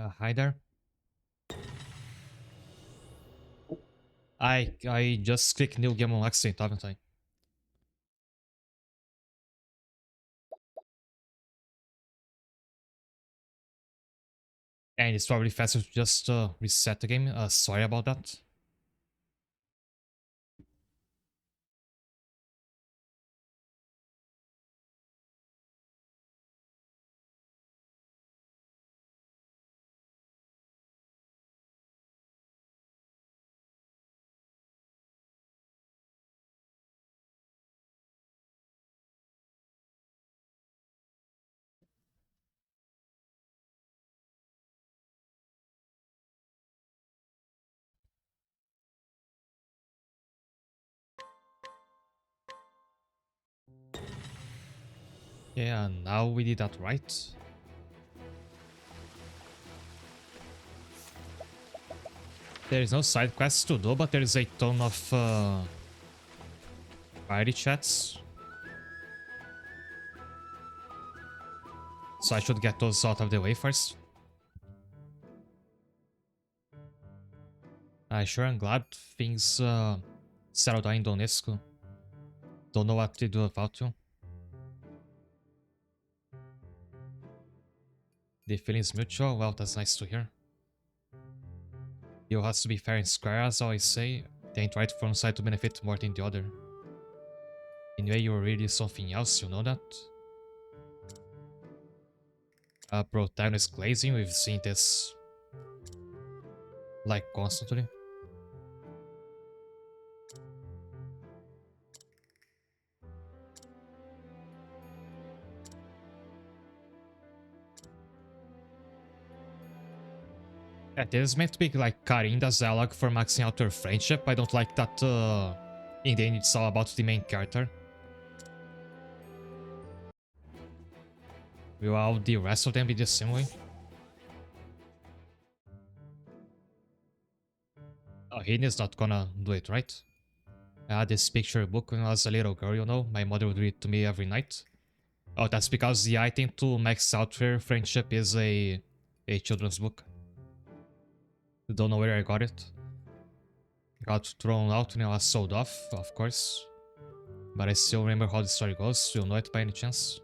Hi there. I just clicked new game on accident, haven't I? And it's probably faster to just reset the game. Sorry about that. Yeah, now we did that right. There is no side quests to do, but there is a ton of party chats. So I should get those out of the way first. I sure am glad things settled down in Donetsk. Don't know what to do about you. The feeling's mutual. Well, that's nice to hear. You has to be fair and square, as I always say. They ain't right for one side to benefit more than the other. Anyway, you're really something else, you know that? Protagonist glazing, we've seen this like constantly. Yeah, this is meant to be like Karinda's dialogue for maxing out her friendship. I don't like that in the end it's all about the main character. Will all the rest of them be the same way? Oh, is not gonna do it, right? I had this picture book when I was a little girl, you know? My mother would read it to me every night. Oh, that's because the item to max out her friendship is a children's book. Don't know where I got it. Got thrown out when I was sold off, of course. But I still remember how the story goes. Do you know it by any chance?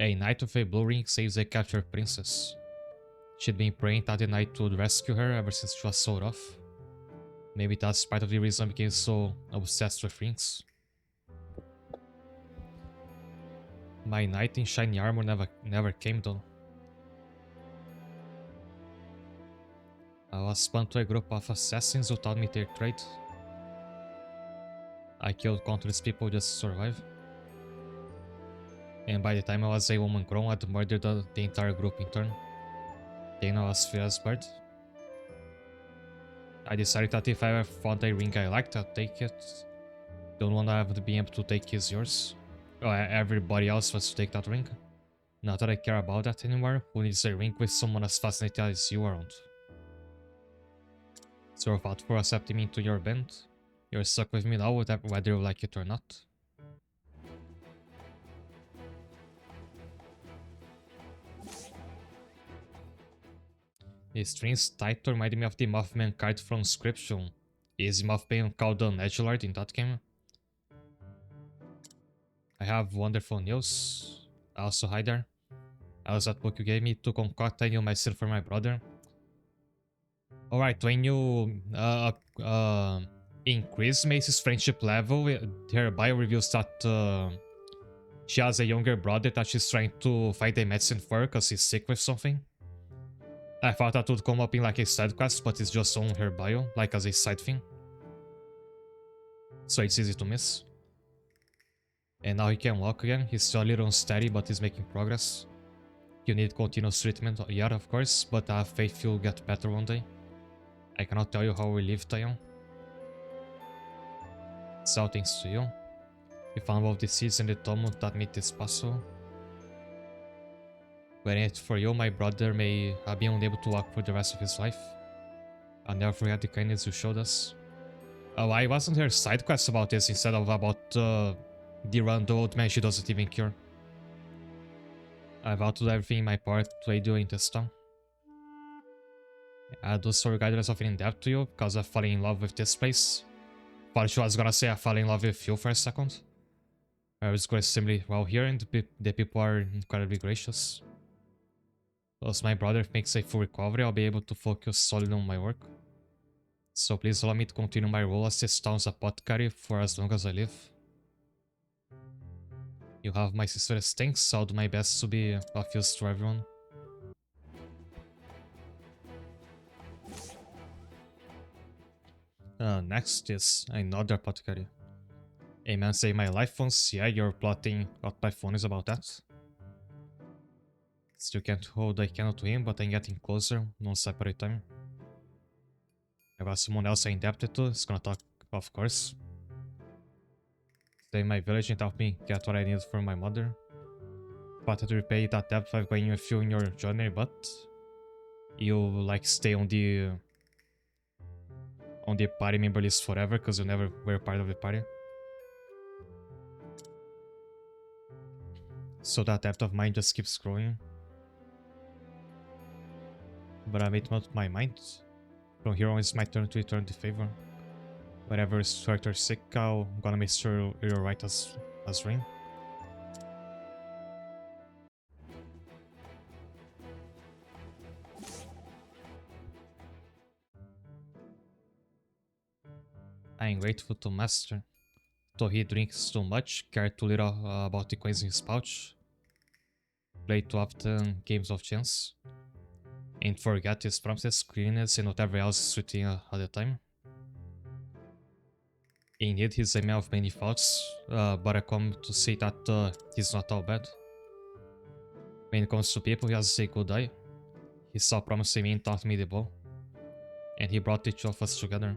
A knight with a blue ring saves a captured princess. She'd been praying that the knight would rescue her ever since she was sold off. Maybe that's part of the reason I became so obsessed with rings. My knight in shiny armor never came though. I was spun to a group of assassins who taught me their trade. I killed countless people just to survive. And by the time I was a woman grown, I'd murdered the entire group in turn. Then I was free as bird. I decided that if I ever found a ring I liked, I'd take it. The only one I haven't been able to take is yours. Oh, everybody else wants to take that ring. Not that I care about that anymore. Who needs a ring with someone as fascinated as you around? It's your fault for accepting me into your band. You're stuck with me now, whether you like it or not. The strange title reminded me of the Mothman card from Scription. Is the Mothman called an Edgelord in that game? I have wonderful news. Also, hi there. I was that book you gave me to concoct a new medicine for my brother. Alright, when you increase Mace's friendship level, her bio reveals that she has a younger brother that she's trying to find a medicine for because he's sick with something. I thought that would come up in like a side quest, but it's just on her bio, like as a side thing. So it's easy to miss. And now he can walk again. He's still a little unsteady, but he's making progress. You need continuous treatment, yeah, of course, but I have faith you'll get better one day. I cannot tell you how relieved I am. It's all thanks to you. We found both the seeds and the tumult that made this possible. Were it for you, my brother may have been unable to walk for the rest of his life. I'll never forget the kindness you showed us. Oh, why wasn't there side quests about this instead of about the run the old man she doesn't even cure? I vow to do everything in my power to aid you in this town. I do so regardless of any debt to you, because I fell in love with this place. Thought she was gonna say I fell in love with you for a second. I was going extremely well here, and the people are incredibly gracious. As my brother makes a full recovery, I'll be able to focus solely on my work. So please allow me to continue my role as this town's apothecary for as long as I live. You have my sister's thanks, I'll do my best to be of use to everyone. Next is another apothecary. A man saved my life once, yeah, you're plotting what my phone is about that. Still can't hold a candle to him, but I'm getting closer, one step at a time. I got someone else I'm indebted to, it's gonna talk, of course. Stay in my village and help me get what I need for my mother. But to repay that debt by going with you in your journey, but you like stay on the party member list forever because you never were part of the party. So that debt of mine just keeps growing. But I made up my mind. From here on, it's my turn to return the favor. Whenever is hurt or sick, I'm gonna make sure you're right as rain. I am grateful to Master. Though he drinks too much, cared too little about the coins in his pouch, played too often games of chance, and forget his promises, cleanliness, and whatever else is routine at the time. Indeed, he's a man of many faults, but I come to see that he's not all bad. When it comes to people, he has a good eye. He saw promise in me and taught me the bow, and he brought the two of us together.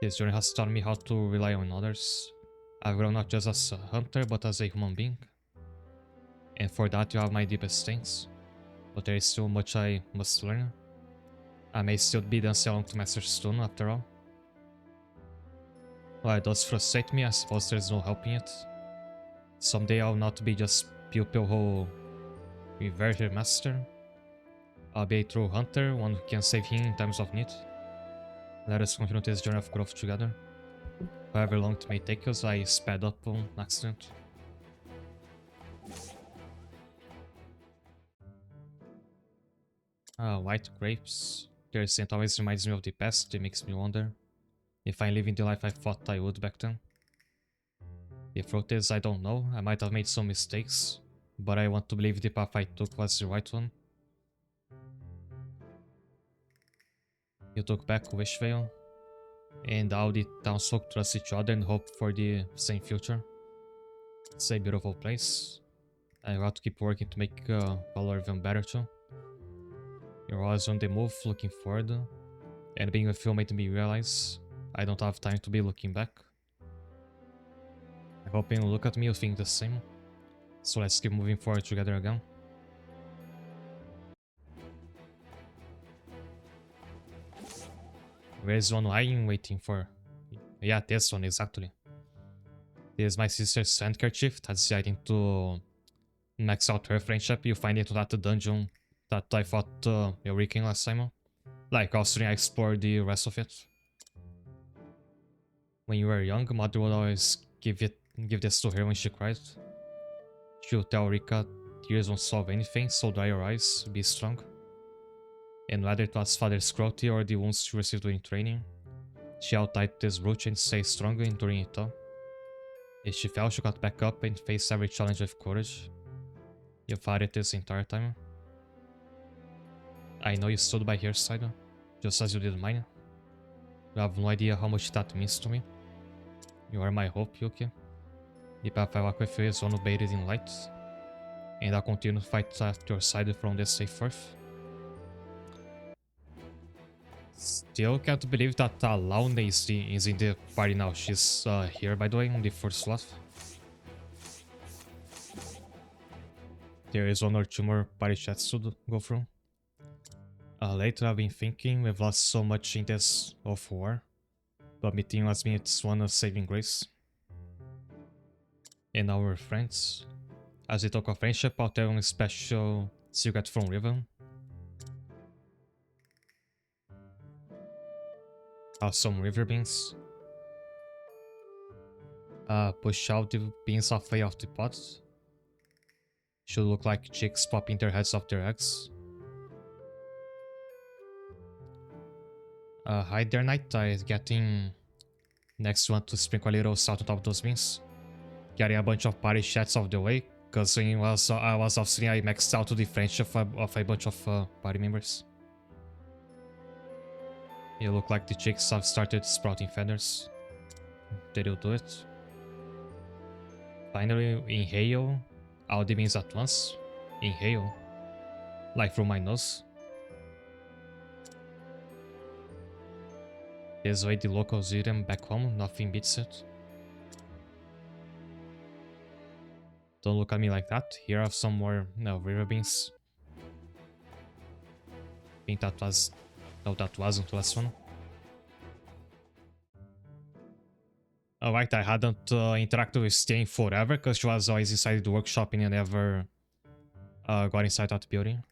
His journey has taught me how to rely on others. I've grown not just as a hunter, but as a human being. And for that you have my deepest thanks. But there is still much I must learn. I may still be dancing along to Master Stone after all. While it does frustrate me, I suppose there's no helping it. Someday I'll not be just pupil who revere her master. I'll be a true hunter, one who can save him in times of need. Let us continue this journey of growth together. However long it may take us, I sped up on accident. White grapes. Their scent always reminds me of the past, it makes me wonder if I'm living the life I thought I would back then. The truth is, I don't know, I might have made some mistakes, but I want to believe the path I took was the right one. You took back Wishvale, and all the townsfolk trust each other and hope for the same future. It's a beautiful place. I got to keep working to make Valor even better too. You're always on the move, looking forward, and being with you made me realize I don't have time to be looking back. I hope when you look at me you think the same, so let's keep moving forward together again. Where's one I'm waiting for? Yeah, this one exactly. This is my sister's handkerchief that's deciding to max out her friendship. You find it in that dungeon that I thought you were wreaking last time. Like, after I explored the rest of it. When you were young, Mother would always give this to her when she cried. She would tell Rika, tears won't solve anything, so dry your eyes, be strong. And whether it was father's cruelty or the wounds she received during training, she held tight to this brooch and stayed strong enduring it all. If she fell, she got back up and faced every challenge with courage. You fought it this entire time. I know you stood by her side, just as you did mine. You have no idea how much that means to me. You are my hope, Yuki. The path I walk with you is one bathed in light, and I'll continue to fight at your side from this day forth. Still can't believe that Laune is in the party now. She's here, by the way, on the first slot. There is one or two more party chats to go through. Later, I've been thinking we've lost so much in this awful war, but meeting last minute's one of saving grace. And our friends. As a token of friendship, I'll tell him a special secret from Riven. Some river beans. Push out the beans halfway off the pot. Should look like chicks popping their heads off their eggs. Hide their night tide, getting next one to sprinkle a little salt on top of those beans. Getting a bunch of party chats off the way, because when I was off screen, I maxed out to the friendship of a bunch of party members. It look like the chicks have started sprouting feathers. They'll do it. Finally, inhale all the beans at once. Inhale. Like through my nose. This way the locals eat them back home, nothing beats it. Don't look at me like that. Here are some more river beans. I think that was... No, that wasn't the last one. Alright, I hadn't interacted with Stain forever because she was always inside the workshop and I never got inside that building.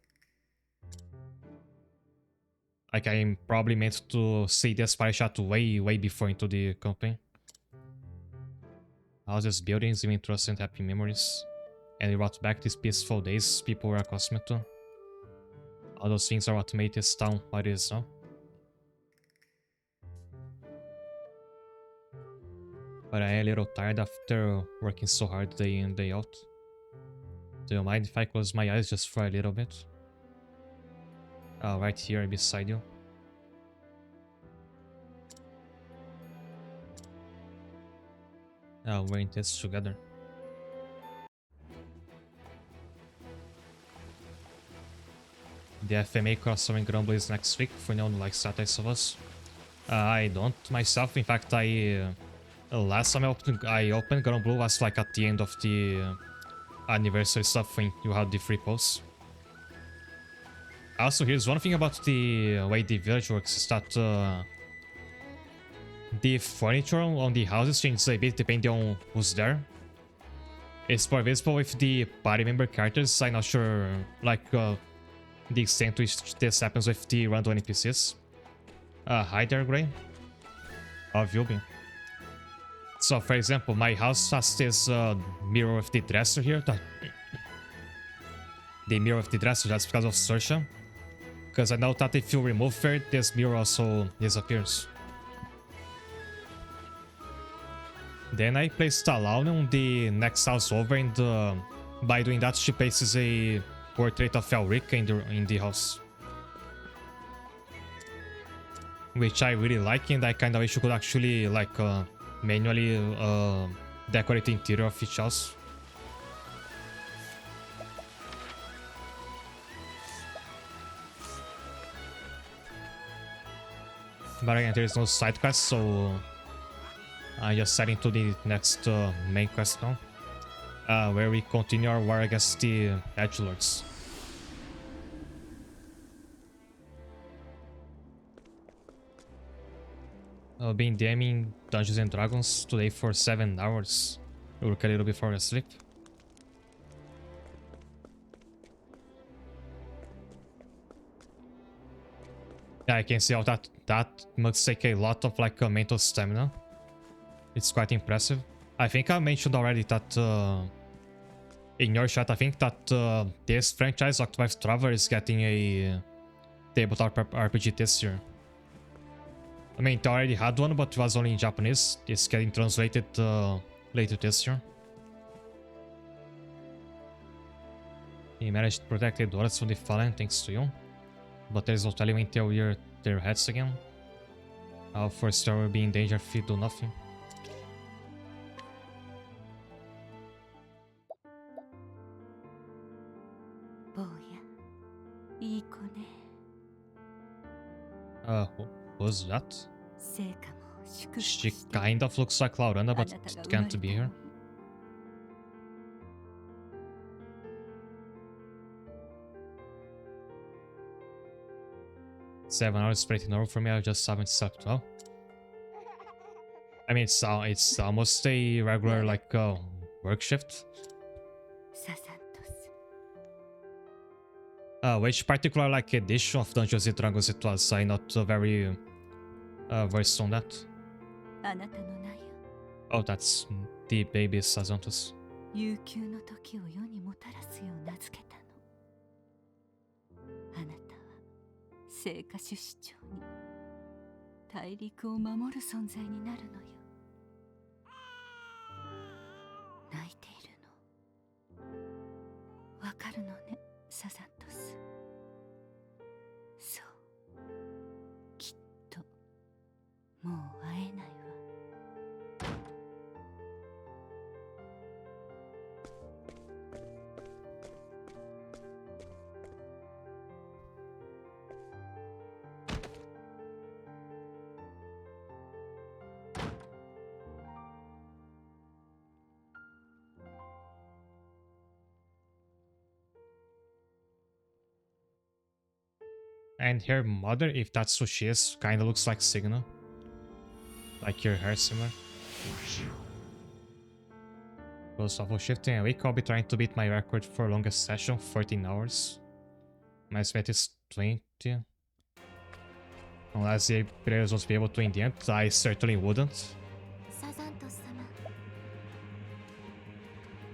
Like, I probably meant to see this party chat way before into the campaign. Houses, buildings, even trust and happy memories. And it brought back these peaceful days people were accustomed to. All those things are what made this town what it is now. But I am a little tired after working so hard day in, day out. Do you mind if I close my eyes just for a little bit? Right here beside you. We're in this together. The FMA crossover in Grumble is next week for no one likes that, I suppose. I don't myself. In fact, last time I opened Grumble was like at the end of the anniversary stuff when you had the free posts. Also, here's one thing about the way the village works is that the furniture on the houses changes a bit depending on who's there. It's more visible with the party member characters. I'm not sure like the extent to which this happens with the random NPCs. Hi there, Gray. How have you been? So, for example, my house has this mirror with the dresser here. The mirror with the dresser, that's because of Sersha. Because I know that if you remove her, this mirror also disappears. Then I placed Alaunia on the next house over, and by doing that, she places a portrait of Elric in the house. Which I really like, and I kind of wish you could actually like manually decorate the interior of each house. But again, there is no side quest, so I'm just heading to the next main quest now, where we continue our war against the edgelords. I've been DMing Dungeons and Dragons today for 7 hours. Work a little before I sleep. Yeah, I can see how that must take a lot of like mental stamina. It's quite impressive. I think I mentioned already that in your chat, I think that this franchise, Octopath Traveler, is getting a tabletop RPG this year. I mean, they already had one, but it was only in Japanese. It's getting translated later this year. You managed to protect the dwarves from the Fallen thanks to you. But there's no telling when they'll rear their heads again. Our first star will be in danger if you do nothing. Who's that? She kind of looks like Laurana, but can't be her. Seven hours pretty normal for me. I just haven't slept well. I mean, it's almost a regular like work shift. Which particular like edition of Dungeons and Dragons it was? I'm not very versed on that. あなたの名よ。 Oh, that's the baby Sazantus. 悠久の時を世にもたらすよう名付けたの。あなたは聖歌種市長に大陸を守る存在になるのよ。泣いているのわかるのね、サザントス。そう、きっともう会えないわ。And her mother, if that's who she is, kinda looks like Signa. Like your hair similar. Goes awful shifting a week. I'll be trying to beat my record for longest session, 14 hours. My sweat is 20. Unless the players won't be able to in the end, I certainly wouldn't. サザントス様、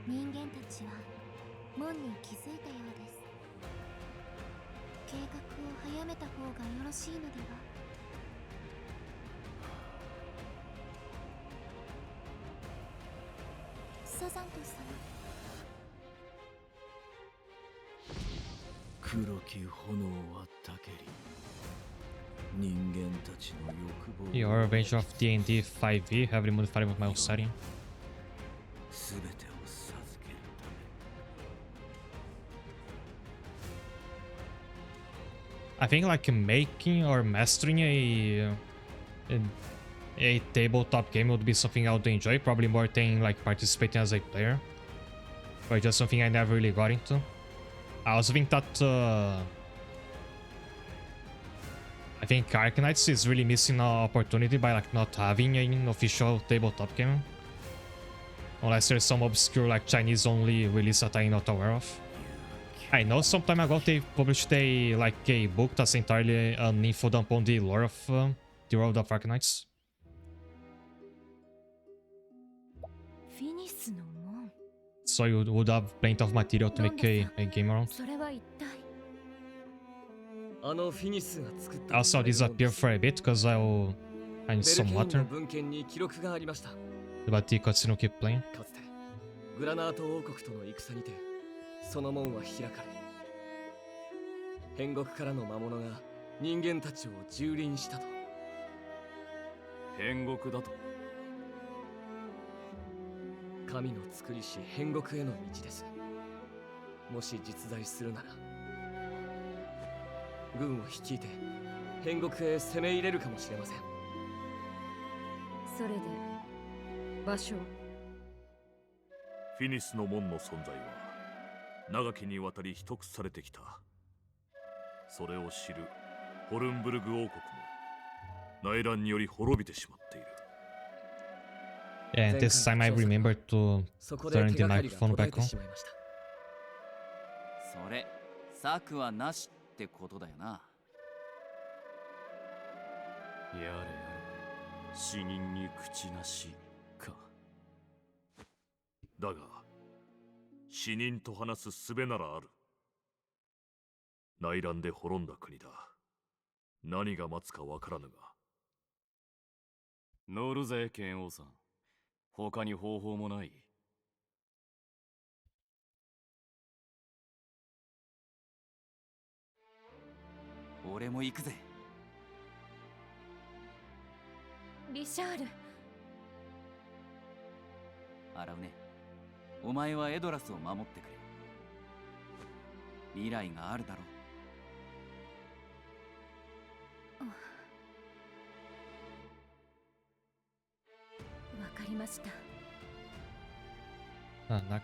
人間たちは門に気づいたようです。計画を早めた方がよろしいのでは。サザントス様、黒き炎はたけり、人間たちの欲望 Your Revenge of D&D 5e, heavily modified with my own setting. すべてを授けるため I think like making or mastering a tabletop game would be something I would enjoy, probably more than like participating as a player. But just something I never really got into. I also think that I think Arknights is really missing an opportunity by like not having an official tabletop game. Unless there's some obscure like Chinese only release that I'm not aware of. I know some time ago they published a book that's entirely an info dump on the lore of the world of Arknights. フィニスの門。 So you would have plenty of material to make a game around. それは一体。あのフィニスが作った Also disappear for a bit because I need some ベルケイン water. の文献に記録がありました。 But the cutscene will keep playing. かつてグラナート王国との戦にてその門は開かれ、変国からの魔物が人間たちを蹂躙したと。変国だと。神の作りし変国への道です。もし実在するなら軍を率いて変国へ攻め入れるかもしれません。それで場所。フィニスの門の存在は長きにわたり秘匿されてきた。それを知るホルンブルグ王国も内乱により滅びてしまっている。 And this time I remembered to そこで turn 手 the がかりが microphone 途絶え back て on. しまいました。それ策はなしってことだよな。やれやれ、死人に口なしか。だが死人と話す術ならある。内乱で滅んだ国だ。何が待つかわからぬが。乗るぜ剣王さん、他に方法もない。俺も行くぜ。リシャール。アラウネ、お前はエドラスを守ってくれ。未来があるだろう。わかりました。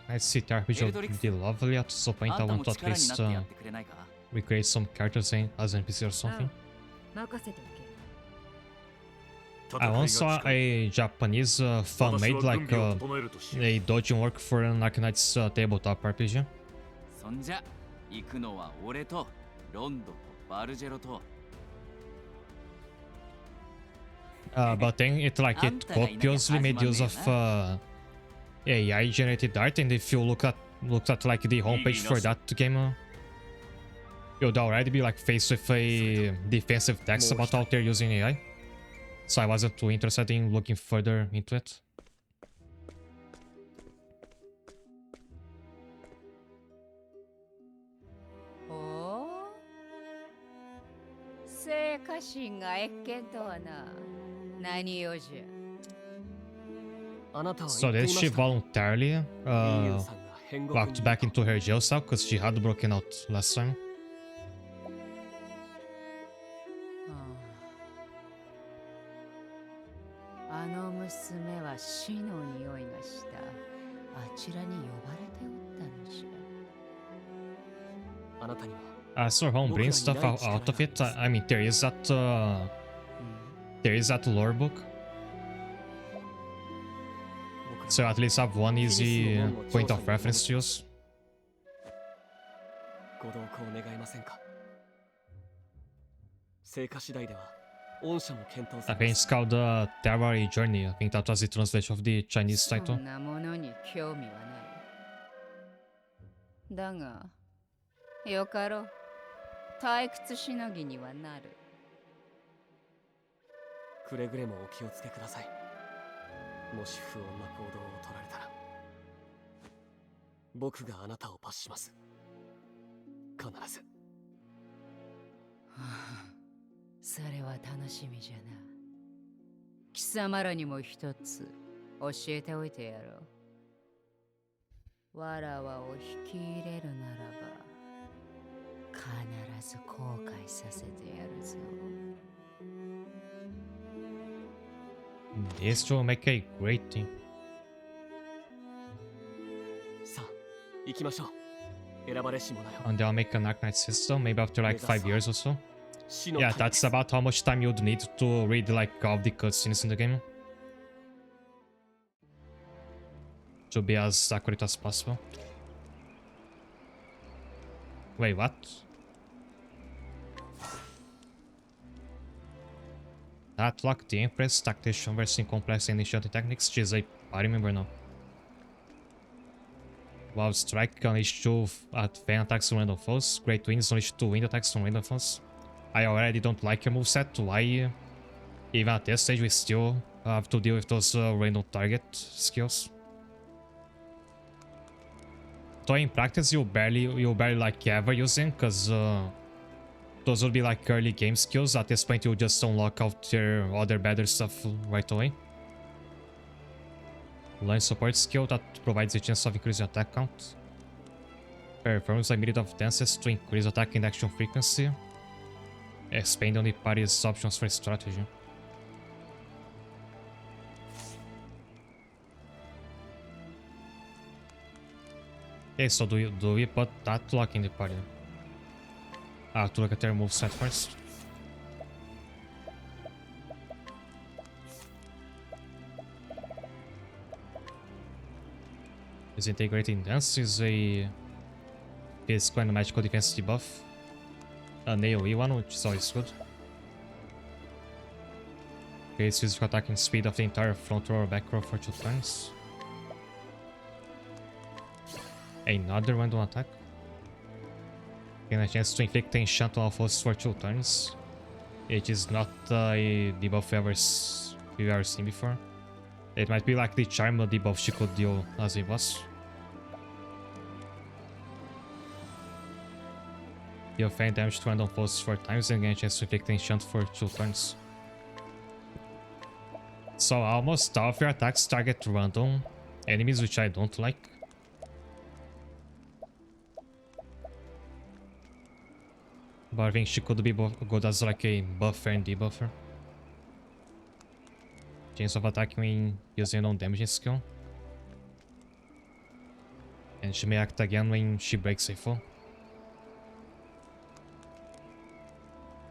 Nice city RPG would be lovely. At some point あ I んた want も to at 力にな least ってやってくれないか。 recreate some characters as NPC or something. 任せておけ。 I once saw a Japanese fan made like a dodging work for an Arknights tabletop RPG. そんじゃ行くのは俺とロンドとバルジェロと But then it like it copiously made use of AI generated art, and if you looked at like the homepage for that game, you'd already be like faced with a defensive text about out there using AI. So I wasn't too interested in looking further into it. 生家臣が越見とはな、何用じゃ。あなたは So 言っ then ていま she したね。 voluntarily リユさんが変国 walked に back into her jail cell because she had broken out last time. あの娘は死の匂いがした。あちらに呼ばれておったのじゃ。あなたには As for home bring stuff out of it, I mean there is that lore book. So at least have one easy point of reference to use. ご同行願いませんか。成果次第では御社も検討さ I れ think ます it's called Terror Journey. I think that was the translation of the Chinese そ title. んなものに興味はない。だが、よかろう。退屈しのぎにはなる。くれぐれもお気をつけください。もし不穏な行動を取られたら僕があなたを罰します。必ず。それは楽しみじゃな。貴様らにも一つ教えておいてやろう。わらわを引き入れるならば必ず後悔させてやるぞ。 This will make a great team. さあ行きましょう。選ばれし者よ。 And they'll make an Arcanite system, maybe after like 5 years or so. 死の Yeah, 谷です that's about how much time you'd need to read like all the cutscenes in the game. To be as accurate as possible. Wait, what? That locked the Empress, tactician versing complex initiating techniques. She's a party member now. Wow, strike unleash 2 at fan attacks from random foes. Great wings unleash 2 wind attacks from random foes. I already don't like your moveset. Why? Even at this stage, we still have to deal with those random target skills. So in practice, you'll barely like ever use them, because those will be like early game skills. At this point, you'll just unlock out their other better stuff right away. Line support skill that provides a chance of increasing attack count. Performs a myriad of dances to increase attack and action frequency. Expand on the party's options for strategy. Okay, so do we put that lock in the party? I have to look at their moveset first. Is integrating dance is a physical and magical defense debuff. An AoE one, which is always good. Creates physical attacking speed of the entire front row or back row for 2 turns. Another random attack. Gain a chance to inflict enchant on all foes for 2 turns. It is not a debuff we've ever seen before. It might be like the charm debuff she could deal as a boss. Deal fan damage to random foes 4 times and gain a chance to inflict enchant for 2 turns. So almost all of your attacks target random enemies, which I don't like. But I think she could be good as like a buffer and debuffer. Chance of attacking when using non-damaging skill. And she may act again when she breaks a foe.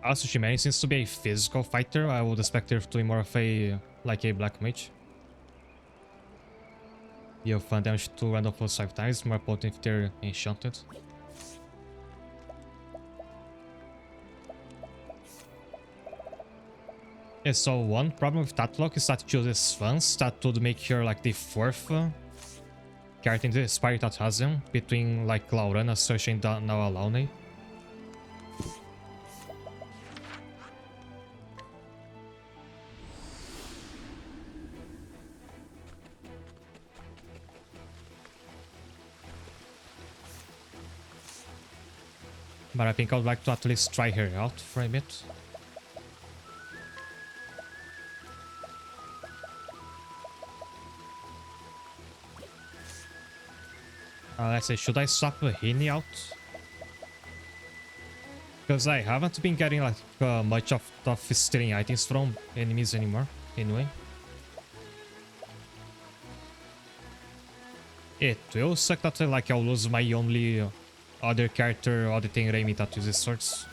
Also, Shimani seems to be a physical fighter. I would expect her to be more of a like a black mage. Deal fun damage to random foes 5 times, more potent if they're enchanted. Yeah, so one problem with that look is that it uses funds that would make her like the fourth character in the Spirit that has him, between like Laurana, Search, and now Alaune. But I think I would like to at least try her out for a bit. Let's say, should I swap Hini out? Because I haven't been getting like much of stealing items from enemies anymore, anyway. It will suck that like I'll lose my only other character other than Raimi that uses swords.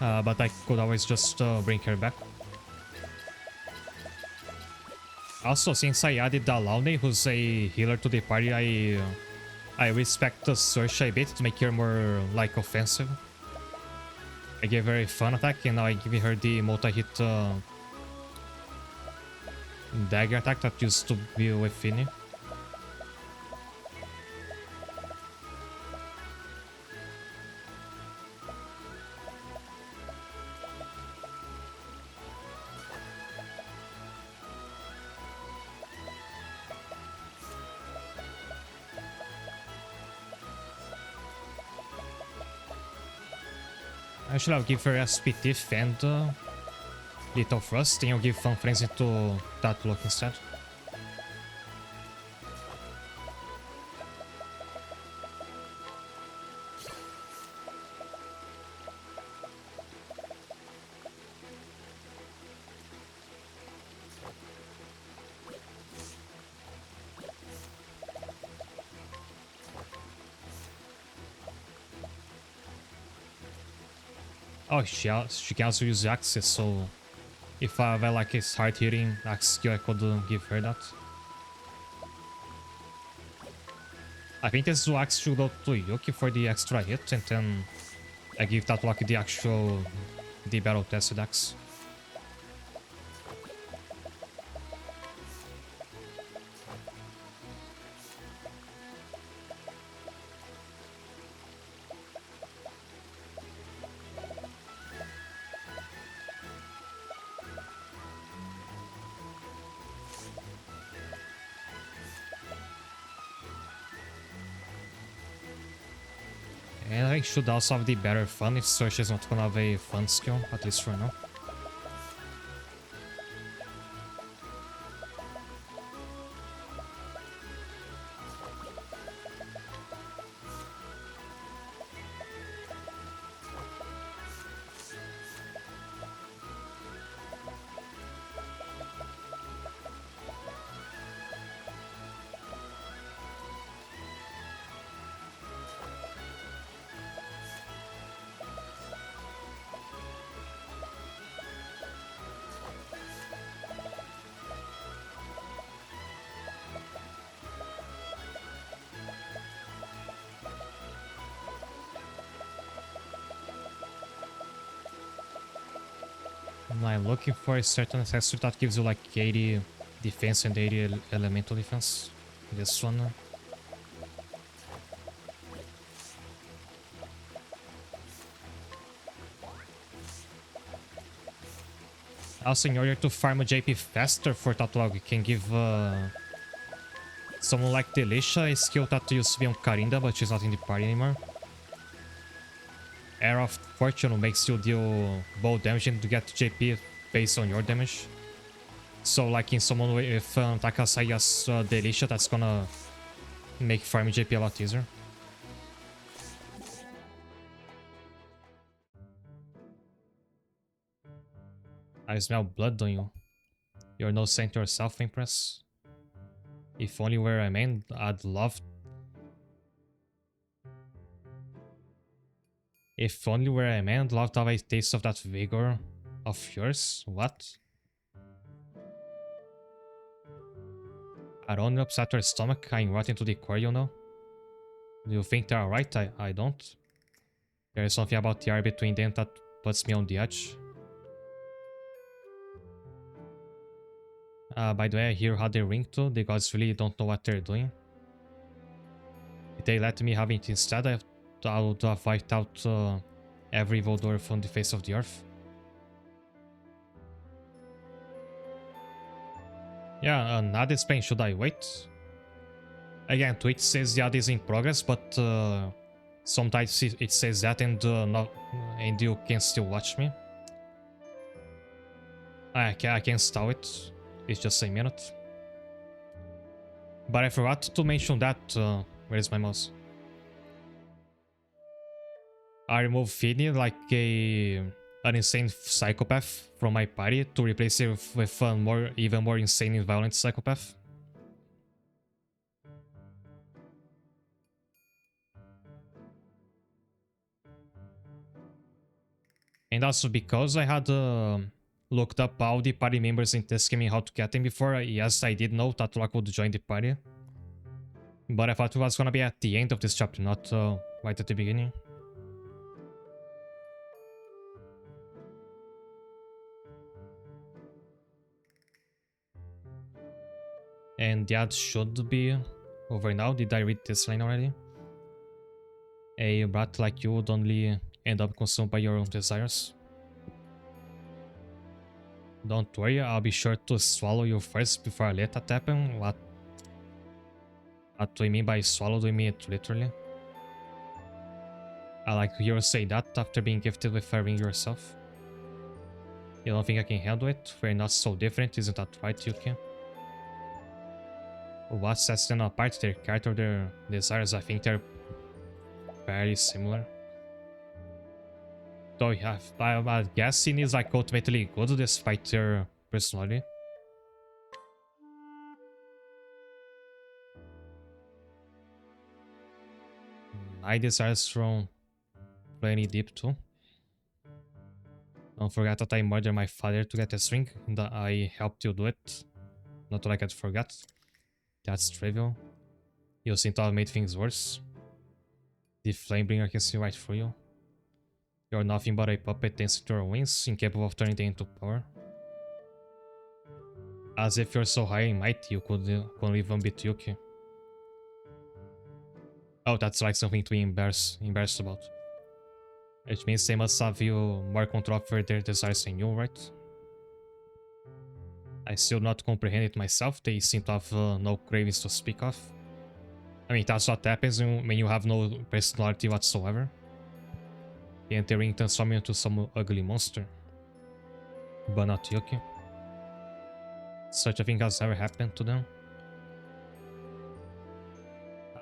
But I could always just bring her back. Also, since I added Alaune, who's a healer to the party, I respect the Search a bit to make her more like offensive. I gave her a fun attack and now I give her the multi-hit dagger attack that used to be with Finny. Actually, I'll give her SPT and Little Frost, and I'll give Fun Frenzy to that look instead. Oh, she can also use Axes, so if I have like a hard hitting axe skill, I could give her that. I think this axe should go to Yuki for the extra hit, and then I give that like the battle tested axe. And I should also have the better fun if Search is not gonna have a fun skill, at least for now. I'm looking for a certain accessory that gives you like 80 defense and 80 elemental defense. This one. Also, in order to farm a JP faster for Tatlog, you can give someone like Delisha a skill that used to be on Karinda, but she's not in the party anymore. Air of Fortune makes you deal bow damage and to get JP based on your damage. So like in someone with Takasaya's Delisha, that's gonna make farming JP a lot easier. I smell blood on you. You're no saint yourself, Empress. If only where I mean, I'd love... If only where I mean, I'd love to have a taste of that vigor of yours. What? I don't upset your stomach, I'm rotten to the core, you know. Do you think they're alright? I don't. There is something about the air between them that puts me on the edge. By the way, I hear how they ring too. The gods really don't know what they're doing. If they let me have it instead, I would have wiped out every evil dwarf on the face of the earth. Yeah, not explain. Should I wait? Again, Twitch says the ad is in progress, but sometimes it says that and you can still watch me. I can stall it. It's just a minute. But I forgot to mention that. Where is my mouse? I removed Finny like an insane psychopath from my party to replace it with a even more insane and violent psychopath. And also because I had looked up all the party members and asking me how to get them before, yes, I did know that Rock would join the party. But I thought it was gonna be at the end of this chapter, not right at the beginning. And the ad should be over now. Did I read this line already? A brat like you would only end up consumed by your own desires. Don't worry, I'll be sure to swallow you first before I let that happen. What do you mean by swallow? Do you mean it literally? I like to hear you say that after being gifted with a ring yourself. You don't think I can handle it? We're not so different, isn't that right, Yuki? What sets them apart? Their character, their desires? I think they're very similar. Though yeah, I guess Sin is like ultimately good despite their personality. My desires from plenty deep too. Don't forget that I murdered my father to get this ring, and that I helped you do it. Not like I'd forget. That's trivial. You seem to have made things worse. The Flamebringer can see right through you. You're nothing but a puppet dancing to your wings, incapable of turning them into power. As if you're so high in might, you couldn't even beat Yuki. Oh, that's like something to be embarrassed about. Which means they must have you more control over their desires than you, right? I still not comprehend it myself. They seem to have no cravings to speak of. I mean, that's what happens when you have no personality whatsoever. And the ring transforms you into some ugly monster. But not Yuki. Such a thing has never happened to them.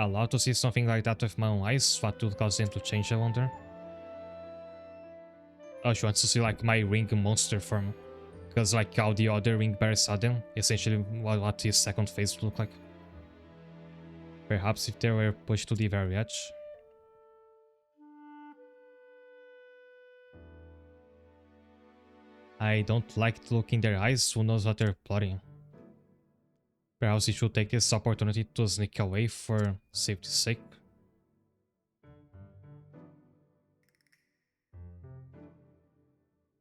Allowed to see something like that with my own eyes, what would cause them to change, I wonder? Oh, she wants to see like my ring monster form. Because like all the other ring bearers had them, essentially what his second phase would look like. Perhaps if they were pushed to the very edge. I don't like to look in their eyes, who knows what they're plotting. Perhaps we should take this opportunity to sneak away for safety's sake.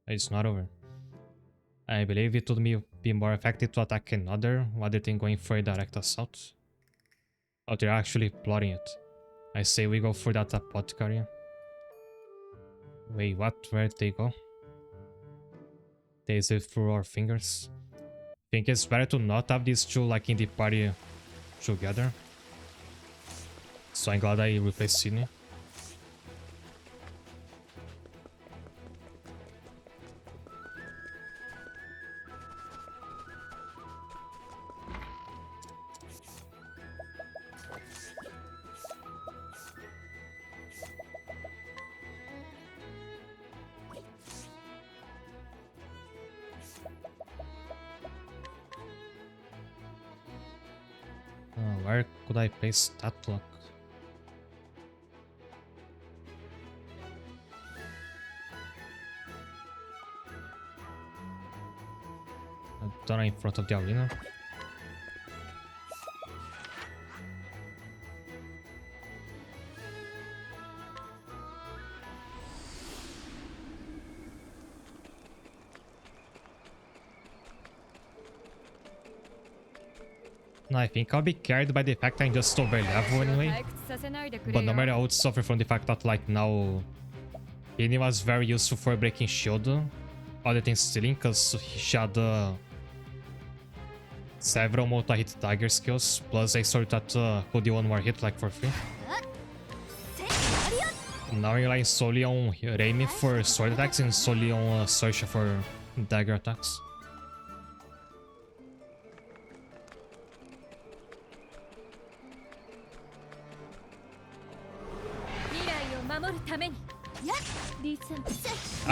It's not over. I believe it would be more effective to attack another rather than going for a direct assault. Oh, they're actually plotting it. I say we go for that apothecary. Wait, what? Where'd they go? They slip through our fingers. Think it's better to not have these two like in the party together. So I'm glad I replaced Sydney. Where could I place that block? Done in front of the arena. No, I think I'll be carried by the fact I'm just over level anyway. But no matter, I would suffer from the fact that like now Eni was very useful for breaking shield, other than stealing, because she had several multi-hit dagger skills, plus a sword that could do one more hit like for free. Now you're relying solely on Raimi for sword attacks and solely on Sersha for dagger attacks.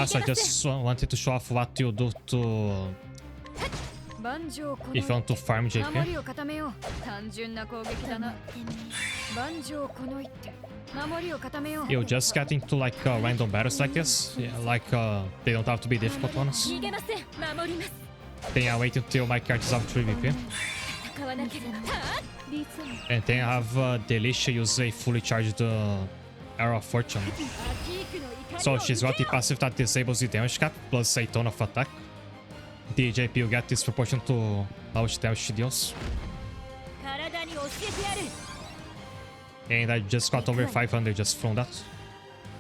So I just wanted to show off what you do to if you want to farm JP. You just get into like random battles like this, yeah, like they don't have to be difficult ones. Then I wait until my characters have 3 VP. And then I have Delisha use a fully charged Arrow of Fortune. So she's got the passive that disables the damage cap plus a ton of attack. The JP will get disproportionate to how much damage she deals. And I just got over 500 just from that.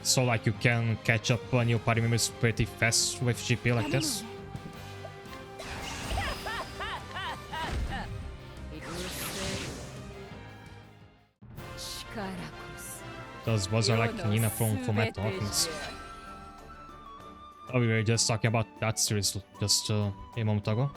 So like you can catch up new party members pretty fast with GP like this. Those bosses are like Nina from Fullmetal Alchemist. Oh, we were just talking about that series just a moment ago.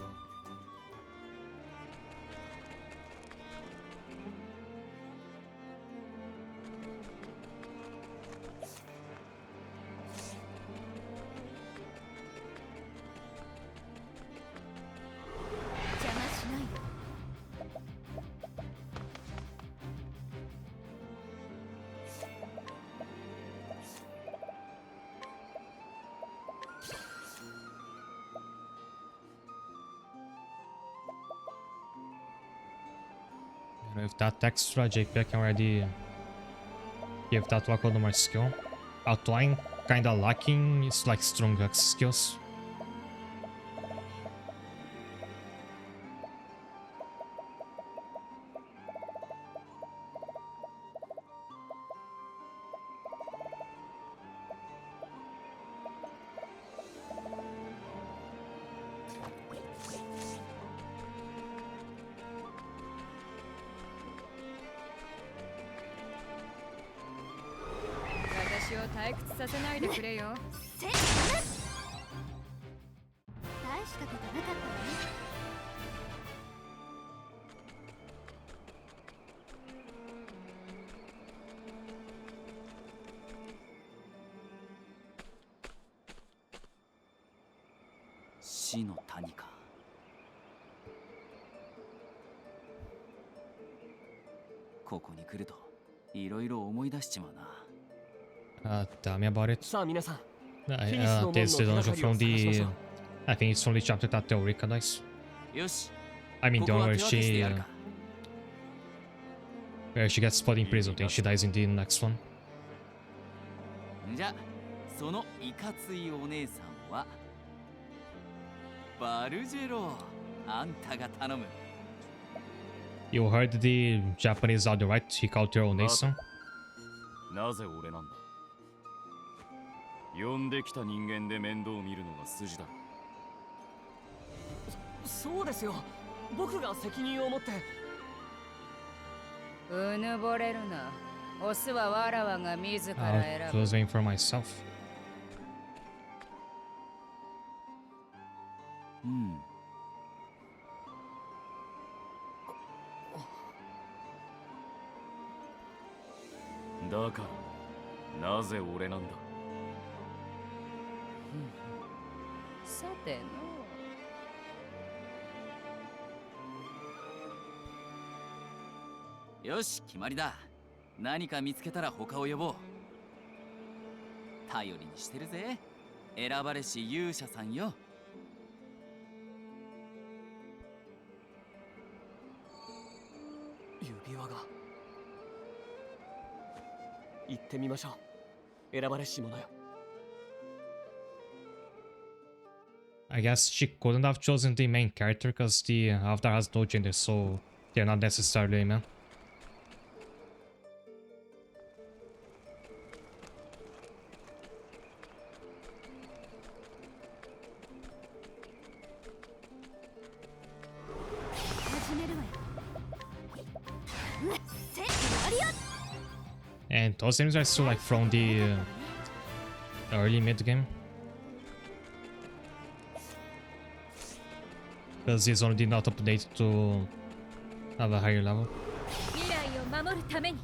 With that extra JP I can already give that one more skill. Outline kinda lacking is like strong X skills.死の谷か。ここに来るといろいろ思い出しちまうな。Tell me about it. さあ皆さん、 There's the dungeon from the... I think it's only chapter that Ulrika dies. よし。 I mean the one ここは手分けしてやるか。 where she gets put in prison and she dies in the next one. じゃ、そのいかついお姉さんはバルジェロ。あんたが頼む。You heard the Japanese audio, right? He called her Onesan. なぜ俺なんだ。呼んできた人間で面倒を見るのが筋だ。そうですよ。僕が責任を持って。うぬぼれるな。オスはわらわが自ら選 I ぶ。 was waiting for myself. うん。だからなぜ俺なんだ。さての。よし、決まりだ。何か見つけたら他を呼ぼう。頼りにしてるぜ。選ばれし勇者さんよ。指輪が。行ってみましょう。選ばれし者よ。I guess she couldn't have chosen the main character because the avatar has no gender, so Yeah, not necessarily, man. And those enemies are still like from the early mid game. Because it's only not updated to have a higher level. 未来を守るために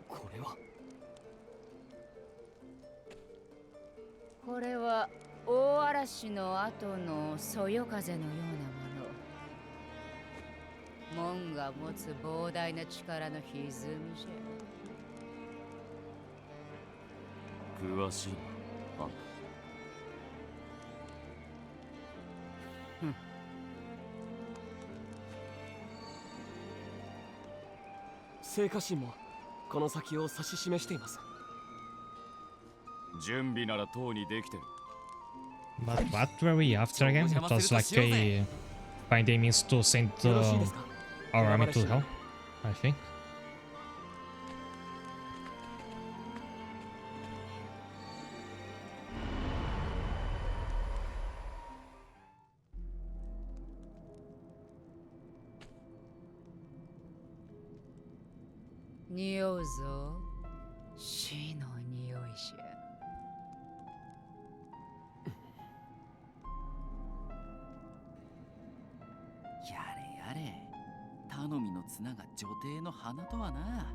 これはこれは大嵐の後のそよ風のようなもの。門が持つ膨大な力の歪みじゃ。詳しいなあんた。聖火神もこの先を指し示しています。準備ならとうにできてる。 But what were we after again? It was like a finding means to send よろしいですか our army to hell, I think. 匂うぞ。死の匂いじゃ。やれやれ、頼みの綱が女帝の花とはな。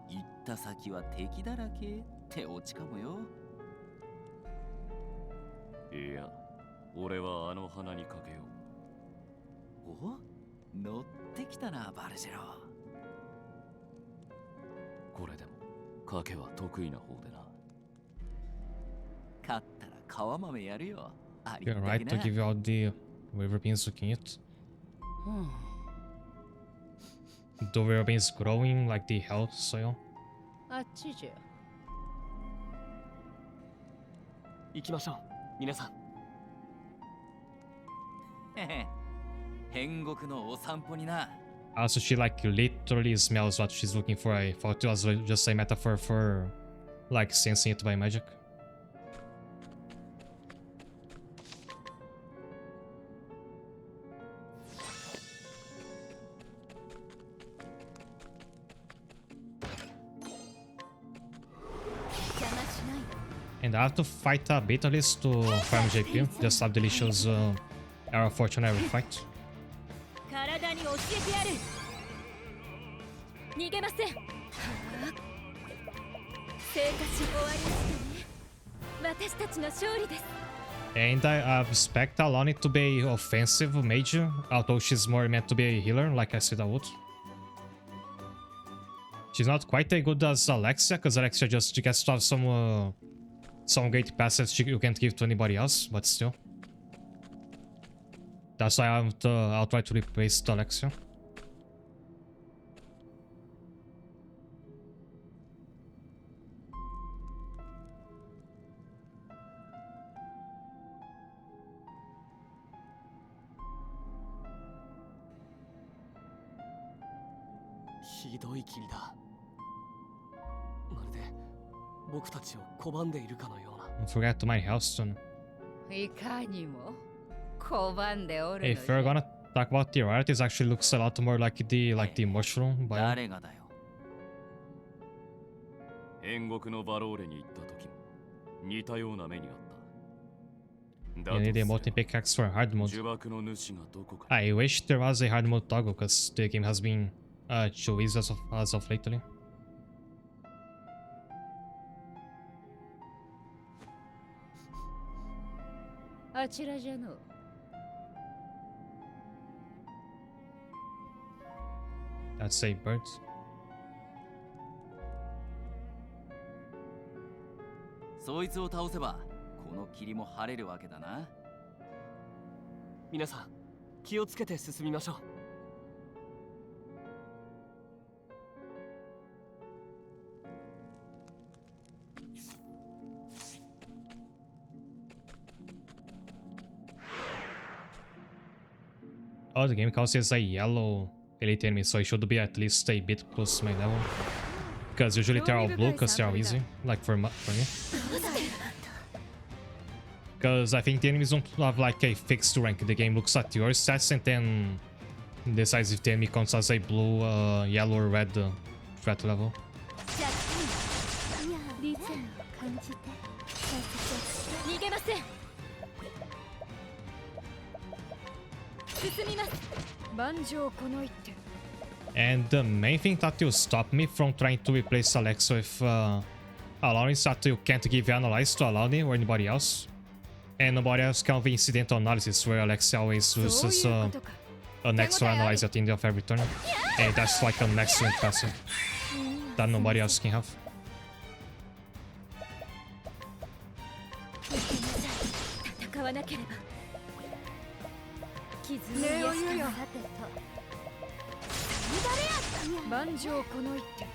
行った先は敵だらけってオチかもよ。いや、俺はあの花にかけよう。お、乗ってきたなバルジェロ。これでも賭けは得意な方でな。勝ったら皮豆やるよ。あり You're った right け to な。 give you all the river beans looking it. The river beans growing like the hell soil. あっちじゃ。行きましょう皆さん。へへ、天国のお散歩にな。 Also, she like literally smells what she's looking for. I thought it was just a metaphor for like sensing it by magic. And I have to fight a bit at least to farm JP. Just have delicious arrow of fortune every fight. 体に教えてやる。逃げません。生活終わりましたね。私たちの勝利です。 And I expect Alani to be offensive mage, although she's more meant to be a healer, like I said I would. She's not quite as good as Alexia, because Alexia just gets to have some great passes you can't give to anybody else, but still. That's why I'll try to replace Alexia.ひどい霧だ。まるで僕たちを拒んでいるかのような。 Don't forget to mine Hellstone. いかにも拒んでおるの If じ we're ゃ。 gonna talk about the rarities, actually looks a lot more like the mushroom biome. 誰がだよ。天国のバローレに行った時も似たような目にあった。 You need a multi pickaxe for hard mode. 呪縛の主がどこか。 I wish there was a hard mode toggle, because the game has been too easy as of lately. あちらじゃの。That's a bird. そいつを倒せばこの霧も晴れるわけだな。皆さん気をつけて進みましょう。Oh, the game counts as a yellow elite enemy, so it should be at least a bit close to my level. Because usually they're all blue because they're all easy, like for me. Because I think the enemies don't have like a fixed rank. The game looks at your stats and then decides if the enemy counts as a blue, yellow, or red threat level. リズムを感じて逃げません。進みます。万丈この一手。 And the main thing that will stop me from trying to replace Alexa with Aladdin is that you can't give analyze to Aladdin or anybody else. And nobody else can have incidental analysis where Alexa always uses an extra analyze at the end of every turn. And that's like an excellent passive that nobody else can have. 戦わなければ。傷を癒したさてと。万丈この一手。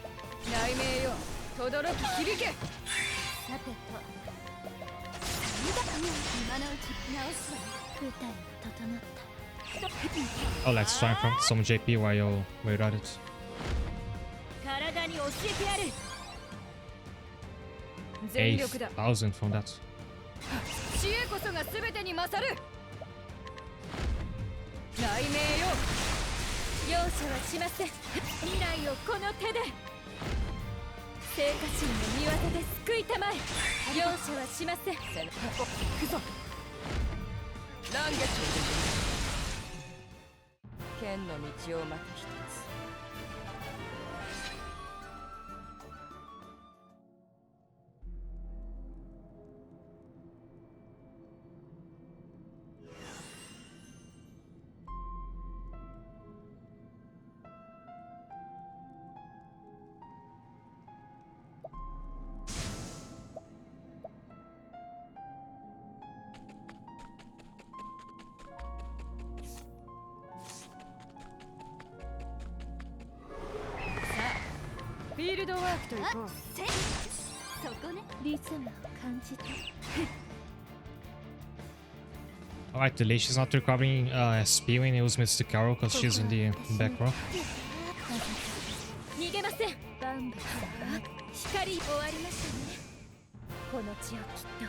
雷鳴よ、轟き響け。さてと。今のうち直すわ。舞台整った。 Oh, let's try from some JP while you wait at it. 体に教えてやる。全力だ。 8,000 from that. 知恵こそが全てに勝る。雷鳴よ、容赦はしません。未来をこの手で。聖火神の見業で救いたまえ。容赦はしません。行くぞ。乱撃。剣の道をまた一つ。 フィールドワークといこう。そこね。リズムを感じて。 Alright, the Leash is not recovering SP when he was Mr. Carol because she's in the back row. 逃げません。バンブ光終わりましたね。この血をきっと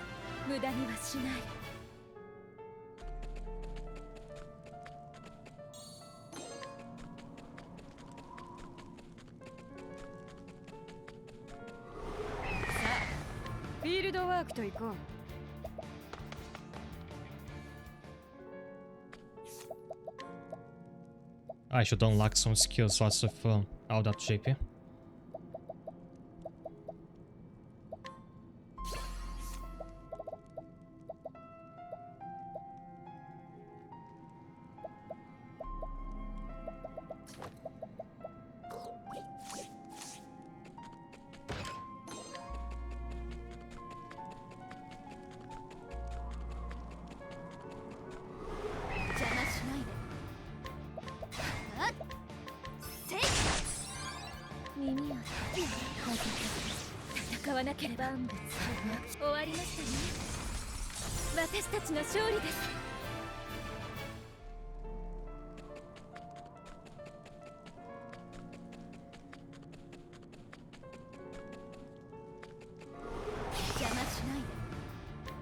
無駄にはしない。 フィールドワークといこう。 I should unlock some skill slots with all that JP.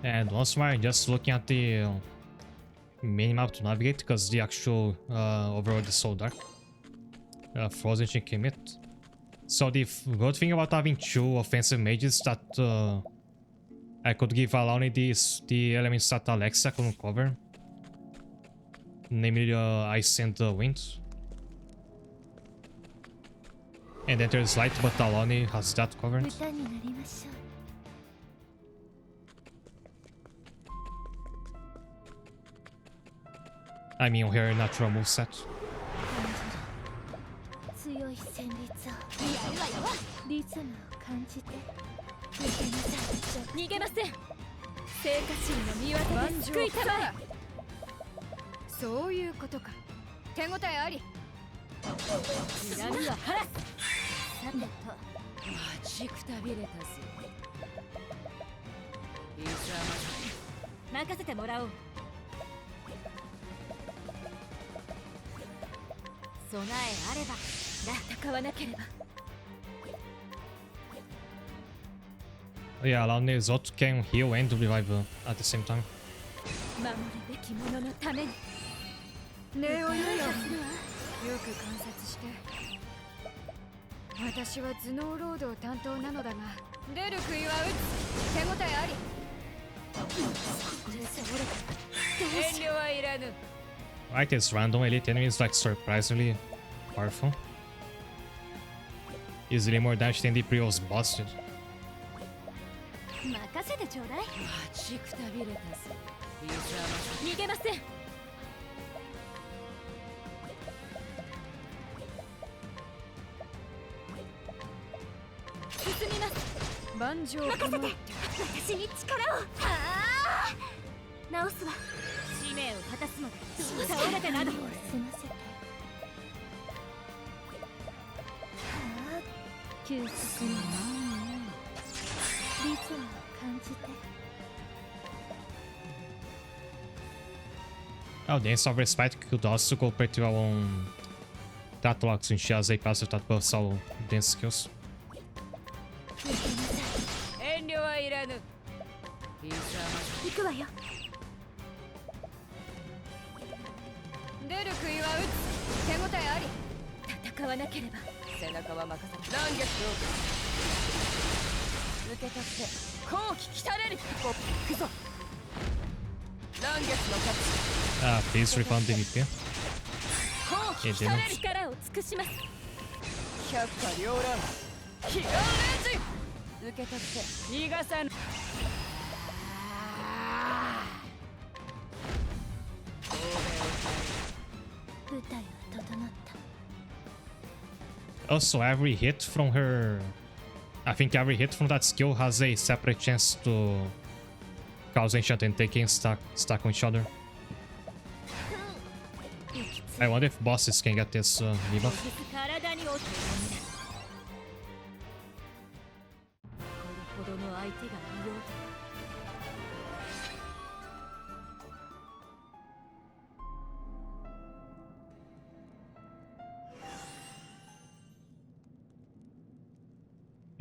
And once more, just looking at the minimap to navigate because the actual overworld is so dark. Frozen Chin came it. So the good thing about having two offensive mages that I could give Alani the elements that Alexa couldn't cover. Namely Ice and Wind. And then there's Light, but Alani has that covered. I mean, her natural moveset. 強い旋律をリズムを感じて逃げません。聖火神の見業で救いたまえ。そういうことか。手応えあり。恨みは晴らす。さてと、待ちくたびれたぜ。いざ任せてもらおう。備えあれば戦わなければ。 Yeah, allow Nezoto can heal and revive at the same time. 守るべき者のために。ねえおよよ。よよく観察して。私は頭脳労働担当なのだが、出る杭は打つ。手応えあり。遠慮はいらぬ。 Right, his random elite enemy is like surprisingly powerful. Easily more damage than the previous boss did. 任せてちょうだい。待ちくたびれたぜ。いざ逃げません。進みます。万丈任せて。私に力を。ああ。直すわ。使命を果たすまで倒れてなど。すませて。休息のリズムを感じて。 Oh, Dance of Respite could also go pretty well on Trademarks since she has a passive that buffs all dance skills. 遠慮はいらぬ。いざ行くわよ。出る杭は打つ。手応えあり。戦わなければ。背中は任せて。乱月を受け取って好機来たれる。行くぞ。乱月の勝ち。 Please refund the VP. 好機 It 来たれ didn't. る。力を尽くします。百花繚乱。悲願レジ。受け取って逃がさぬ。舞台は整った。 Also, every hit from her... I think every hit from that skill has a separate chance to cause enchant and taking stack on each other. I wonder if bosses can get this debuff. 体に落とすのみだ。これほどの相手がいようと。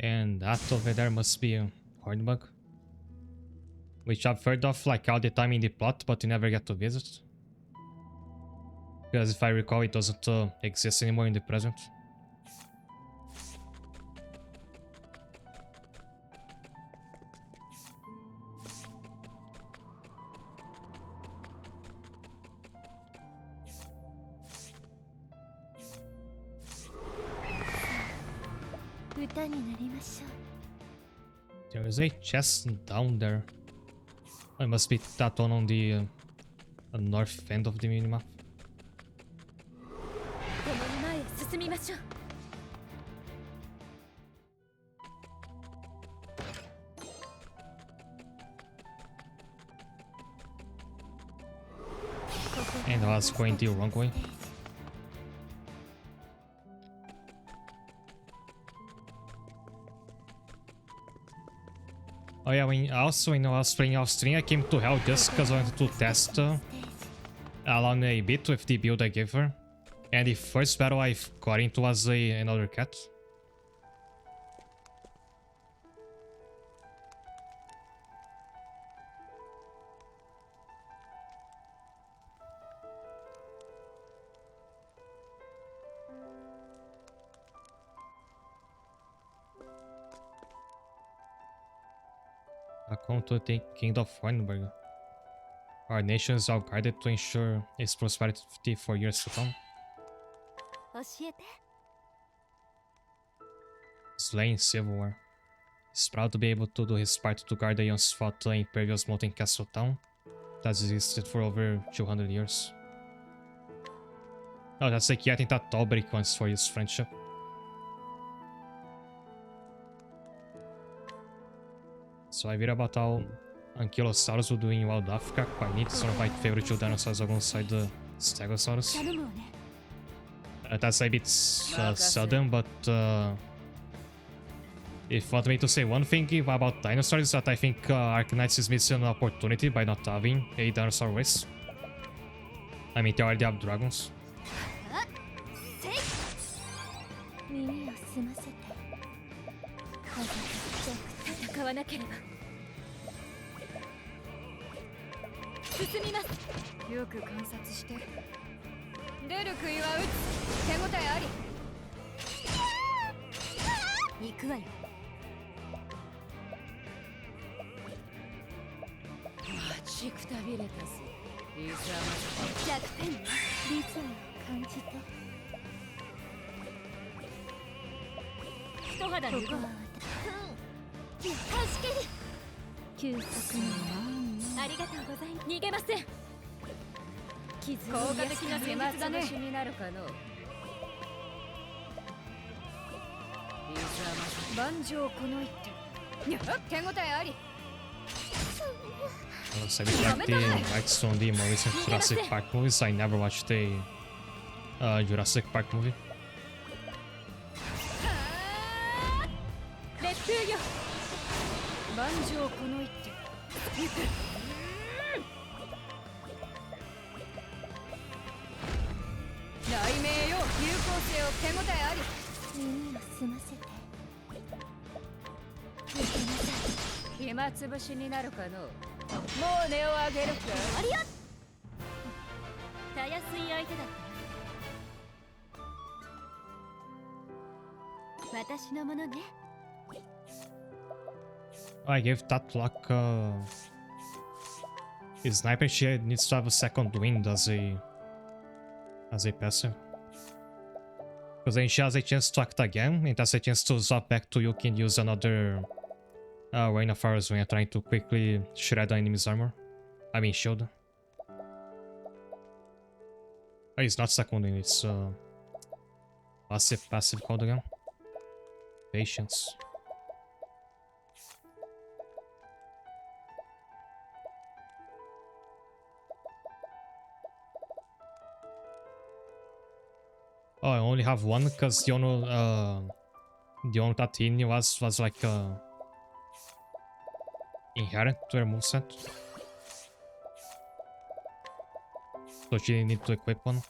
And that over there must be a Hornbug. Which I've heard of like all the time in the plot, but you never get to visit. Because if I recall, it doesn't exist anymore in the present. There is a chest down there. It must be that one on the north end of the minimap. この前へ進みましょう。 And I was going the wrong way. Oh yeah, when I was playing off stream, I came to hell just because I wanted to test Alana a bit with the build I gave her. And the first battle I got into was another cat. Account to the King of Hornburg. Our nation is all guarded to ensure its prosperity for years to come. 教えて。 Slain Civil War. He's proud to be able to do his part to guard the once fought Imperial's mountain castle town that existed for over 200 years. Oh, that's like getting that Tallbrick once for his friendship. So I read about how Ankylosaurus would do in Wild Africa, quite neat, some of my favorite dinosaurs alongside the Stegosaurus. 頼むわね。 That's a bit sudden, but if you want me to say one thing about dinosaurs, that I think Arknights is missing an opportunity by not having a dinosaur race. I mean, they already have dragons. 耳を澄ませて。風と戦わなければ。進みます。よく観察して。出る杭は打つ。手応えあり。行くわよ。待ちくたびれたぜ。いざ弱点ね。リズムを感じて。一肌脱ぐわ。助ける。休息のありがとうございます。逃げません。傷効果的な戦手術だね。術になるかの。いざ万丈この一手。にゃ手応えあり。 So I would like the likes on the more recent Jurassic Park movies. I never watched a Jurassic Park movie. 烈風よ。万丈この一手。雷鳴よ。有効性を手応えあり。耳を澄ませて。行きなさい。暇つぶしになるかの。もう値を上げるか。ありよ。たやすい相手だった。私のものね。 I gave that luck. His sniper, she needs to have a second wind as a passive. Because then she has a chance to act again, and that's a chance to swap back to Yuki and use another Rain of Fires when you're trying to quickly shred the enemy's armor. I mean shield. Oh, it's not second wind, it's passive called again. Patience. Oh, I only have one because the one that in was like inherent to her moveset. So she didn't need to equip one.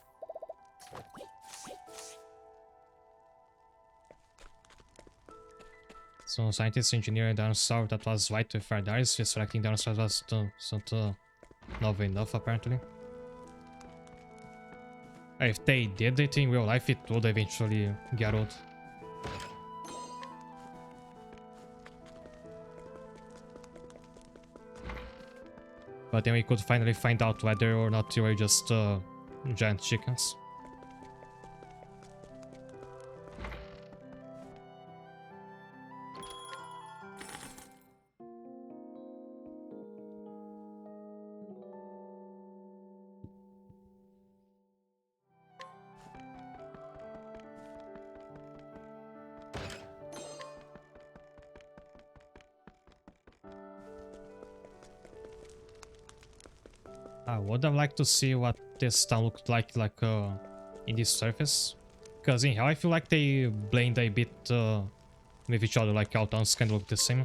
So scientist, engineer, and dinosaur that was white with red eyes. Just selecting dinosaurs was not enough apparently. If they did it in real life, it would eventually get old. But then we could finally find out whether or not they were just giant chickens. I would have liked to see what this town looked like in this surface. Because in Hell I feel like they blend a bit with each other, like all towns kind of look the same.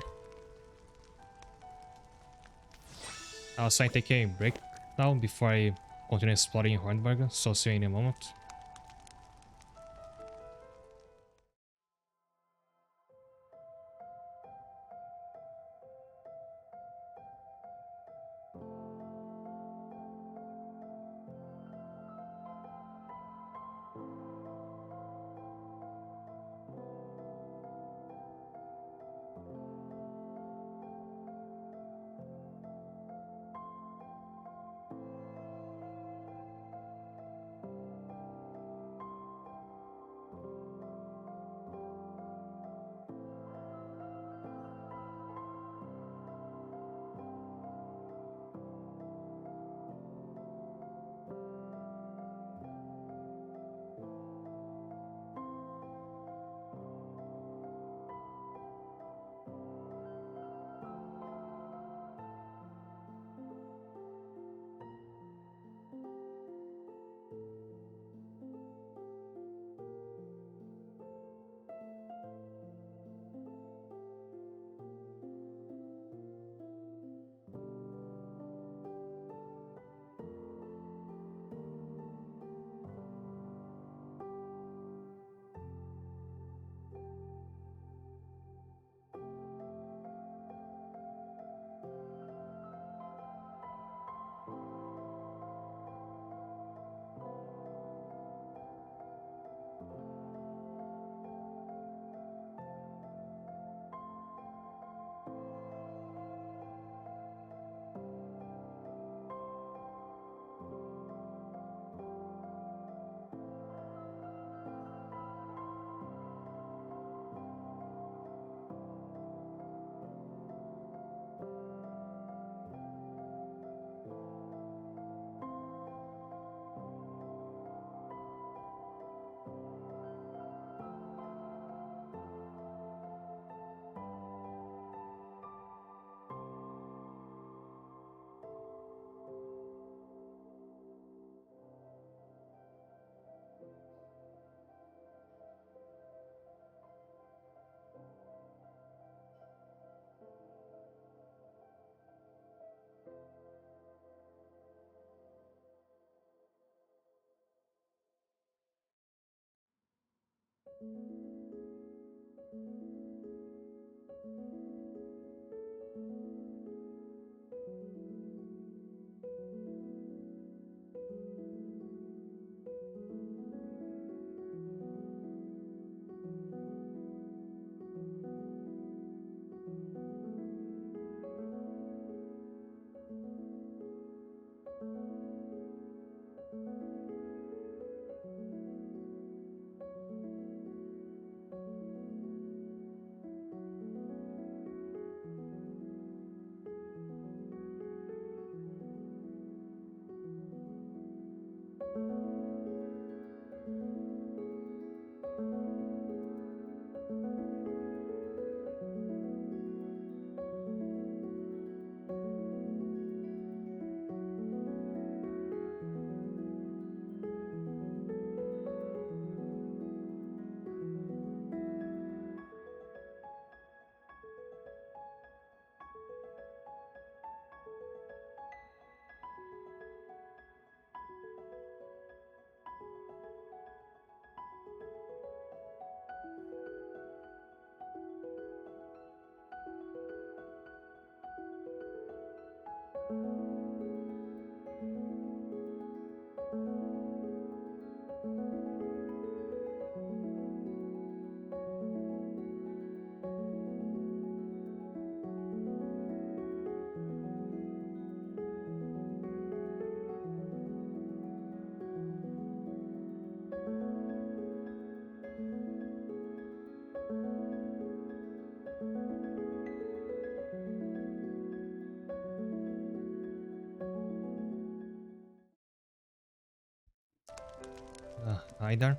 Also, I take a break now before I continue exploring Hornburg, so see you in a moment. Hi there.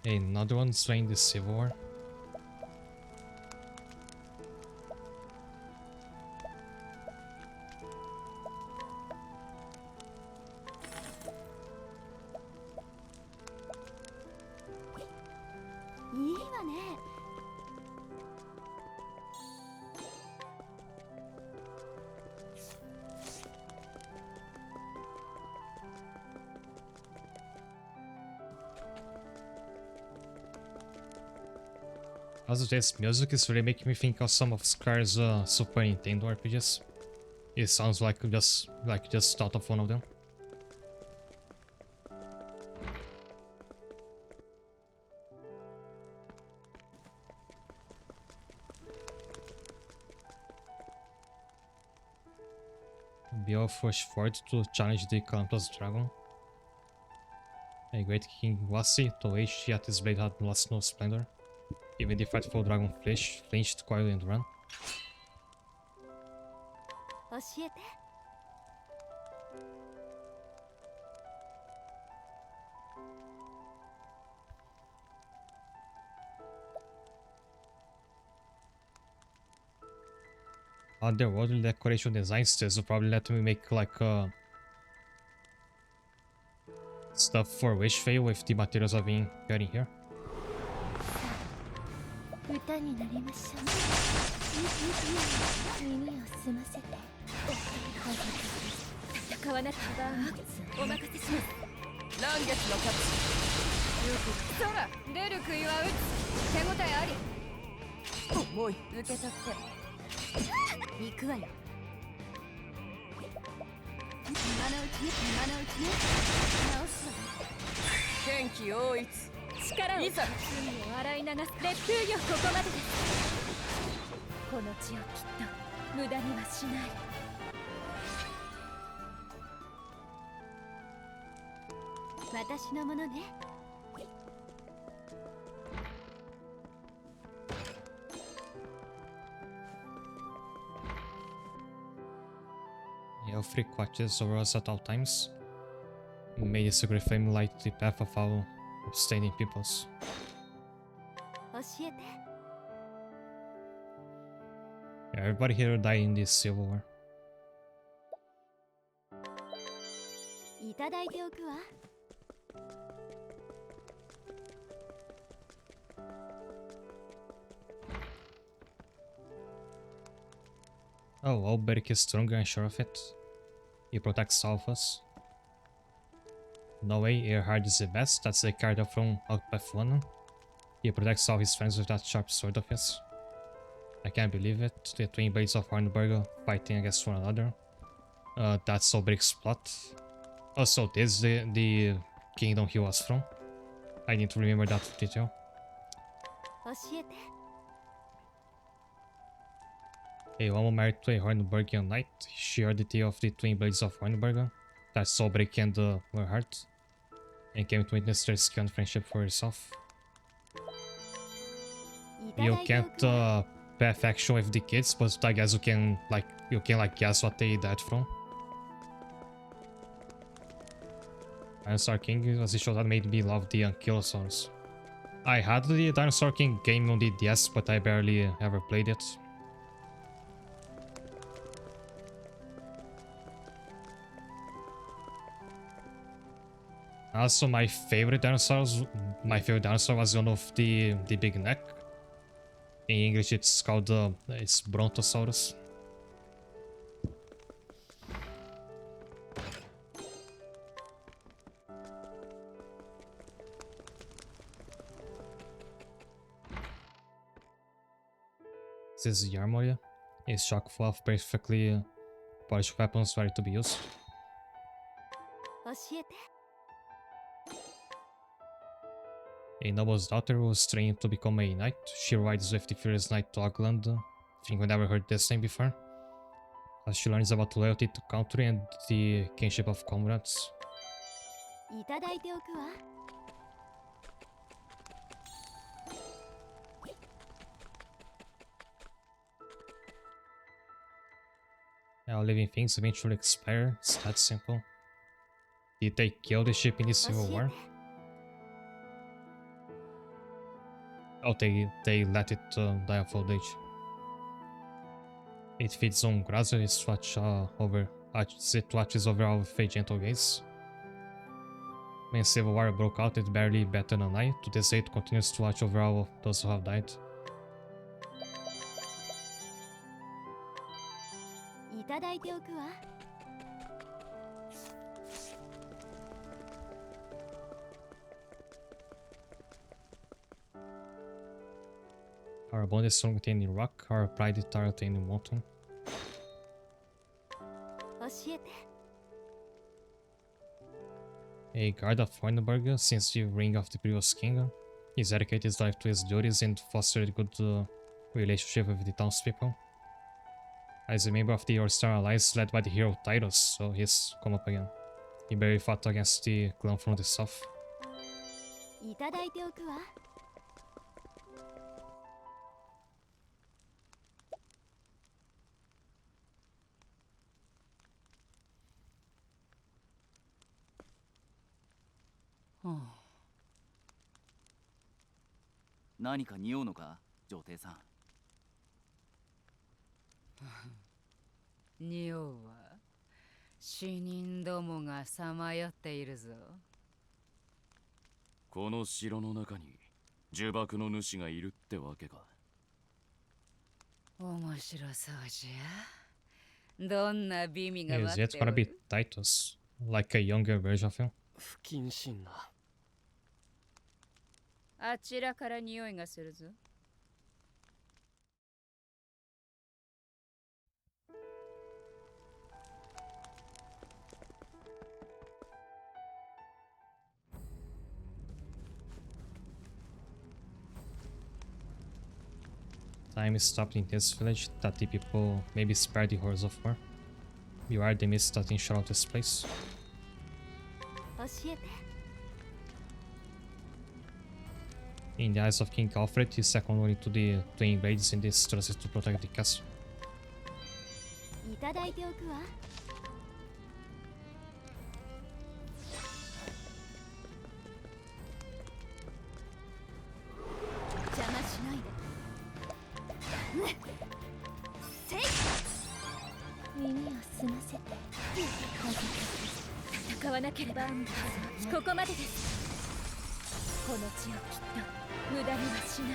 Hey, another one slain the Civil War. Also, this music is really making me think of some of Square's Super Nintendo RPGs. It sounds like just thought of one of them. Beowulf pushed forward to challenge the Octopath Dragon. A great King Wasi, though aged yet his blade had lost no splendor. Even the frightful dragon flinched, coiled and ran. Otherworldly decoration designs this will probably let me make like stuff for Wishfale with the materials I've been getting here. 歌になりましょう。耳を澄ませて。戦わなければお任せします。乱月の勝ち。よくそら出る杭は打つ。手応えあり。重い。受け取って。行くわよ。今のうちね。直すわ。天気統一。力をいざ罪を洗い流す烈風よここまでですこの血をきっと無駄にはしない私のものね Elfric watches over us at all times. May the secret flame light the path of our abstaining peoples. 教えて Yeah, everybody here died in this civil war. いただいておくわ Oh, Alberic is stronger and sure of it. He protects all of us. No way, Earhard is the best. That's the character from Octopath 1. He protects all his friends with that sharp sword of his. I can't believe it. The twin blades of Hornburg fighting against one another. That's Alberic's plot. Also, this is the kingdom he was from. I need to remember that detail. 教えて A woman married to a Hornburgian knight. She heard the tale of the twin blades of Hornburg. That's Alberic and Earhard. And came to witness their skill and friendship for herself. いた You だいてお can't くわ path action with the kids, but I guess you can guess what they died from. Dinosaur King was the show that made me love the Ankylosaurus. I had the Dinosaur King game on the DS, but I barely ever played it. Also, my favorite dinosaur was one of the big neck. In English, it's called it's Brontosaurus. This is Yarmoria. It's chock full of perfectly polished weapons ready to be used. 教えて A noble's daughter was trained to become a knight. She rides with the furious knight to Ogland. I think we never heard this name before. As she learns about loyalty to country and the kinship of comrades. いただいておくわ All living things eventually expire. It's that simple. Did they kill the ship in the Civil 教え War? て Oh, they let it die of old age. It feeds on grass. It watches over all with a gentle gaze. When Civil War broke out, it barely batted an eye. To this day, it continues to watch over all those who have died. いただいておくわ Our bond is strong in rock, our pride is tired in mountain. 教えて A guard of Hornburg since the reign of the previous king. He's dedicated his life to his duties and fostered a good relationship with the townspeople. As a member of the All-Star Alliance led by the hero Tyros, so he's come up again. He barely fought against the clan from the south. いただいておくわ 何か匂うのか女帝さん。匂うわ死人どもがさまよっているぞこの城の中に呪縛の主がいるってわけか。面白そうじゃどんな美味が Is 待っ it て gonna お be る Titus? Like a younger version of him? 不謹慎な。あちらから匂いがするぞ Time is stopped in this village that the people maybe spare the horrors of war. You are the mist that enshroud this place. 教えて In the eyes of King Alfred, he's second only to the twin blades in this trusted to protect the castle. いただいておくわ 邪魔しないでせい耳を澄ませて戦わなければここまでですこの血をきっと無駄にはしない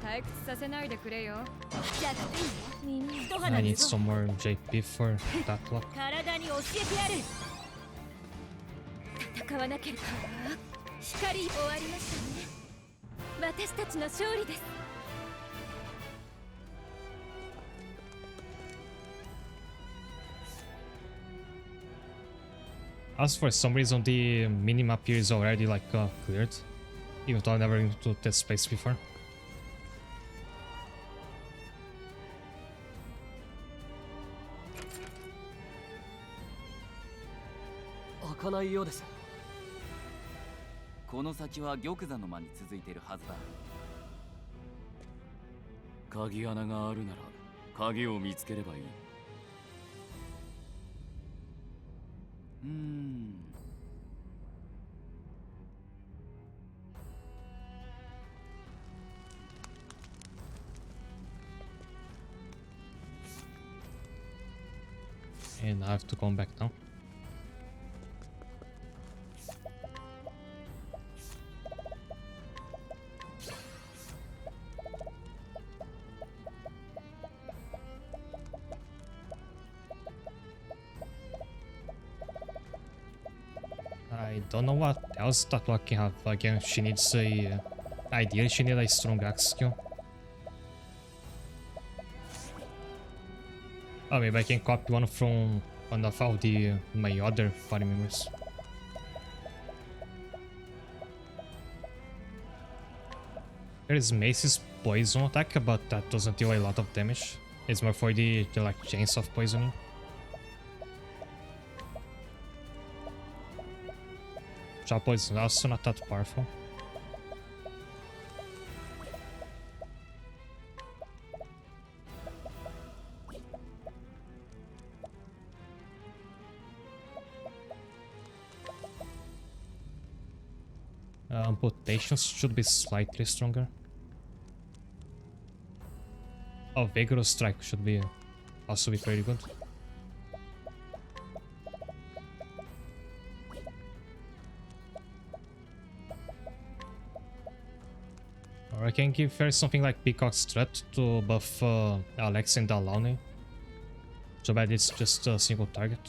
退屈させないでくれよ。 I need some more JP for that lock. 体に教えてやる。戦わなければ光終わりましたね。私たちの勝利です。 As for some reason the minimap here is already like cleared, even though I've never been to this place before. 開かないようです。この先は玉座の間に続いているはずだ。鍵穴があるなら鍵を見つければいい。And I have to come back now. I don't know what else that one can have. Again, she needs a... ideally, she needs a strong axe skill. Oh, maybe I can copy one from one of all the my other party members. There is Mace's poison attack, but that doesn't deal a lot of damage. It's more for the like chains of poisoning. Chopper is also not that powerful. Amputations should be slightly stronger. Oh, Vigorous Strike should be also be pretty good. Or I can give her something like Peacock Strut to buff Alex and Delaunay. Too bad it's just a single target.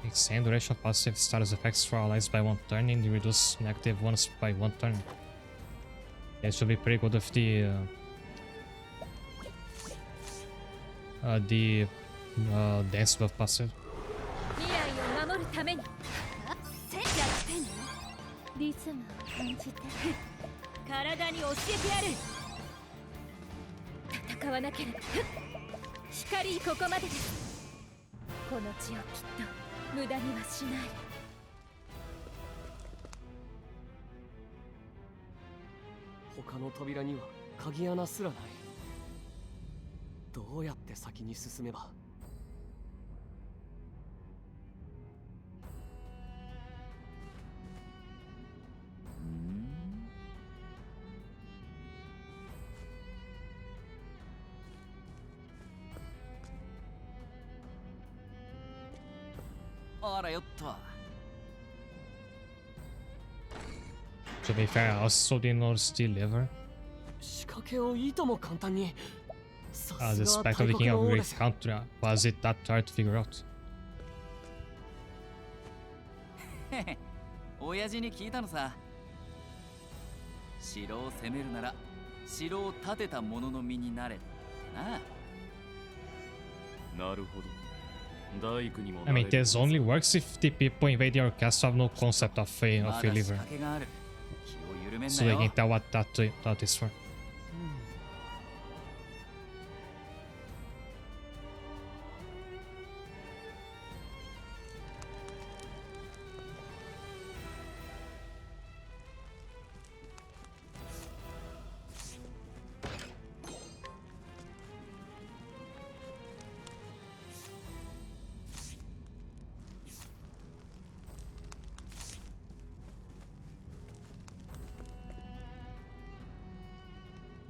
Extend duration of passive status effects for allies by 1 turn and reduce negative ones by 1 turn. Yeah, it should be pretty good with the dance buff passive. 未来を守るためにリズムを感じて体に教えてやる。戦わなければ光ここまでです。この血をきっと無駄にはしない。他の扉には鍵穴すらない。どうやって先に進めば。あらよっと。 To be fair, I also did not steal liver. 仕掛けをいとも簡単に。The Spectre of the King of Great Country, was it that hard to figure out? 親父に聞いたのさ。城を攻めるなら城を建てた者の身になれってな。なるほど。大工にも I mean, this only works if the people invade your castle have no concept of a liver. まだ仕掛けがある。気を緩めん So な they よ。 can tell what that is for.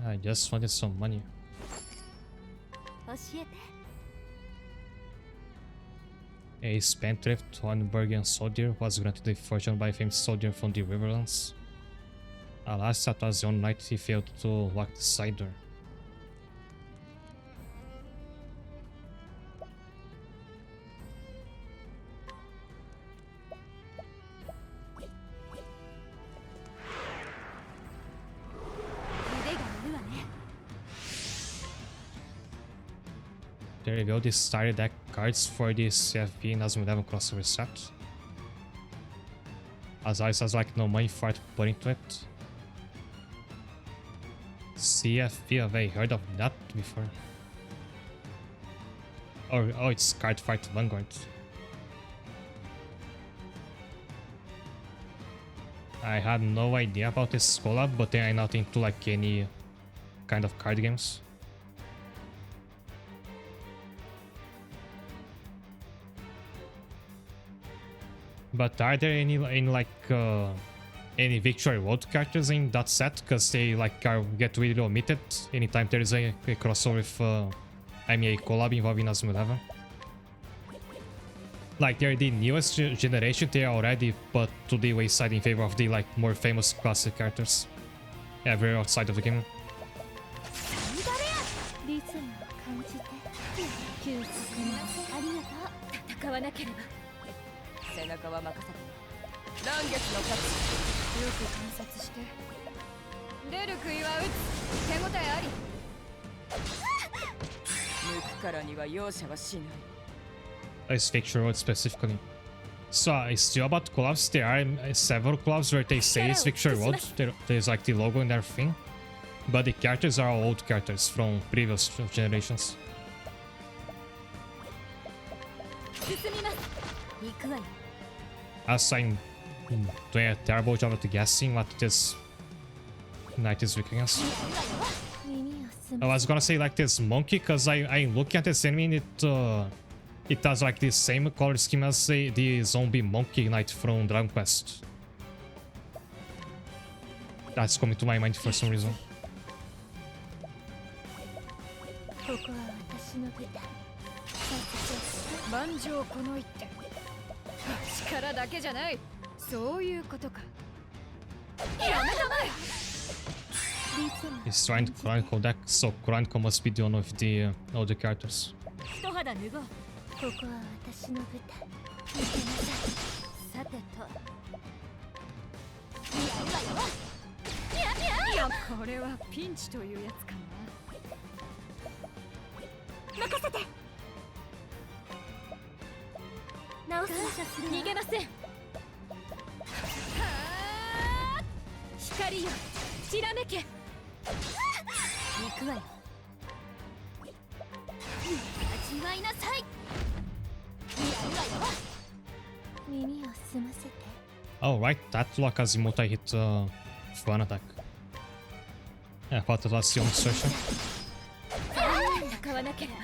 I just wanted some money. 教えて A spendthrift Hornburgian soldier was granted a fortune by a famous soldier from the Riverlands. Alas, that was the only night he failed to lock the side door. They revealed the starter deck cards for the CFP Nazim 11 crossover set. As always, has like no money for it to put into it. CFP, have I heard of that before? Oh, it's Card Fight Vanguard. I had no idea about this collab, but then I'm not into like any kind of card games. But are there any victory road characters in that set? Because they like get really omitted anytime there is a crossover with I mean a collab involving Nazim 11. Like they're the newest generation, they are already put to the wayside in favor of the like more famous classic characters. Yeah, very outside of the game. リズムを感じて休息にありがとう戦わなければ背中は任せて乱月の勝ちよく観察して出る杭は打つ手応えあり抜くからには容赦はしない This victory road specifically. So it's still about collabs. There are several collabs where they say it's victory road. There's like the logo and everything. But the characters are all old characters from previous generations. 進みます行くわよ As I'm doing a terrible job at guessing what this knight is weak against. 耳を澄 I ま was gonna say like this monkey because I'm looking at this enemy and it has like the same color scheme as the zombie monkey knight from Dragon Quest. That's coming to my mind for some reason. ここは私の舞台万丈この一手力だけじゃないそういうことかやめたまえ It's trying to Chronicle deck, so Chronicle must be the one with the older characters. 一肌脱ごうここは私の舞台見てなさいさてといやこれはピンチというやつかな任せて直す逃げませんはあ光よきらめけ行くわよ味わいなさい耳を澄ませて Oh, right, that lock has the multi-hit fun attack. Yeah, I thought it was the only solution. 戦わなければ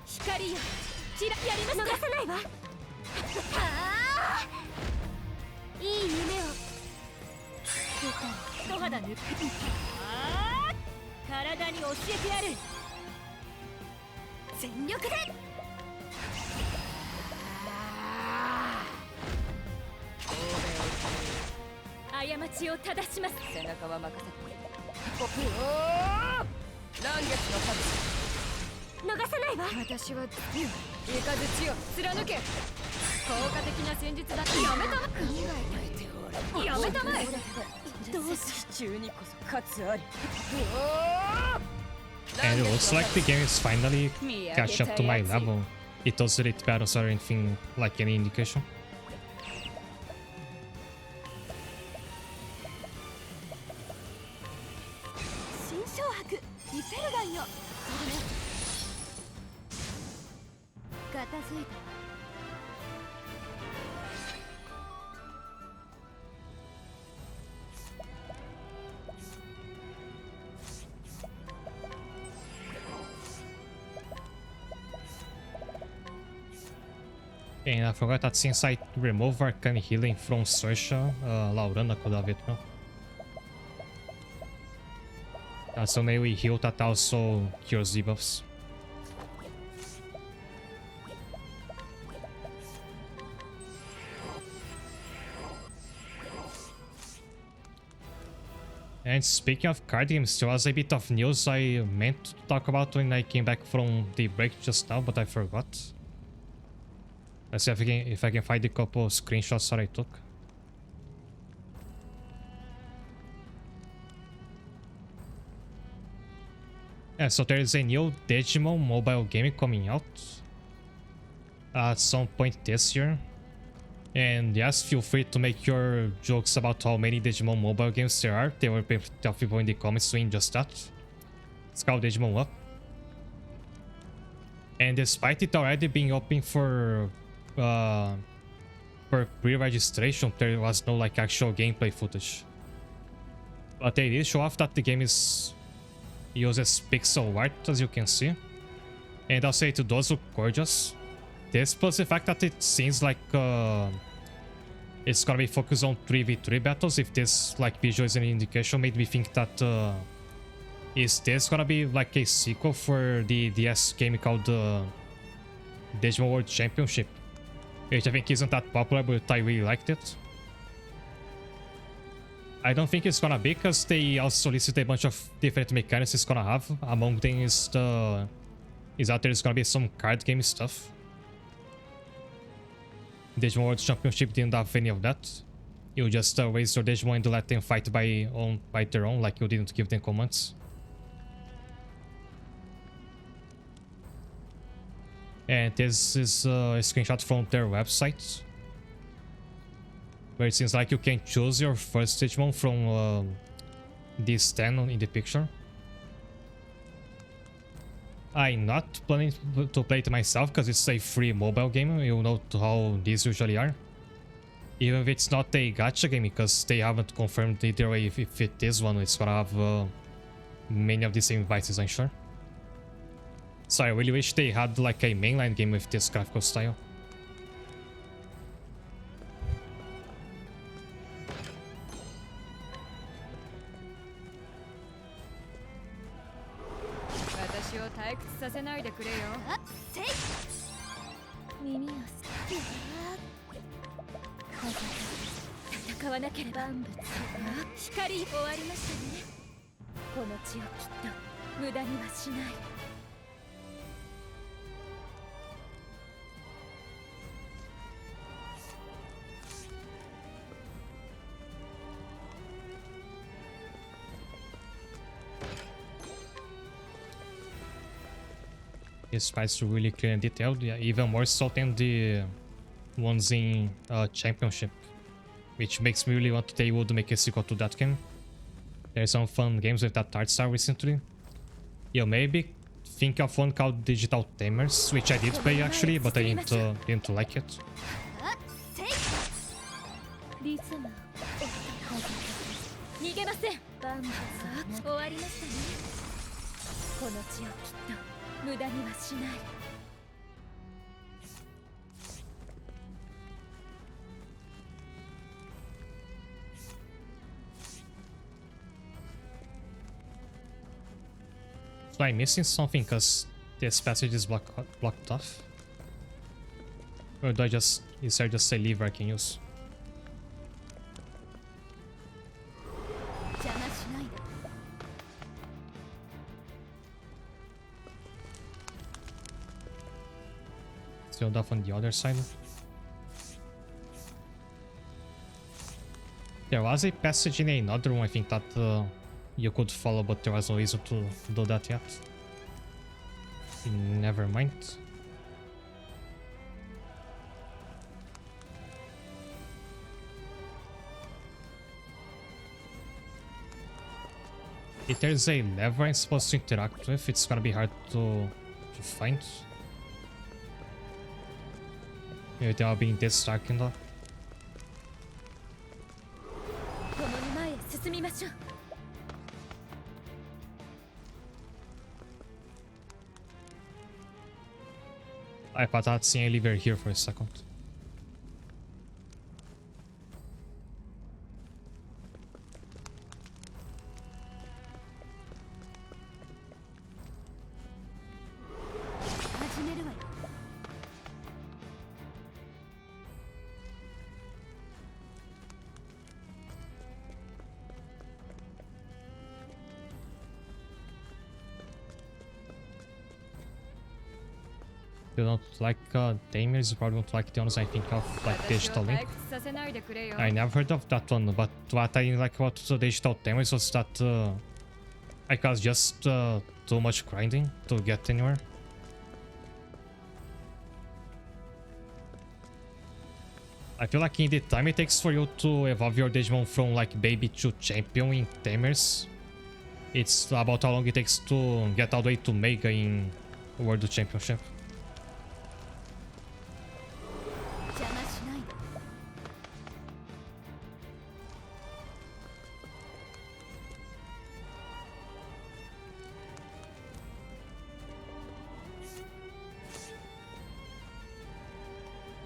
光よちらやります逃さないわはあいい夢を一肌抜くはあ体に教えてやる全力で過ちを正します背中は任せて僕よ乱月の旅逃さないわ私はイカズチを貫け効果的な戦術だってやめたまえやめたまえどうし中にこそ勝つあり And it looks like the game is finally catch up to my level. It doesn't rate battles or anything like any indication. 新小白リペルガンよ片付いた And I forgot that since I removed Arcane Healing from Sersha, Laurana could have it now. So maybe heal that also cures debuffs. And speaking of card games, there was a bit of news I meant to talk about when I came back from the break just now, but I forgot. Let's see if I can find a couple of screenshots that I took. Yeah, so there is a new Digimon mobile game coming out at some point this year. And yes, feel free to make your jokes about how many Digimon mobile games there are. There were plenty of people in the comments doing just that. It's called Digimon Up. And despite it already being open for pre-registration, there was no like actual gameplay footage. But they did show off that the game uses pixel art, as you can see. And I'll say it does look gorgeous. This plus the fact that it seems like it's gonna be focused on 3v3 battles. If this like visual is an indication, made me think that is this gonna be like a sequel for the DS game called Digimon World Championship, which I think isn't that popular, but I really liked it. I don't think it's gonna be, because they also listed a bunch of different mechanics it's gonna have. Among them is that there's gonna be some card game stuff. Digimon World Championship didn't have any of that. You just raise your Digimon and let them fight by their own, like you didn't give them commands. And this is a screenshot from their website, where it seems like you can choose your first Digimon from these 10 in the picture. I'm not planning to play it myself because it's a free mobile game. You know how these usually are. Even if it's not a gacha game, because they haven't confirmed either way if it is one, it's gonna have many of the same devices, I'm sure. So I really wish they had like a mainline game with this graphical style. These fights are really clear and detailed, yeah, even more so than the ones in Championship, which makes me really want they would make a sequel to that game. There's some fun games with that art style recently. Yeah, maybe think of one called Digital Tamers, which I did play actually, but I didn't like it. So I'm missing something because this passage is blocked off. Or do is there just a lever I can use? Still off on the other side. There was a passage in another one, I think, that you could follow, but there was no reason to do that yet. Never mind. If there's a lever I'm supposed to interact with, it's gonna be hard to find. Without being this dark in there. I thought I'd seen a lever here for a second. めるわよ。 You don't like Tamers, you probably don't like the ones I think of, like Digital Link. I never heard of that one, but what I like about Digital Tamers was that it was just too much grinding to get anywhere. I feel like in the time it takes for you to evolve your Digimon from like baby to champion in Tamers, it's about how long it takes to get all the way to Mega in World Championship. 邪魔しない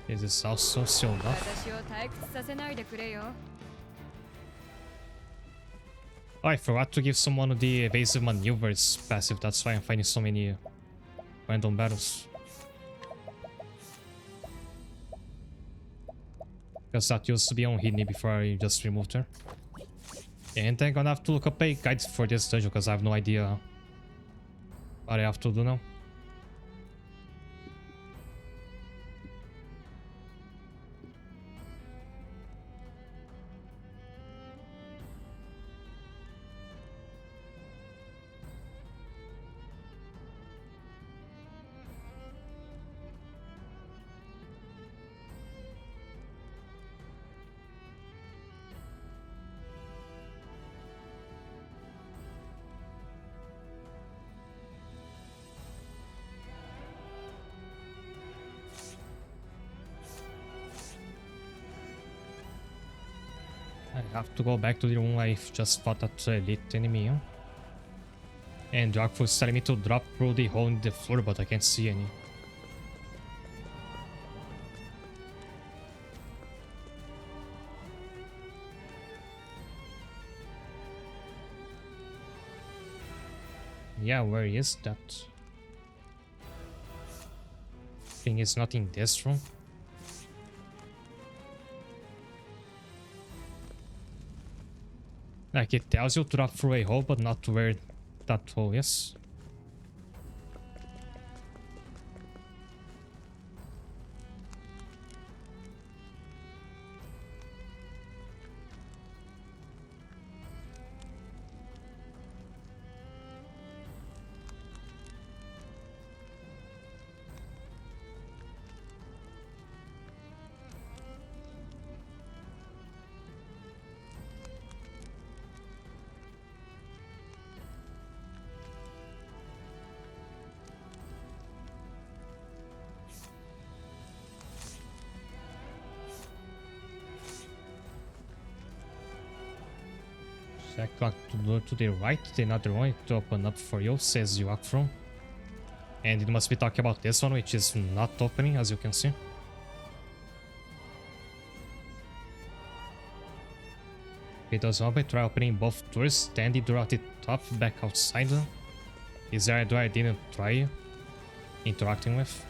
で。 Is this also sealed off? 私を退屈させないでくれよ。 Oh, I forgot to give someone the evasive maneuvers passive, that's why I'm finding so many random battles. Because that used to be on Hidney before I just removed her. And I'm gonna have to look up a guide for this dungeon because I have no idea what I have to do now. I have to go back to the room I just fought that elite enemy in. And Dragful is telling me to drop through the hole in the floor, but I can't see any. Yeah, where is that? Thing is not in this room. Like, it tells you to drop through a hole, but not where that hole is. Check like to door to the right, the another one to open up for you, says you walk from. And it must be talking about this one, which is not opening, as you can see. If it does open, try opening both doors, stand the door at the top, back outside. Is there a door I didn't try interacting with?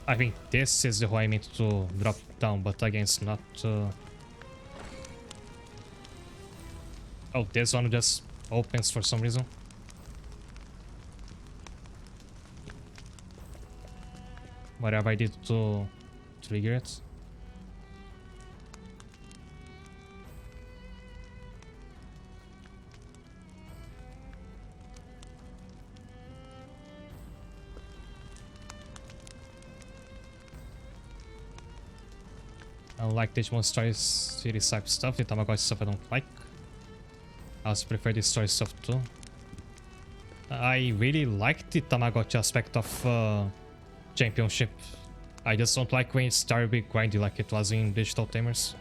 I think this is the hole I meant to drop down, but again, it's not... Oh, this one just opens for some reason. Whatever I did to trigger it. I don't like Digimon Story series type stuff, the Tamagotchi stuff I don't like. I also prefer the story stuff too. I really like the Tamagotchi aspect of Championship. I just don't like when it started being grindy like it was in Digital Tamers.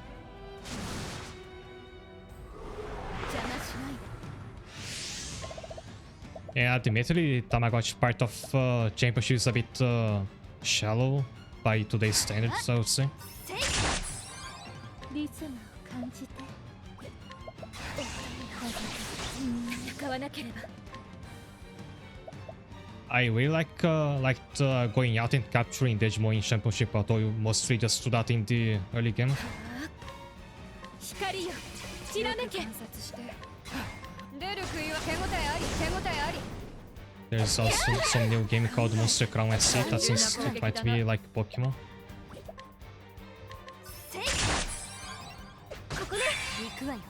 Yeah, admittedly, the Tamagotchi part of Championship is a bit shallow by today's standards, I would say. リズムを感じて戦わなければ I really liked going out and capturing Digimon in Championship, although you mostly just do that in the early game. 光よきらめけ観察して出る杭は手応えあり手応えあり There's also some new game called Monster Crown SC that seems it might be like Pokemon. ここね行くわよ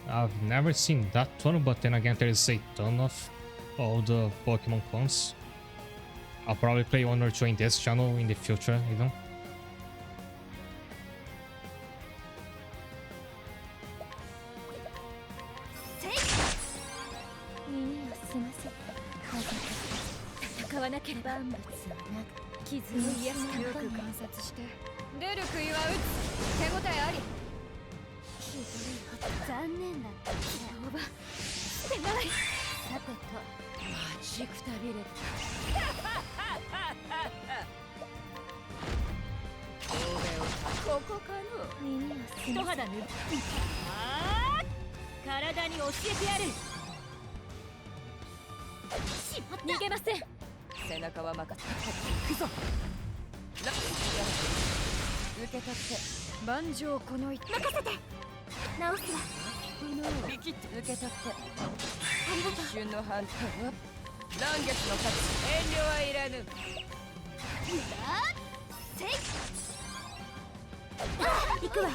I've never seen that one, but then again there is a ton of all the Pokemon clones. I'll probably play one or two in this channel in the future even. 耳を澄ませて戦わなければ万物はなく傷を癒すよく観察して出る杭は打つ手応えありひどいこと残念だったオーバーしてないさてと待ちくたびれここかの耳を一肌脱ぐあー体に教えてやるしまった逃げません背中は任せ行くぞ受け取って万丈この一任せて直すわ生きって受け取って一瞬の判断は乱月の勝ち遠慮はいらぬせい行くわよ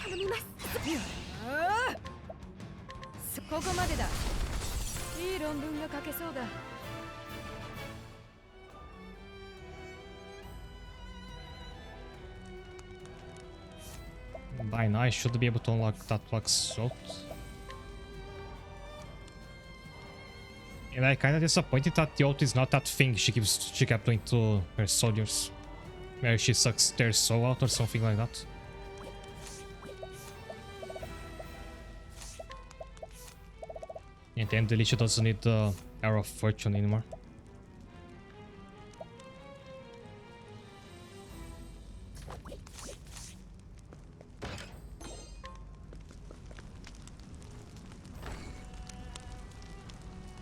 頼みますここまでだいい論文が書けそうだ By now I should be able to unlock that wax throat. And I kinda disappointed that the ult is not that thing she kept doing to her soldiers. Where she sucks their soul out or something like that. And then the Lich doesn't need the Arrow of Fortune anymore.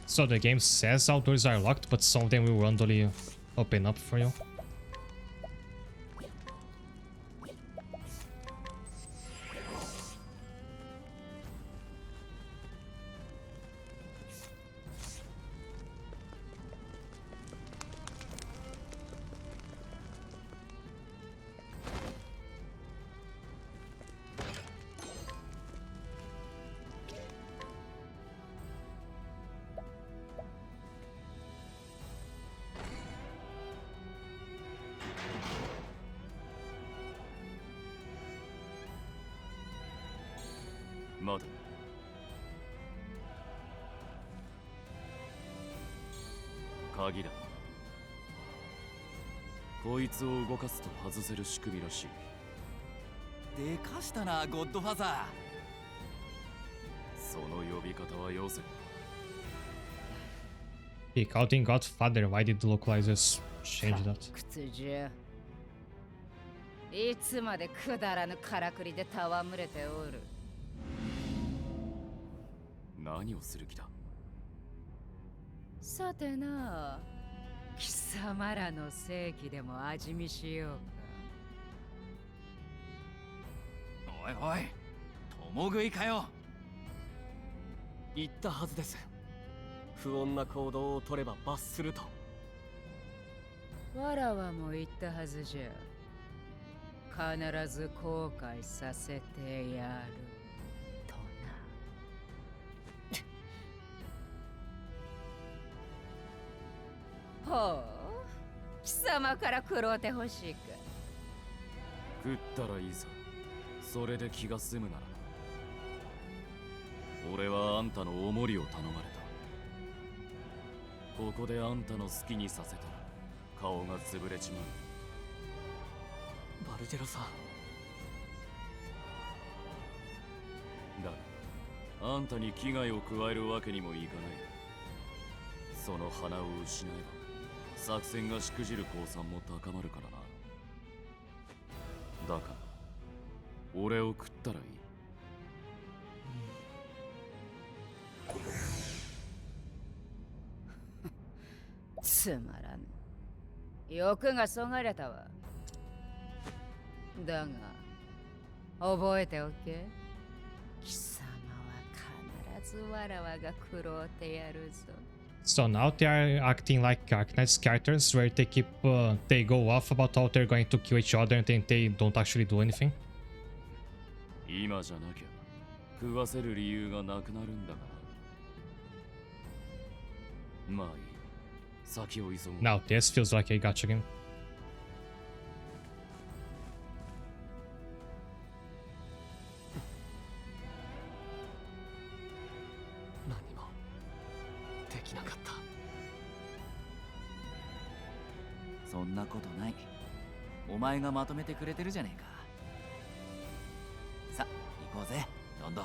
So the game says outdoors are locked, but some of them will randomly open up for you.まだ鍵だこいつを動かすと外せる仕組みらしいでかしたなゴッドファザーその呼び方はよせ He called him Godfather. Why did the localizers change that? 屈じゃいつまでくだらぬからくりで戯れておる何をする気ださてな貴様らの正義でも味見しようかおいおい共食いかよ言ったはずです不穏な行動を取れば罰するとわらわも言ったはずじゃ必ず後悔させてやるとなほう貴様から食ろうてほしいか食ったらいいぞそれで気が済むなら俺はあんたのお守りを頼まれたここであんたの好きにさせたら顔が潰れちまうバルジェロさんだがあんたに危害を加えるわけにもいかないその花を失えば作戦がしくじる降参も高まるからな。だから俺を食ったらいい。つまらぬ。欲がそがれたわ。だが覚えておけ。貴様は必ずわらわが食ろうてやるぞ。So now they are acting like Arknight's characters, where they keep they go off about how they're going to kill each other and then they don't actually do anything. 今じゃなきゃ食わせる理由がなくなるんだから。まあいい。先を急ぐ。Now this feels like a gacha game. 何もできなかった。そんなことない。お前がまとめてくれてるじゃねえか。さ、行こうぜ、ロンド。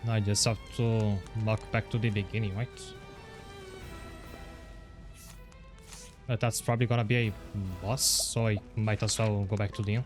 Now I just have to walk back to the beginning, right? But that's probably gonna be a boss, so I might as well go back to the inn.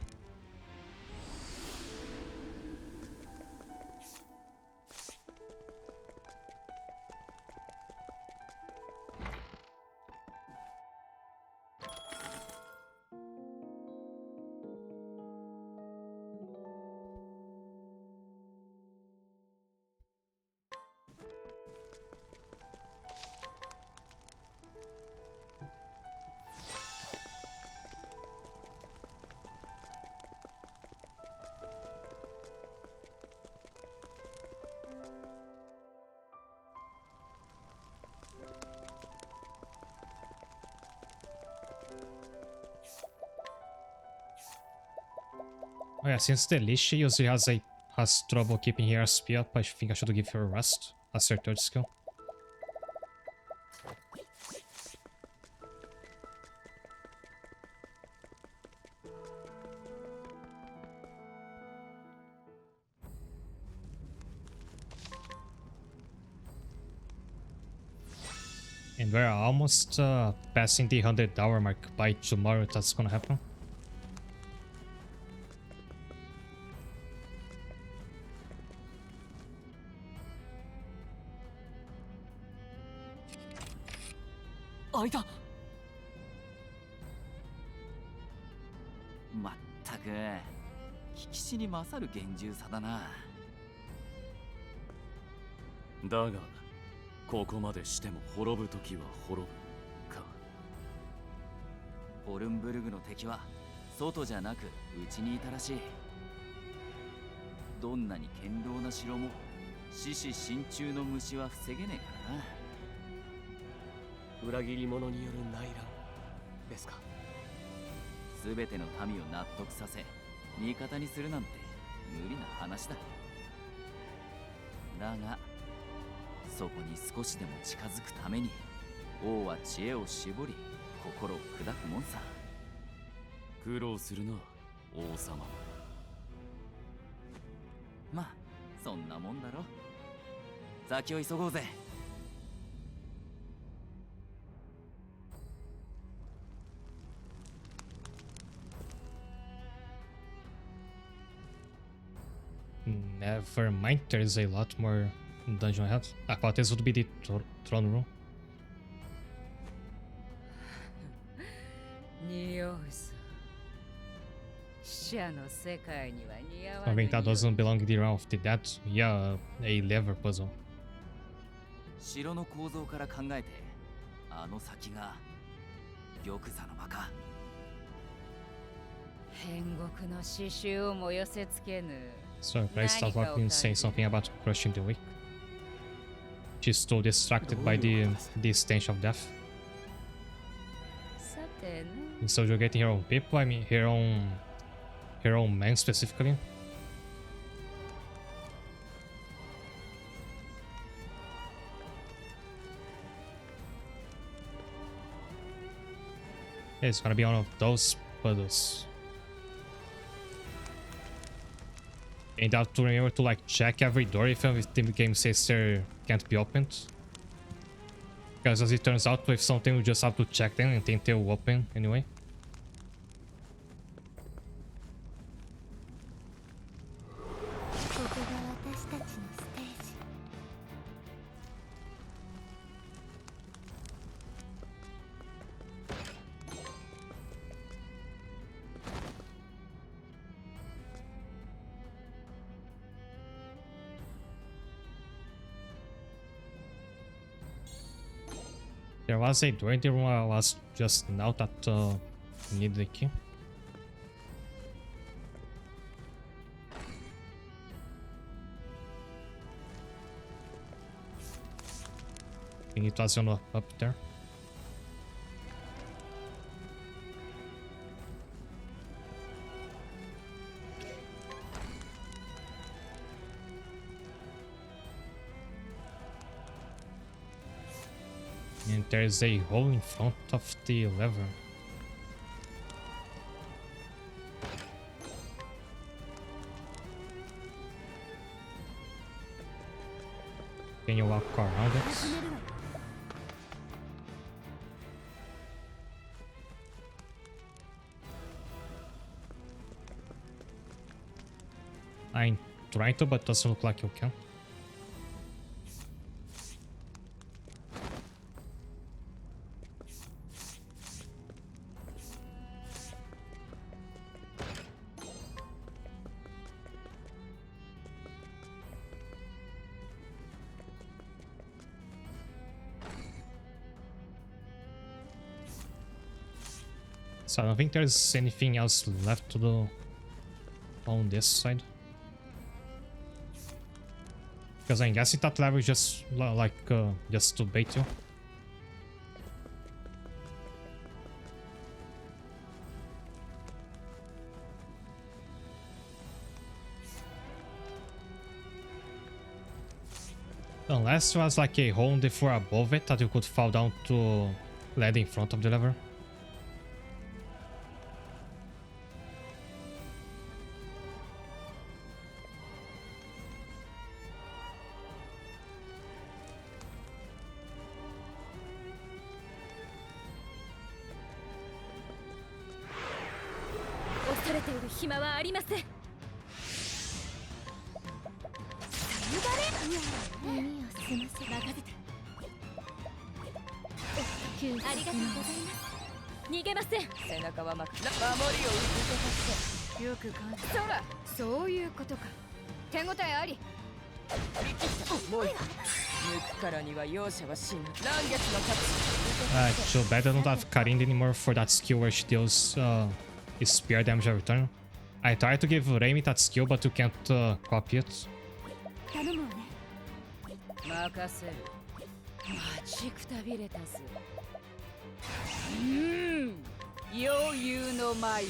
Oh yeah, since the Lishi usually has trouble keeping her SP up, I think I should give her a rest as her third skill. And we're almost passing the 100-hour mark. By tomorrow that's gonna happen. 開いた。まったく聞きしに勝る厳重さだな。だがここまでしても滅ぶ時は滅ぶか。ホルンブルグの敵は外じゃなく内にいたらしい。どんなに堅牢な城も獅子心中の虫は防げねえからな。裏切り者による内乱ですか。すべての民を納得させ味方にするなんて無理な話だ。だがそこに少しでも近づくために王は知恵を絞り心を砕くもんさ。苦労するな王様。まあそんなもんだろ。先を急ごうぜ。Never mind, there's a lot more dungeon ahead. I thought this would be the throne room. 匂うぞ。死者の世界には似合わ I ない think that doesn't belong in the realm of the dead. Yeah, a lever puzzle. 城の構造から考えてあの先が玉座の間か。変国の刺繍をも寄せつけぬ。 So I start walking saying something about crushing the weak. She's too distracted by the stench of death. さてな。 Instead of getting her own people, I mean her own men specifically. Yeah, it's gonna be one of those puzzles. And you have to remember to like check every door if the game says there can't be opened. Because as it turns out, with something you just have to check them and think they will open anyway. ここが私たちのステージ。 There was a door in the room I was just now that needed the key. I think it was up there. And there's a hole in front of the lever. Can you walk around it? 始めるわよ。 I'm trying to, but doesn't look like you can. So I don't think there's anything else left to do on this side. Because I'm guessing that lever is just just to bait you. Unless there was like a hole in the floor above it that you could fall down to land in front of the lever. Too bad I don't have Karin anymore for that skill where she deals spear damage every turn. I tried to give Raimi that skill, but you can't copy it. 頼むわね。任せる。待ちくたびれたぜ。余裕の舞。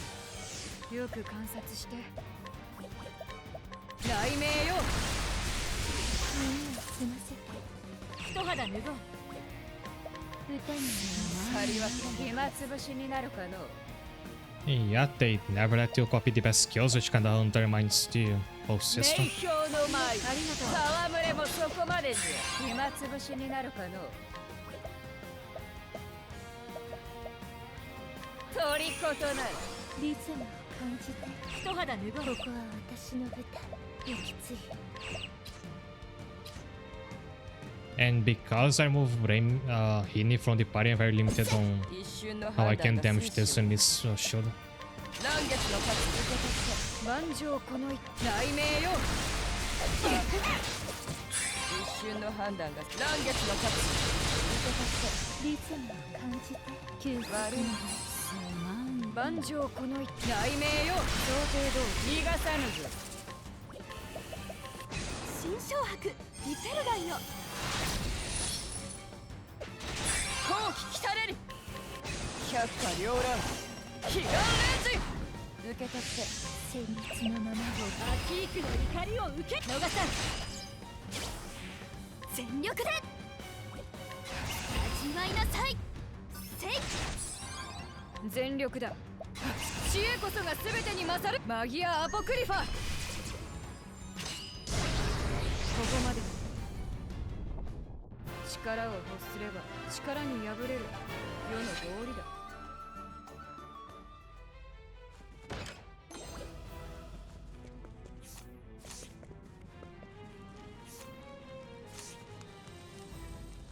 よく観察して。雷鳴よ。耳を澄ませて。一肌脱ごう。歌に針は暇つぶしになるかの。 Yeah, they never let you copy the best skills, which kinda undermines the whole system. 名標の舞。ありがとう。戯れもそこまでじゃ。暇つぶしになるかの。虜となる。リズムを感じて。一肌脱ごう。ここは私の舞台。きつい。 And because I remove Hini from the party, I'm very limited on how I can damage this and this shield. 満月の勝ち。万丈この雷鳴よ。一瞬の判断が満月の勝ち。リズムを感じて。急悪い。すまん。万丈この雷鳴よ。想定通り逃がさぬぞ。新掌白リペルガンよ。 後期来たれる。百花繚乱。彼岸レンジ。受け取って。戦慄のままを。アキークの怒りを受け逃さん。全力で。味わいなさい。せい。全力だ。知恵こそが全てに勝る。マギアアポクリファ。力を欲すれば力に敗れる世の道理だ。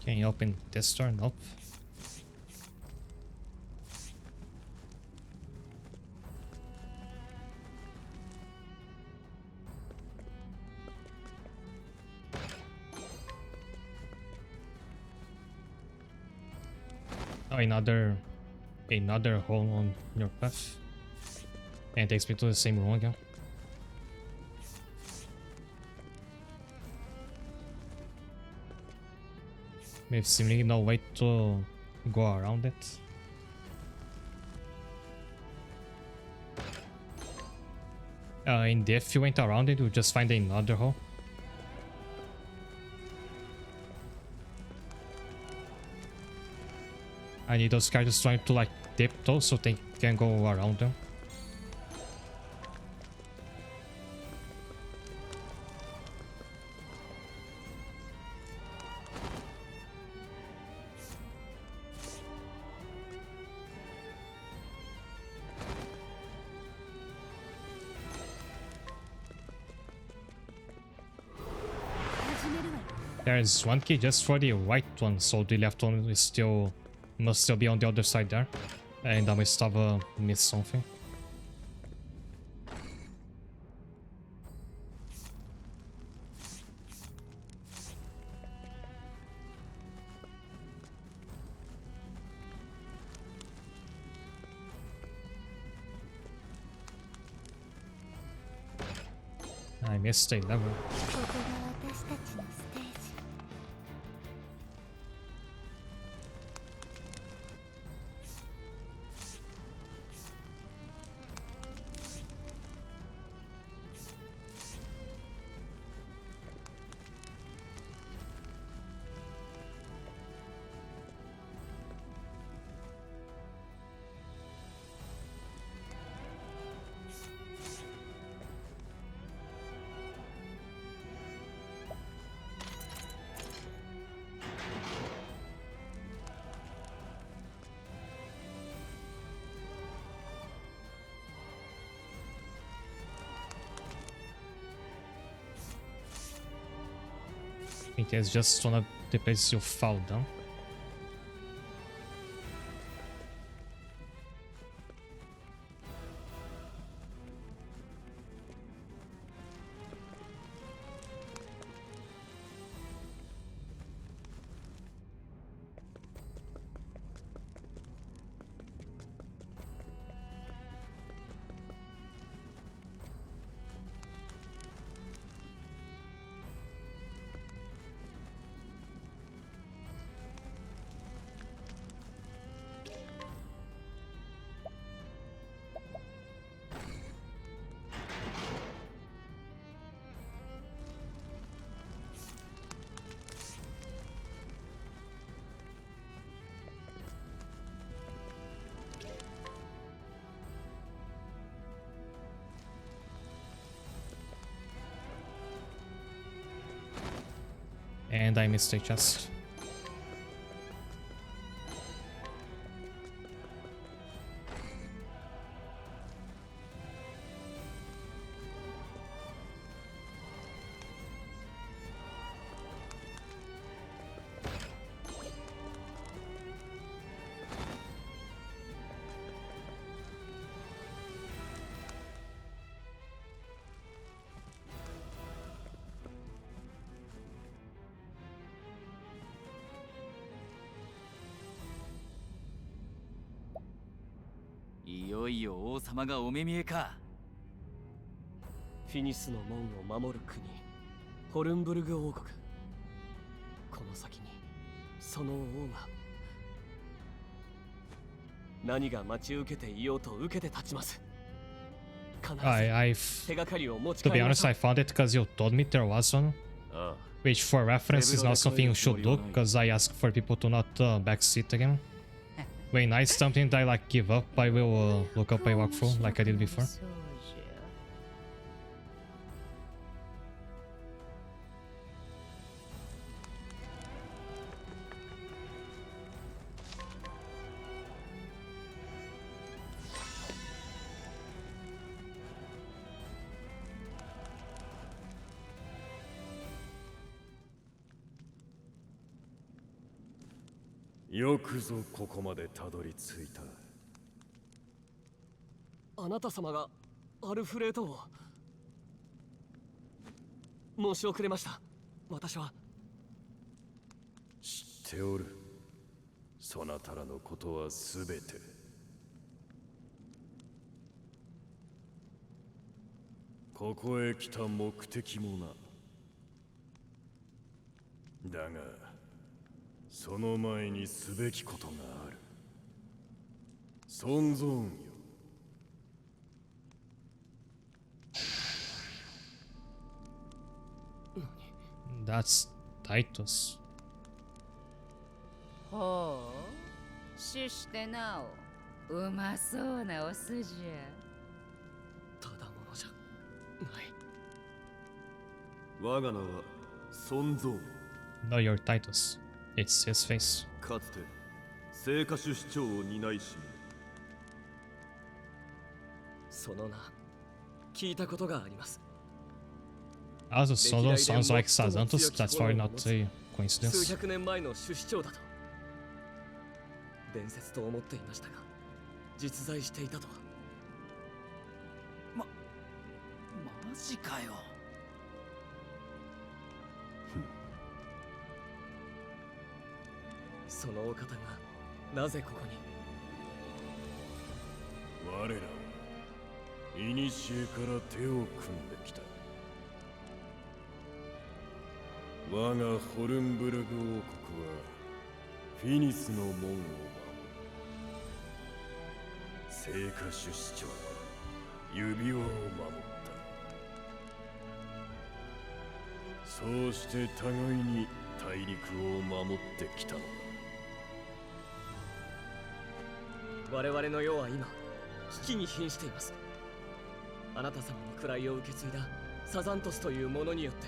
Can you open this door? Nope. Oh, another hole on your path. And it takes me to the same room again. With seemingly no way to go around it. And if you went around it, you'll just find another hole. I need those guys just trying to like tiptoe so they can go around them. There's one key just for the right one, so the left one is still must still be on the other side there. And I must have missed something. I missed a level. ここが私たちのステージ。I think it's just one of the places you fall down. And I missed a chest.いよいよ王様がお目見えか。フィニスの門を守る国ホルンブルグ王国。この先にその王が何が待ち受けていようと受けて立ちます。手がかりを持ち帰 To り be ま honest, しょう。 I found it because you told me there was one. ああ Which for reference is not something you should do, because I asked for people to not backseat again. When I something that I like give up, I will look up a walkthrough like I did before. そうじゃ。よくぞここまでたどり着いた。あなた様がアルフレードを。申し遅れました。私は。知っておる。そなたらのことはすべて。ここへ来た目的もな。だがその前にすべきことがある。存存よ。That's Titus. ほう、死してなおうまそうなお酢じただものじゃない。我が名は尊蔵。 No, you're Titus. It's his face. かつて聖歌手市長を担いし、その名聞いたことがあります。 Also, Solo sounds like Sazantos. That's probably not a 数 coincidence. 百年前の主市長だと伝説と思っていましたが、実在していたとは。マジかよ。そのお方がなぜここに。我らは古から手を組んできた。我がホルンブルグ王国はフィニスの門を守る。聖歌手市長は指輪を守った。そうして互いに大陸を守ってきたのだ。我々の世は今危機に瀕しています。あなた様の位を受け継いだサザントスというものによって。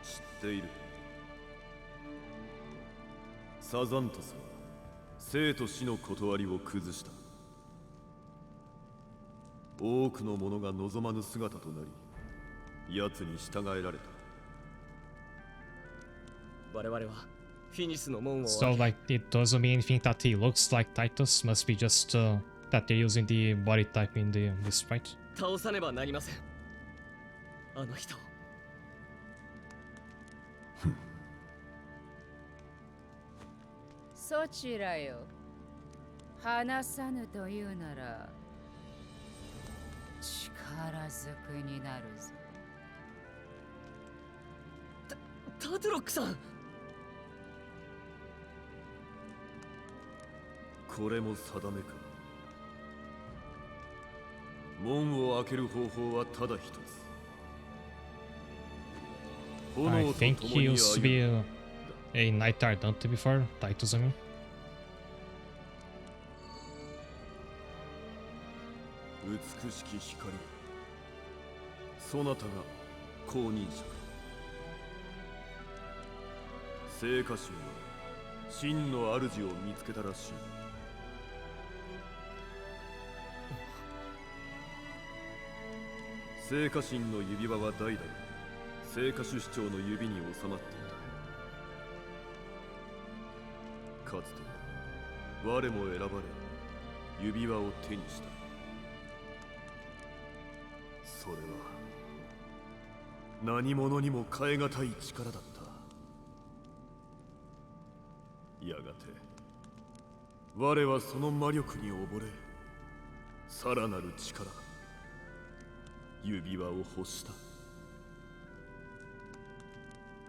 知っている。サザントスは生と死の断りを崩した。多くの者が望まぬ姿となり、奴に従えられた。我々はフィニスの門を So, like, it doesn't mean anything that he looks like Titus. Must be just that they're using the body type in the sprite. 倒さねばなりません。あの人を。そちらよ。話さぬというなら力ずくになるぞ。タトゥロックさん。これも定めか。門を開ける方法はただ一つ。 I think he used to be a Knight Ardente before, Titus, I mean. 美しき光よ、そなたが公認者か。聖歌集は真の主を見つけたらしい。聖歌神の指輪は代々聖歌手市長の指に収まっていた。かつて我も選ばれ指輪を手にした。それは何者にも代え難い力だった。やがて我はその魔力に溺れ、さらなる力、指輪を欲した。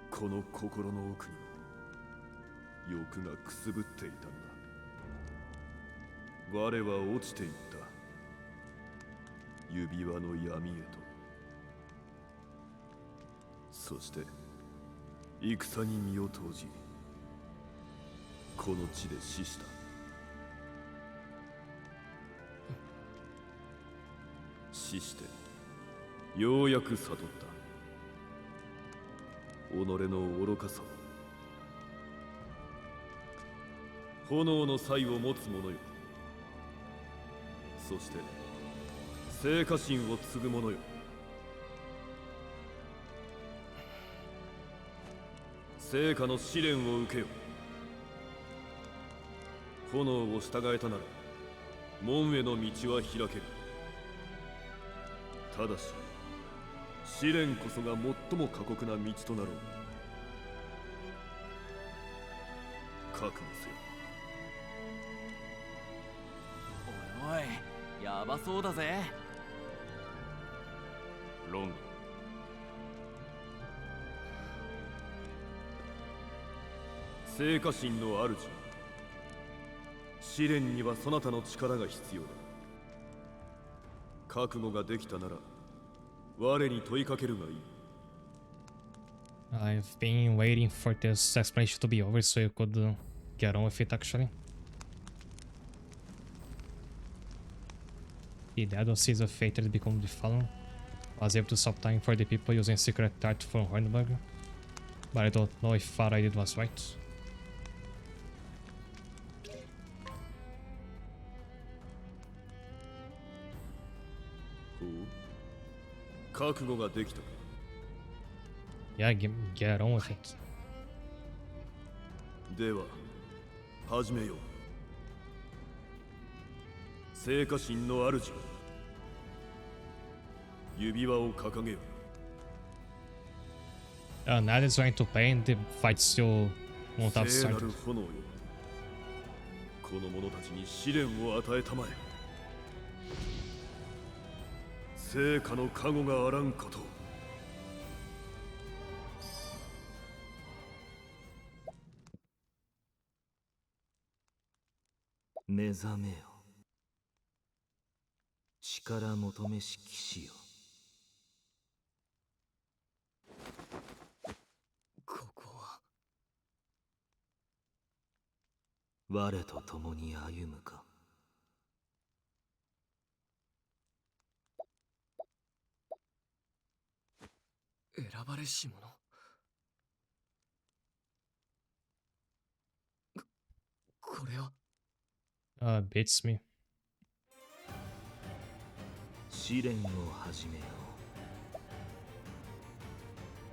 この心の奥にも欲がくすぶっていたんだ。我は落ちていった、指輪の闇へと。そして戦に身を投じ、この地で死した。死してようやく悟った。己の愚かさを。炎の才を持つ者よ、そして聖歌神を継ぐ者聖聖火の試練を受けよ。炎を従えたなら門への道は開ける。ただし試練こそが最も過酷な道となろう。覚悟せよ。おいおい、やばそうだぜ。ロング、聖火神の主、試練にはそなたの力が必要だ。覚悟ができたなら我に問いかけるがいい。 I've been waiting for this explanation to be over so you could get on with it actually. The dead of seas of fate had become the fallen. Was able to stop time for the people using secret art from Hornburg. But I don't know if what I did was right. ほう、覚悟ができたか。 Yeah, get on with it. では始めよう。聖火神の主、指輪を掲げよ。Nada is going to play and the fight still won't have 聖な started. る炎よ、この者たちに試練を与えたまえ。聖火の加護があらんことを。目覚めよ、力求めし騎士よ。ここは我と共に歩むか。選ばれし者。これはBeats me. 試練を始めよ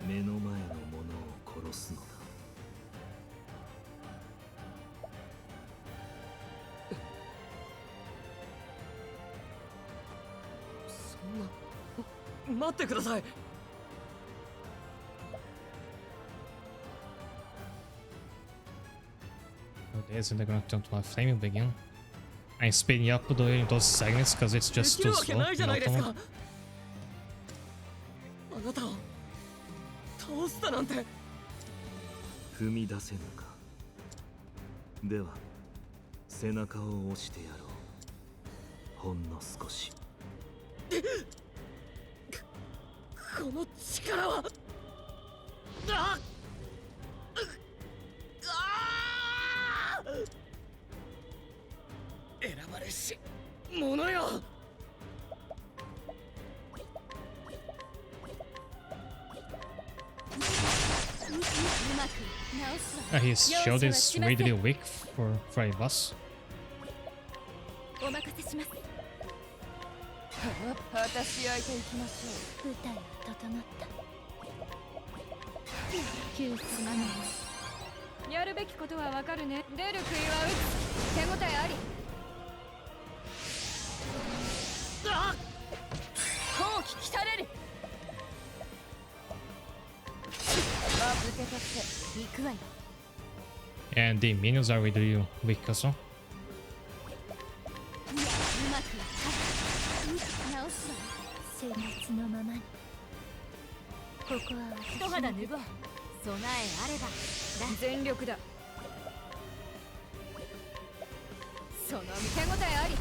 う。目の前の者を殺すのだ。そんな、待ってください。Isn't they gonna turn to a flame and begin? I'm speeding up during those segments because it's で just き too るわけ slow. ないじゃないです Not か。あなたを倒したなんて。踏み出せぬか。では背中を押してやろう。ほんの少し。この力は。あっ、選ばれし者よ。His shield is really weak for a boss. お任せします。果たし合いといきましょう。舞台は整った。急すまない。やるべきことはわかるね。出る杭は打つ。手応えあり。あっ、後期来たれる。受け取って行くわよ。And the minions are really weak as well. うまく直すわ。戦慄のままに。ここは一肌脱ごう。備えあれば全力だ。その見手応えあり。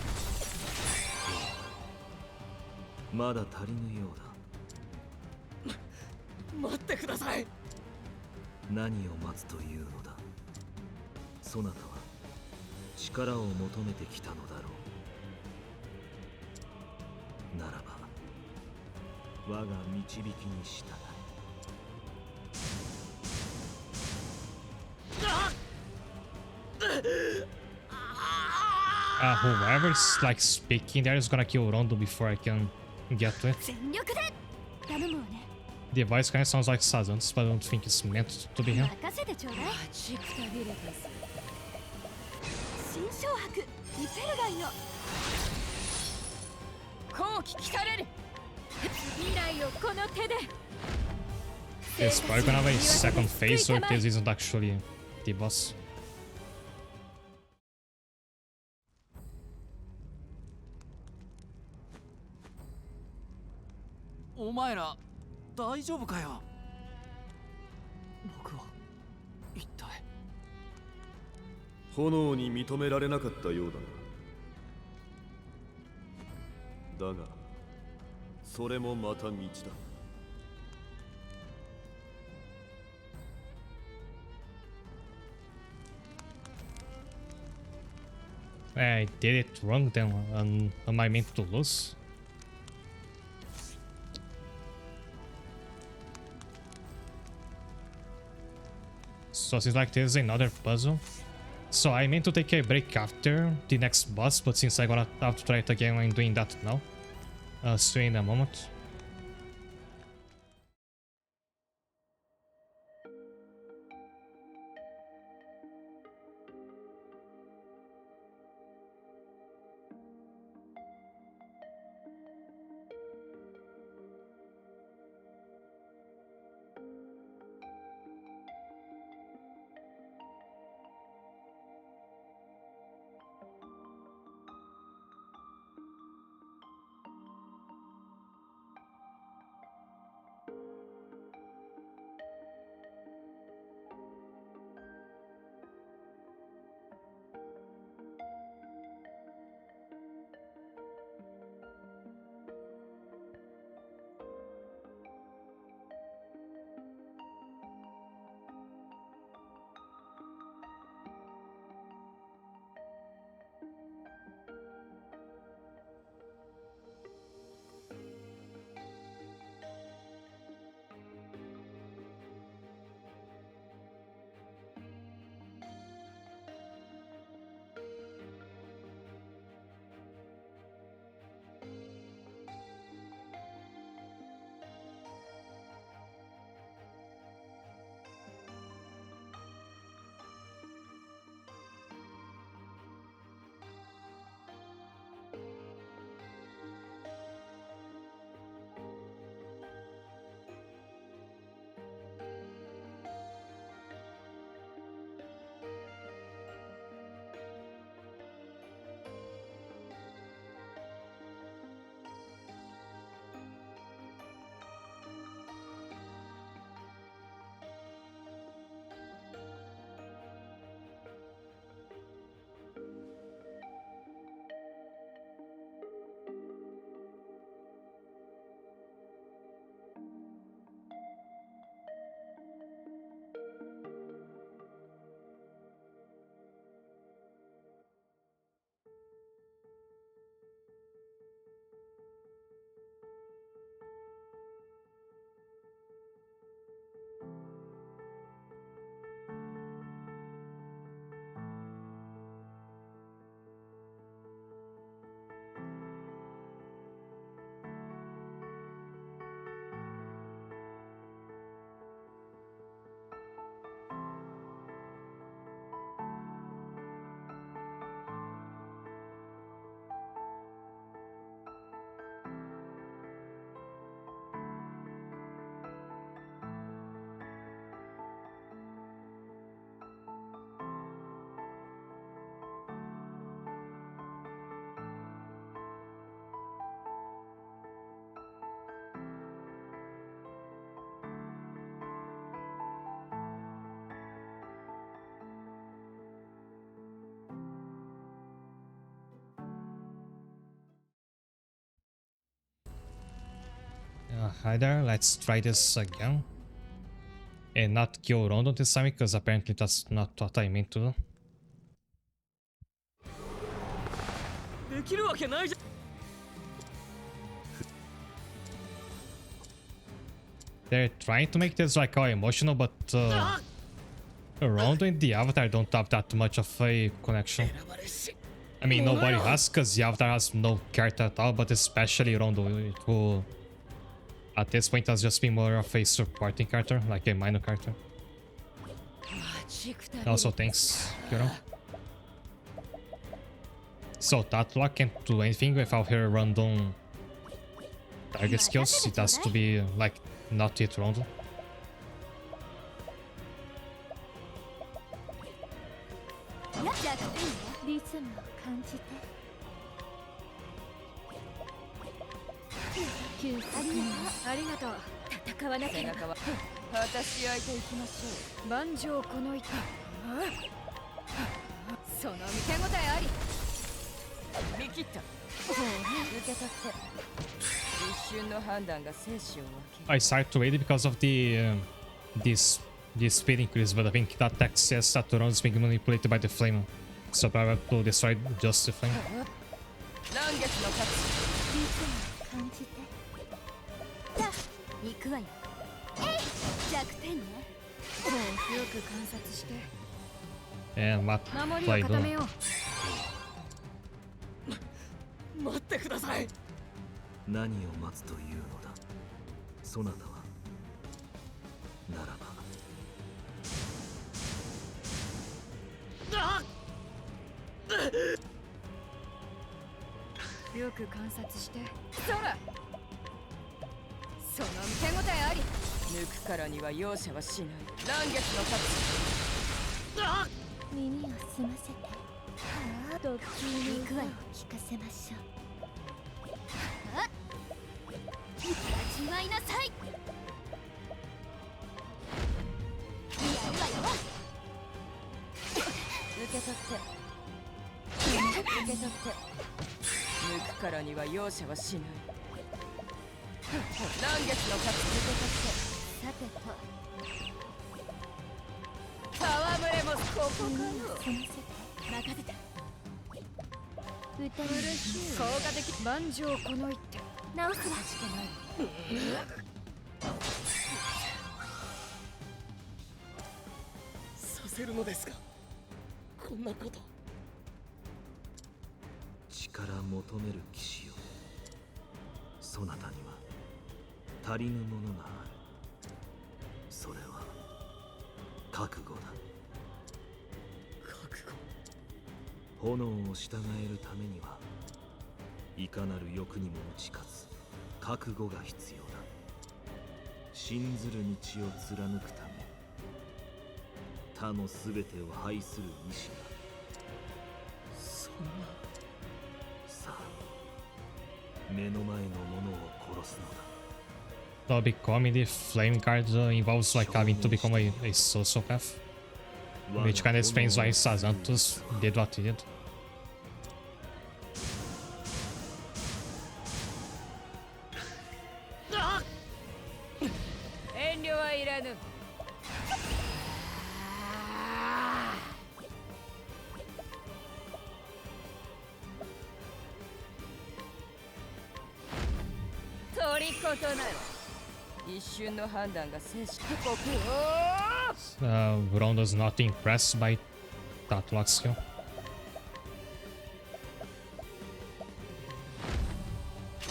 まだ足りぬようだ。待ってください。何を待つというのだ。そなたは力を求めてきたのだろう。ならば我が導きに従え。Whoever's like speaking there is gonna kill Rondo before I can get to it. 全力で頼むわね。The voice kind of sounds like Sazan's, but I don't think it's meant to be him. 任せてちょうだい待ちくたびれたぜ。新小白リペルガイよ後期来たれる。未来をこの手で Is Spark gonna have a second phase, or this isn't actually the boss? お前ら大丈夫かよ。僕は一体。炎に認められなかったようだな。だがそれもまた道だ。I did it wrong then. Am I meant to lose? So it seems like there's another puzzle. So I meant to take a break after the next boss, but since I gotta have to try it again, I'm doing that now. See you in a moment. Hi there, let's try this again. And not kill Rondo this time, because apparently that's not what I meant to do. できるわけないじゃん。 They're trying to make this like all emotional, but Rondo and the Avatar don't have that much of a connection. I mean, nobody has, because the Avatar has no character at all, but especially Rondo, who At this point, has just been more of a supporting character, like a minor character. Also, thanks, Kiro. So, Tatula can't do anything without her random target skills. It has to be, like, not hit random. リズムを感じてありがとう戦わなければ私焼いていきましょう万丈この糸その見手応えあり見切った受け取って一瞬の判断が生死を分け I started to wait because of the this speed increase, but I think that access Saturn is being manipulated by the flame. So I have to destroy just the flame. 満月の勝ちリズムを感じてさあ行くわよ弱点ねよく観察して And what 守 do り I を do? 固めよう待ってください。何を待つというのだそなたは。ならばよく観察してそらその見手応えあり抜くからには容赦はしない満月の勝ち耳を澄ませてドッキリに声を聞かせましょう味わいなさいやるわよ受け取って受け取って抜くからには容赦はしない満月の勝ち受け取ってさてと戯れもここかよ任せて歌うるしい効果的万丈この一手直すわしかないさせるのですかこんなこと。力求める騎士よそなたには足りぬものがあるそれは覚悟だ覚悟。炎を従えるためにはいかなる欲にも打ち勝つ覚悟が必要だ信ずる道を貫くため他のすべてを排する意志がそんな。さあ目の前のものを殺すのだ So becoming the flame card involves like having to become a sociopath, which kind of explains why Sazanthus did what he did. 遠慮はいらぬ虜となる一瞬の判断が正式国を Brown is not impressed by that lock skill.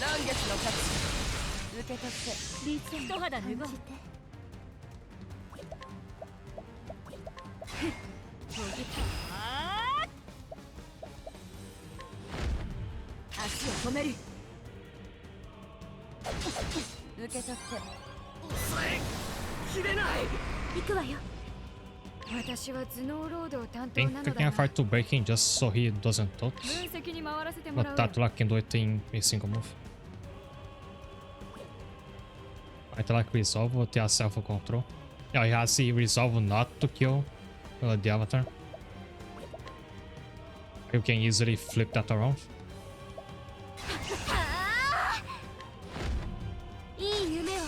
満月の勝ち受け取って一肌脱ごう足を止める受け取って切れない。行くわよ私は頭脳ロードを担 I 当 think な I の can だ afford to break in just so he doesn't touch. 分析に回らせてもら But う that lock can do it in a single move. Right, like resolve will take self control. Yeah, he has the resolve not to kill the avatar. You can easily flip that around. いい夢を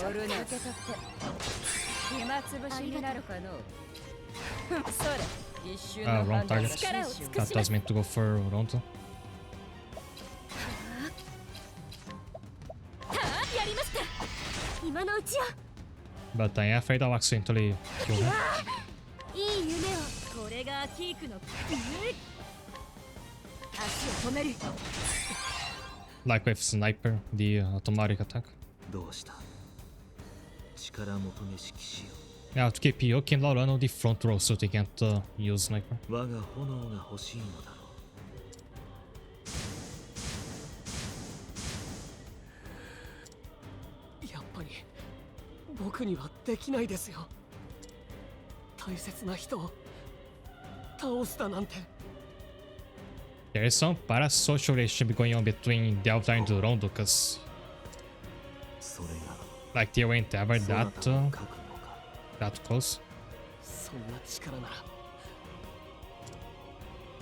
夜な受け取って暇つぶしになるかのそれ一瞬の Wrong 判断 target. が力を尽く That しま was す meant to go for Ronto. やりました今のうちよ But I'm afraid I'll accidentally kill him. いい夢をこれがキークの足を止める Like with sniper, the automatic attack. どうした力求めし騎士よ Yeah, to keep Yoki and Laurano on the front row so they can't use sniper. 我が炎が欲しいのだろやっぱり僕にはできないですよ。大切な人を倒すだなんて。 There is some parasocial relationship going on between Delta and Durondo, because それが like they weren't ever そな that たの覚悟か that close. そんな力なら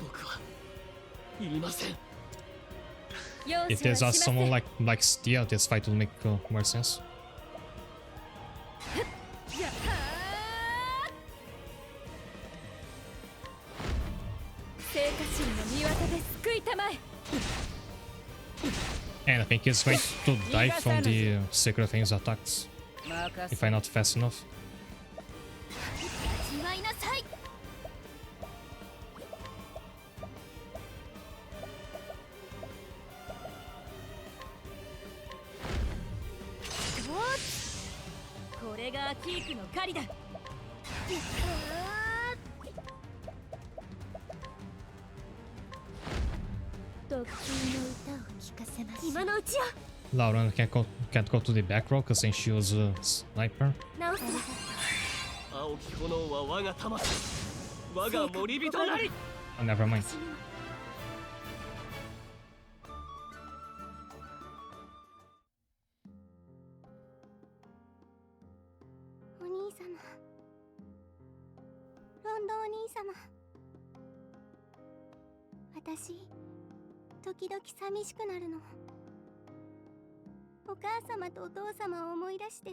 僕はいりません。 容 If 赦は there's しま also せん someone like Stia, this fight will make more sense. やったー聖火神の見業で救いたまえ And I think he's going to die from the Sacred Things attacks 任 if せ I'm not fast enough. 味わいなさい これがアキークの狩りだ特級の歌を聴かせます今のうちよ Lauren can't go to the back row because then she was a sniper. 直すわ青き炎は我が魂、我が森人なり。 Oh, never mind. お兄様ロンドンお兄様私時々寂しくなるのお母様とお父様を思い出して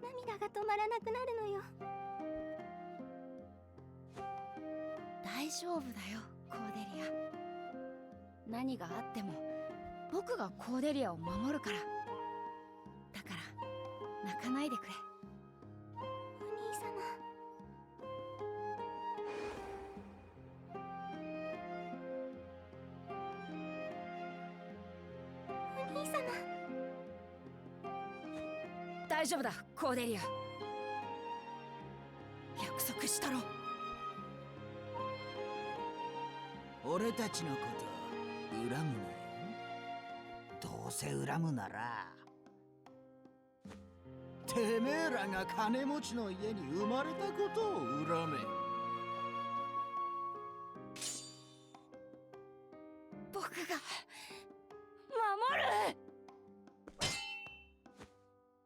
涙が止まらなくなるのよ大丈夫だよコーデリア何があっても僕がコーデリアを守るからだから泣かないでくれお兄様お兄様大丈夫だコーデリア約束したろ俺たちのこと恨むなよどうせ恨むならてめえらが金持ちの家に生まれたことを恨め僕が守る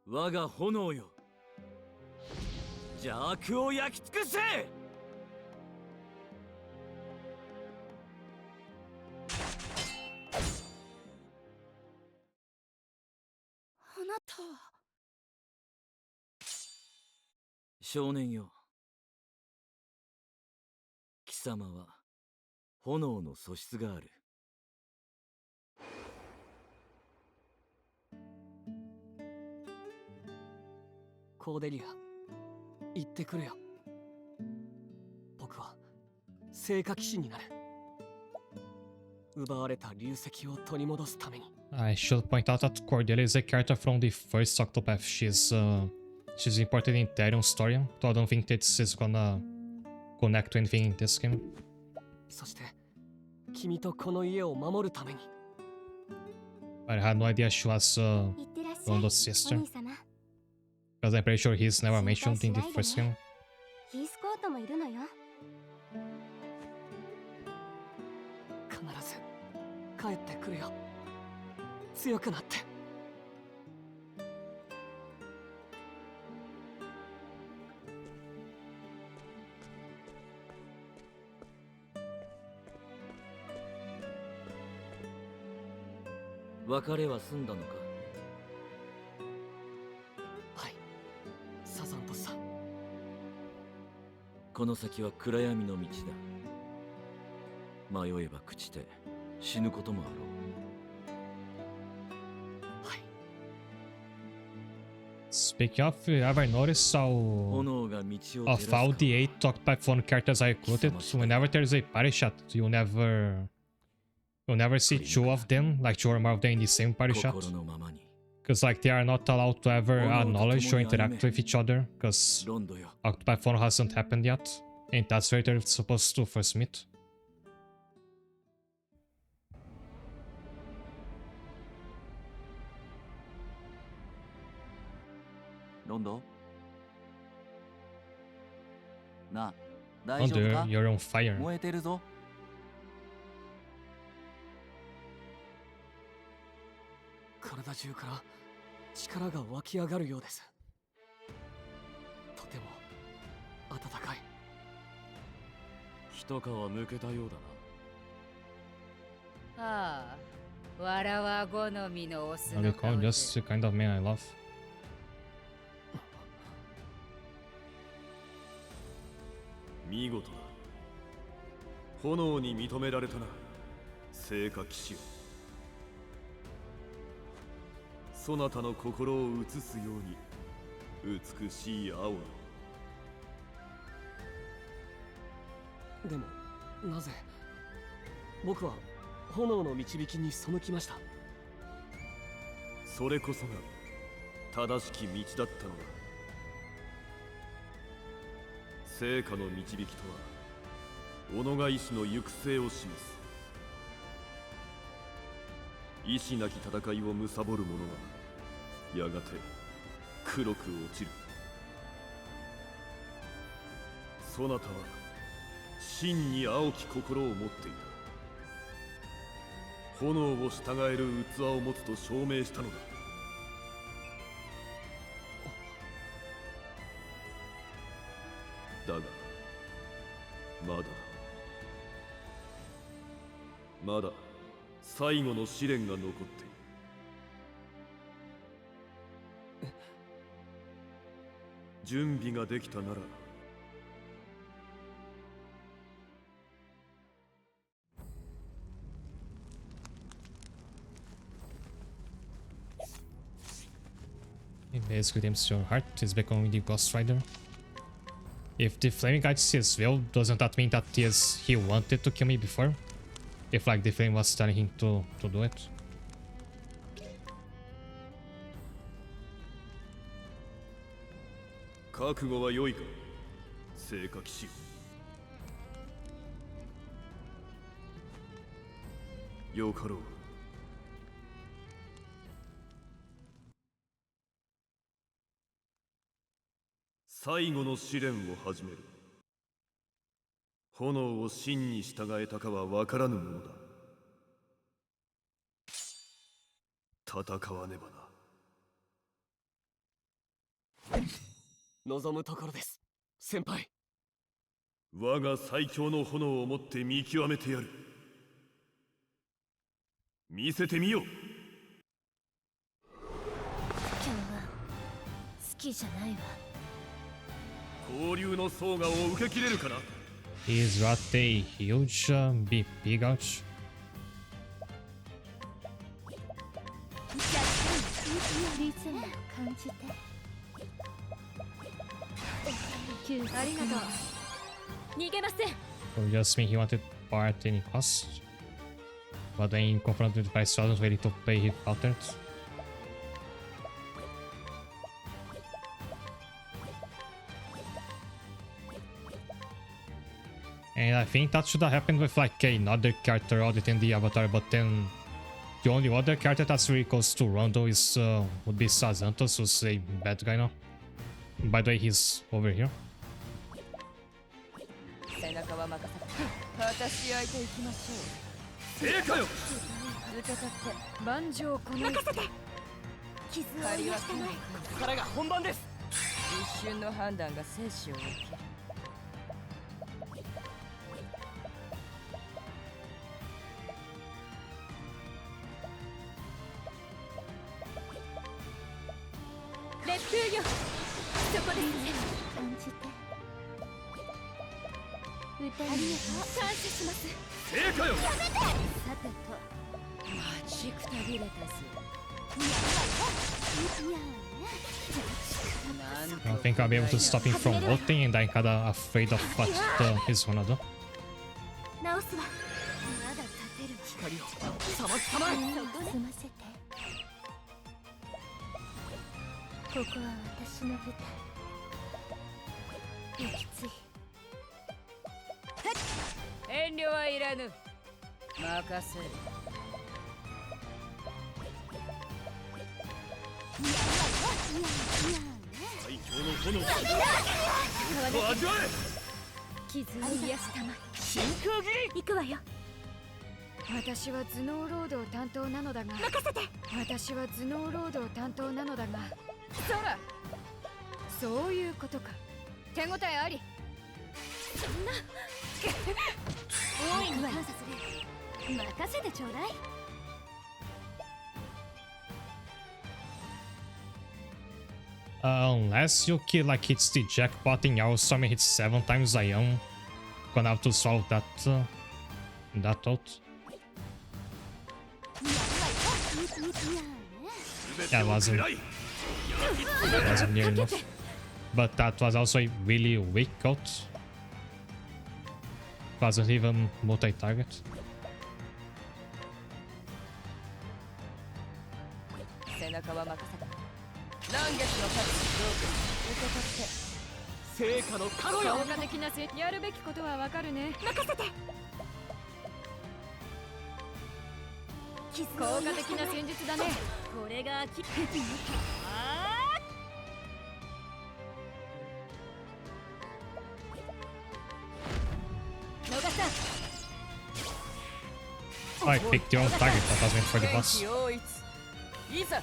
我が炎よ、邪悪を焼き尽くせ。あなたは少年よ、貴様は炎の素質がある。コーデリア、言ってくれよ。僕は聖火騎士になる。奪われた流石を取り戻すために。 I should point out that Cordelia is a character from the first Octopath. She's important in Therion's story, so I don't think this is gonna connect to anything in this game. そして君とこの家を守るために。 But I had no idea she was 行ってらっしゃい Rondo's お sister, 兄様 because I'm pretty sure he's never mentioned in the first game. ヒースコートもいるのよ必ず帰ってくるよ。強くなって。別れは済んだのか。はい、サザントさん。この先は暗闇の道だ。迷えば朽ちて死ぬこともあろう。はい。 Speaking of, you ever notice how 炎が道を照ら of す all か the 8 Octopath phone characters I recruited, whenever there's a party shot, you never You'll never see two of them, like two or more of them in the same party shot. 心のままに Because like they are not allowed to ever acknowledge or interact with each other. Because ロンドよ Octopath Traveler hasn't happened yet. And that's where they're supposed to first meet. ロンドなあ、大 Oh 丈夫 dear, か you're on fire. 燃えてるぞ。体中から力が湧き上がるようです。とても温かい。一皮むけたようだな。ああ、わらわ好みのオス I'll の be 顔 called で just the kind of man I love. 見事だ。炎に認められたな、聖火騎士よ。そなたの心を映すように美しい青の。でもなぜ僕は炎の導きに背きました。それこそが正しき道だったのだ。聖火の導きとは己が意志の行く末を示す。意志なき戦いを貪る者はやがて黒く落ちる。そなたは真に青き心を持っていた。炎を従える器を持つと証明したのだ。だがまだ最後の試練が残っている。準備ができたならIt basically dims your heart is becoming the Ghost Rider. If the Flaming Guide sees Will, doesn't that mean that he wanted to kill me before? If like the Flame was telling him to do it? 覚悟は良いか、聖火騎士。よかろう。最後の試練を始める。炎を真に従えたかは分からぬものだ。戦わねばな。望むところです、先輩。我が最強の炎をもって見極めてやる。見せてみよう。今日は好きじゃないわ。交流の層がを受けきれるかな。 He's got a huge big ouch. リズムを感じて。ありがとう。逃げません。 Or just mean he wanted power at any cost. But then confronted by Stradon's ready to play, he faltered. And I think that should have happened with like another character other than the Avatar, but then the only other character that's really close to Rondo is would be Sazantos, who's a bad guy now. By the way, he's over here. 背中は任せた。私相手行きましょう。正解よ。受け取って万丈この任せて。傷を癒したまえ。ここからが本番です。一瞬の判断が生死を分ける。烈風よ。そこですね。感じて。歌に感謝します。正解よ。さてと。待ちくたびれたぜ。 I don't think I'll be able to stop him from ulting, and I'm kinda afraid of what he's gonna do. 直すわ。まだ立てせるわ光をさまきたまえ。済ませてここは私の舞台行きつい遠慮はいらぬ。任せる。最強の炎を味わえ。傷を癒したまえ真空斬り。行くわよ私は頭脳労働担当なのだが、任せて私は頭脳労働担当なのだが、そらそういうことか。手応えあり。そんな大いに感謝する任せてちょうだい Unless your kid like hits the jackpot in our summon hits 7 times, I am gonna have to solve that that out. That wasn't near enough. But that was also a really weak out. Wasn't even multi-target. 背中は任せた。乱月の勝ち。受け取って。成果の加護よ。効果的なせやるべきことはわかるね。任せて効果的な戦術だね。これがき逃さ I picked your own target, that was meant for the boss. 天気応一。いざ。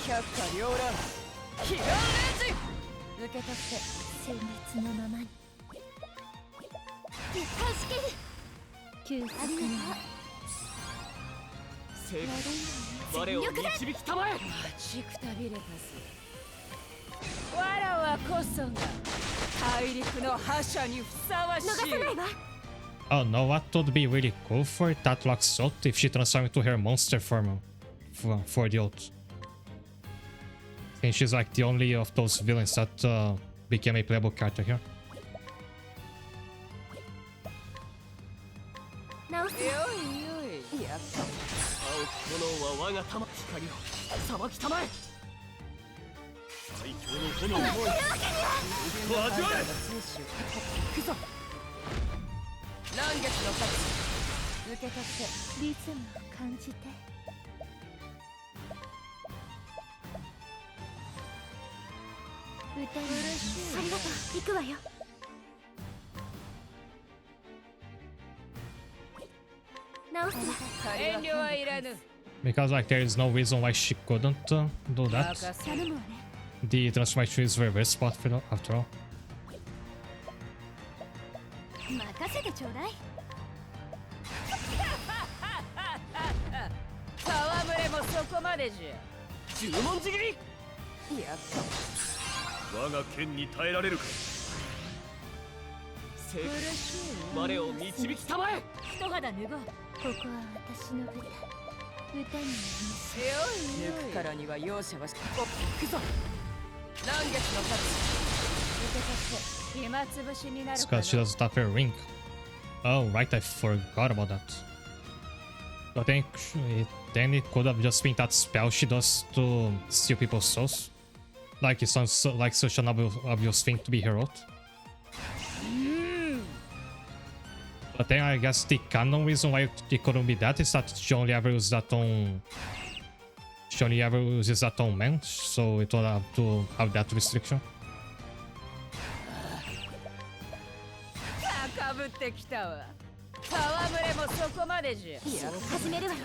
百花繚乱。彼岸レンジ。受け取って。鮮烈のままに絶対しきる救済の成果我を導きたまえ。待ちくたびれたぜ。わらわこそが大陸の覇者にふさわしい。逃さないわ Oh no, what would be really cool for Tatlock's ult if she transformed into her monster form for the ult. And she's like the only of those villains that became a playable character here. 直すよいよい。やっぱ青き炎は我が玉。光をさまきたまえ。最強の炎を味わえ。行くぞ。乱月の勝ち。受け取って。リズムを感じて歌にありがとう行くわよ直すわ遠慮はいらぬ。 Because like there is no reason why she couldn't do that. 任せる。頼むわね The transformation is reversible after all. 任せてちょうだい戯れもそこまでじゃ。十文字切り。やっ我が剣に耐えられるか。成果我を導きたまえ。一肌脱ごうここは私の舞台歌になりますぱ。よい抜くからには容赦はし。お、行くぞ。乱月の勝ち。受け取って暇つぶしになる It's から。 because she doesn't have her ring. Oh right, I forgot about that. I think then it could have just been that spell she does to steal people's souls. Like it sounds like such an obvious thing to be her ult. But then I guess the canon reason why it couldn't be that is that she only ever uses that on... She only ever uses that on men, so it would have to have that restriction. 高ぶってきたわ。戯れもそこまでじゃ。や始めるわよ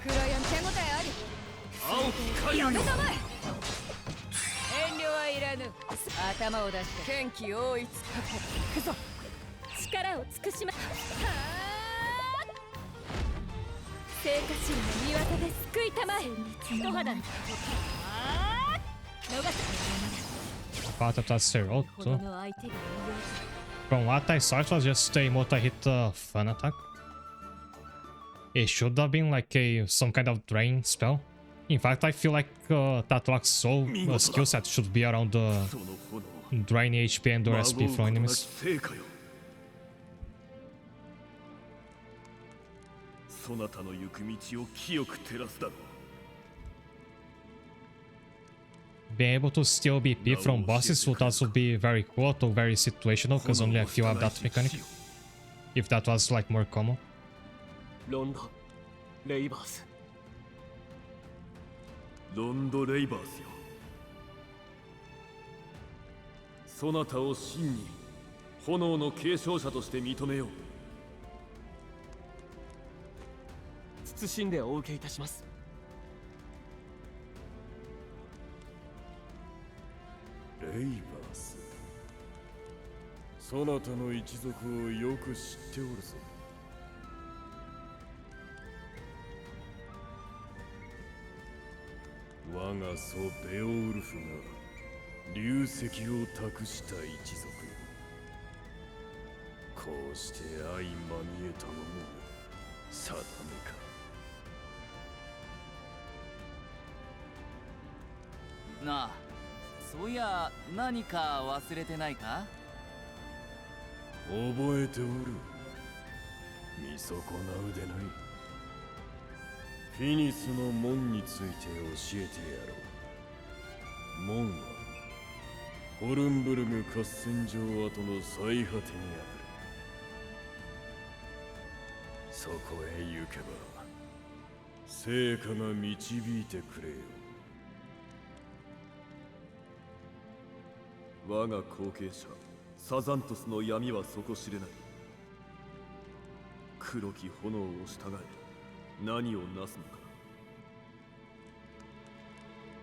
クライアン手応えあり。青き海めたまえ。遠慮はいらぬ。頭を出して天気応一。行くぞ。力を尽くしま聖火神の見業で救いたまえ一肌逃す But that's her ult ほ too. どの相手がいよ From what I saw, it was just a multi-hit fun attack. It should have been like some kind of drain spell. In fact, I feel like Tatlock's soul skill set should be around その炎 drain HP and or SP from enemies. 成果よ。そなたの行く道を清く照らすだろう。 Being able to steal BP from bosses would also be very cool, although very situational, because only a few have that mechanic. If that was like more common. ロンド・レイバース。ロンド・レイバースよ。そなたを真に炎の継承者として認めよう。謹んでお受けいたします。レイバース、そなたの一族をよく知っておるぞ。我が祖ベオウルフが流石を託した一族よ。こうして相まみえたのも定めか。なあ、そういや何か忘れてないか？覚えておる。見損なうでない。フィニスの門について教えてやろう。門はホルンブルグ合戦場跡の最果てにある。そこへ行けば聖火が導いてくれよ。我が後継者サザントスの闇は底知れない。黒き炎を従え何をなすのか。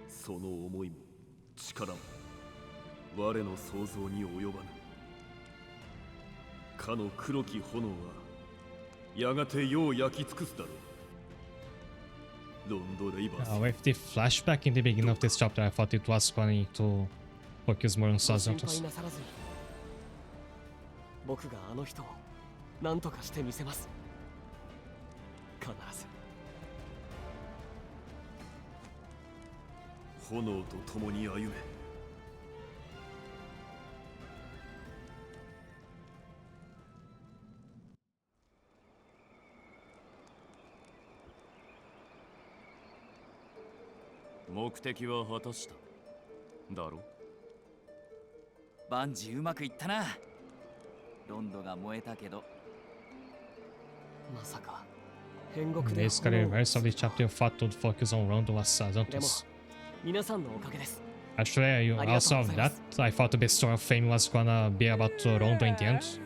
その思いも力も我の想像に及ばぬ。かの黒き炎はやがて世を焼き尽くすだろう。ロンド・レイバース。With the flashback in the beginning of this chapter, I thought it was going to focus more on ご心 Sazantos. 配なさらずに、僕があの人を何とかしてみせます。必ず。炎と共に歩め。目的は果たしただろ。バンジーうまくいったな。ロンドが燃えたけど。まさか変国で Basically, the rest of the chapter thought to focus on Rondo as でも Sazantos. 皆さんのおかげです。 Actually, also of that, I thought the best story of Fame was gonna be about Rondo in the end.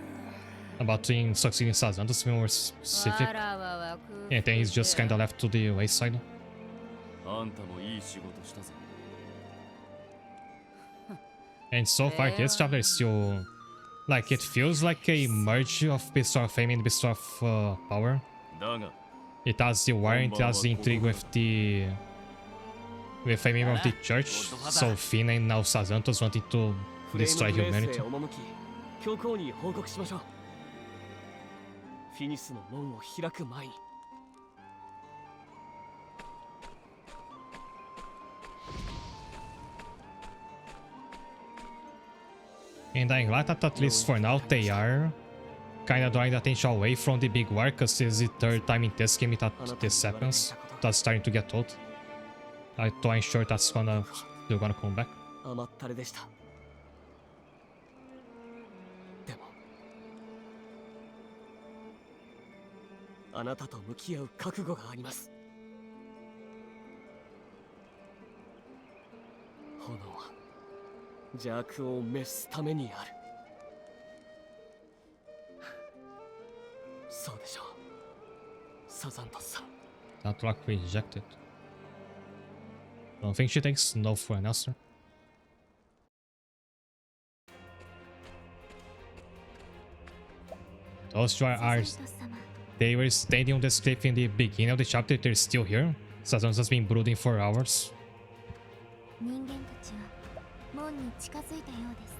About him succeeding Sazantos to be more specific. わらわは空 And then he's just kinda left to the wayside. あんたもいい仕事したぞ。 And so far, this chapter is still... Like, it feels like a merge of Beast of Fame and Beast of Power. だが It has the war, it has the intrigue with the... With a member of the church, so Finn and now Sazantos wanting to フレー destroy ムブレース humanity. へ赴き、教皇に報告しましょう。フィニスの門を開く前に。And I'm glad that at least for now they are kinda drawing the attention away from the big war, because this is the third time in this game that this happens. That's starting to get old. So I'm sure that's still gonna come back. 甘ったれでした。でもあなたと向き合う覚悟があります。炎は邪悪を滅すためにある。そうでしょう、サザントスさん。 That rock rejected. Don't think she takes no for an answer. Those two are... They were standing on this cliff in the beginning of the chapter, they're still here. Sazantos has been brooding for hours. 人間たちは門に近づいたようです。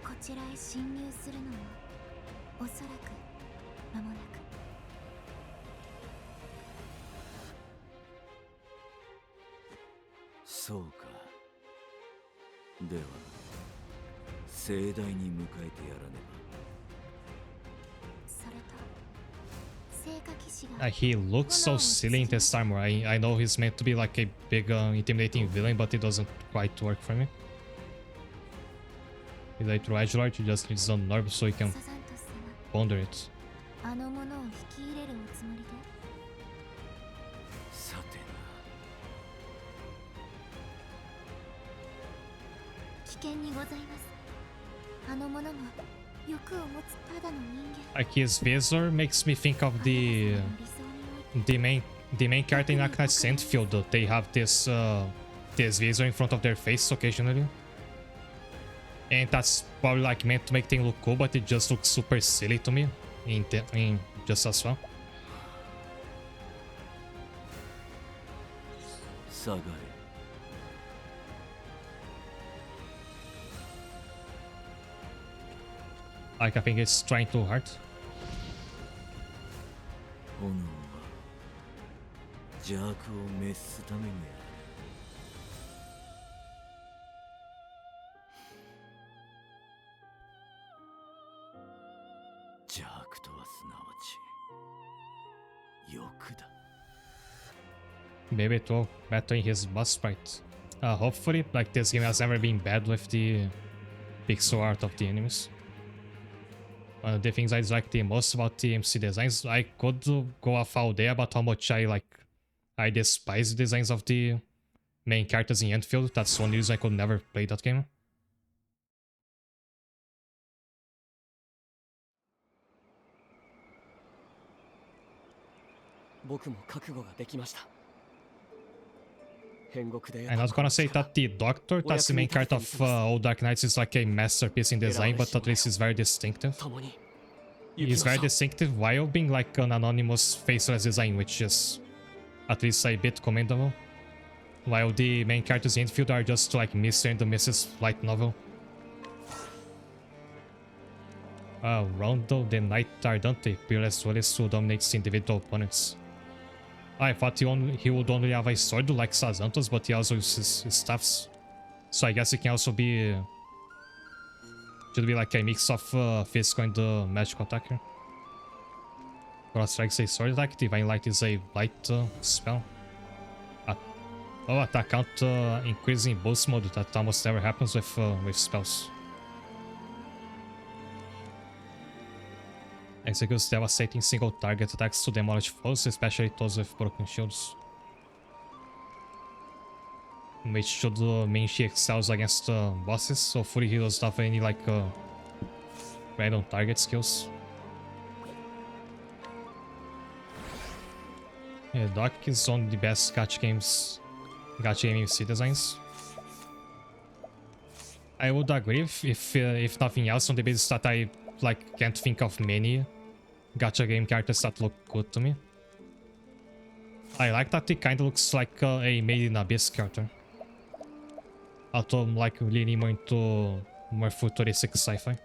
こちらへ侵入するのもおそらく間もなく。そうか。では盛大に迎えてやらねそれと聖火騎士が He looks so silly in this armor. I know he's meant to be like a big intimidating villain, but it doesn't quite work for me. He's a true edgelord, he just needs an orb so he can サザントス様 ponder it. あの者を引き入れるおつもりでば。さてな。危険にございますあの者も欲を持つただの人間 Like his visor makes me think of the 理想において the main character in Octopath Sandfield. They have this this visor in front of their face occasionally. And that's probably like meant to make things look cool, but it just looks super silly to me in just as well. 下がれ。Like I think it's trying too hard. 炎は邪悪を滅すためにある。邪悪とはすなわち欲だ。 Maybe it will better in his boss fight. Hopefully, like this game has never been bad with the pixel art of the enemies. One of the things I like the most about the MC designs, I could go off all day about how much I despise the designs of the main characters in Enfield. That's one reason I could never play that game. 僕も覚悟ができました。変国で I'm not gonna say that the Doctor, that's the main character of All Dark Knights, is like a masterpiece in design, but at least it's very distinctive. 共に He's very distinctive while being like an anonymous faceless design, which is at least a bit commendable. While the main characters in Enfield are just like Mr. and the Mrs. light novel. Rondo the Knight Ardante, peerless duelist who dominates individual opponents. I thought he would only have a sword like Sazantos, but he also uses his staffs. So I guess he can also be... should be like a mix of physical and magical attacker. Cross Strike's a sword attack, Divine Light is a light spell. Attack count increasing boost mode, that almost never happens with spells. Executes devastating single target attacks to demolish foes, especially those with broken shields. Which should mean she excels against bosses, so Fury he doesn't have any like random target skills. Yeah, Doc is one of the best gacha game MC designs. I would agree if nothing else, on the basis that I like can't think of many gacha game characters that look good to me. I like that it kind of looks like a Made in Abyss character. Although I'm like leaning more into more futuristic sci-fi.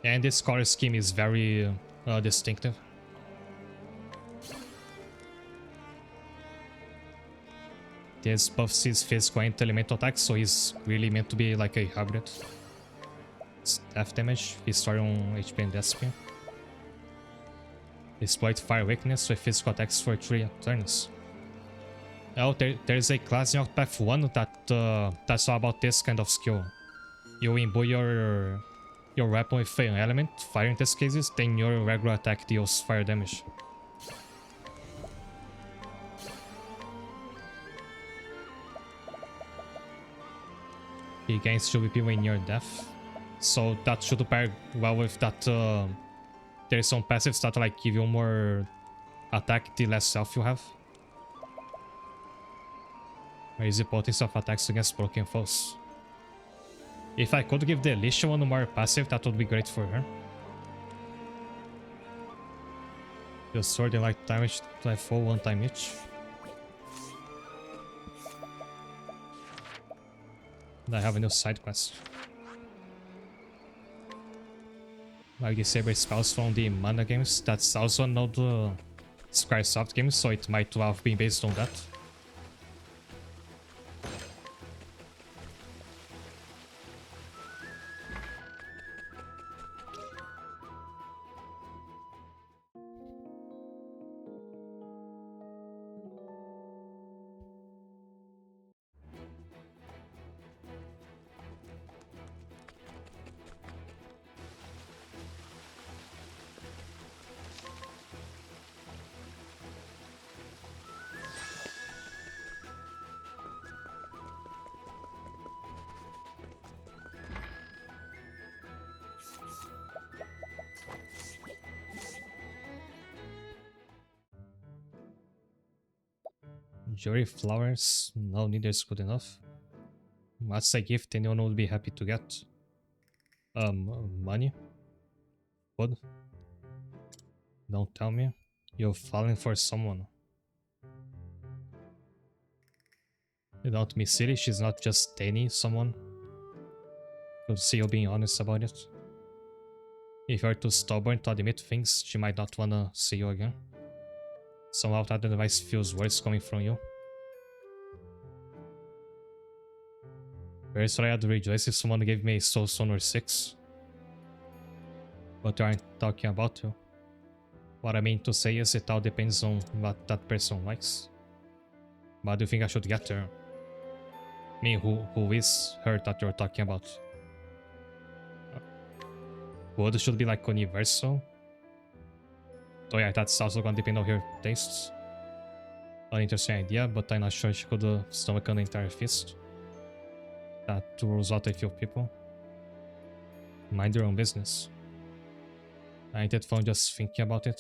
And this color scheme is very distinctive. This buffs his physical and elemental attacks, so he's really meant to be like a hybrid. Staff damage, his story on HP and SP. Exploit fire weakness with physical attacks for 3 turns. Oh, there's a class in Octopath 1 that's all about this kind of skill. You imbue your weapon with an element, fire in these cases, then your regular attack deals fire damage. He gains 2 BP when near death. So that should pair well with that. There's some passives that like give you more attack the less health you have. Raise the potency of attacks against broken foes. If I could give the Alicia one more passive, that would be great for her. Your sword and light damage to have full 1 time each. I have a new side quest. Like the Saber spells from the Mana games, that's also not the Squaresoft games, so it might have been based on that. Jury flowers? No, neither is good enough. What's a gift anyone would be happy to get? Money? Food? Don't tell me. You're falling for someone. Don't be silly, she's not just dating someone. Could see you being honest about it. If you're too stubborn to admit things, she might not wanna see you again. Somehow that advice feels worse coming from you. Personally, I'd rejoice if someone gave me a Soul Stone or 6. But we aren't talking about you. What I mean to say is it all depends on what that person likes. But do you think I should get her? I mean, who is her that you're talking about? Wood should be like universal. Oh yeah, that's also gonna depend on her tastes. An interesting idea, but I'm not sure she could stomach an entire feast. That rules out a few people. Mind your own business. Ain't it fun just thinking about it?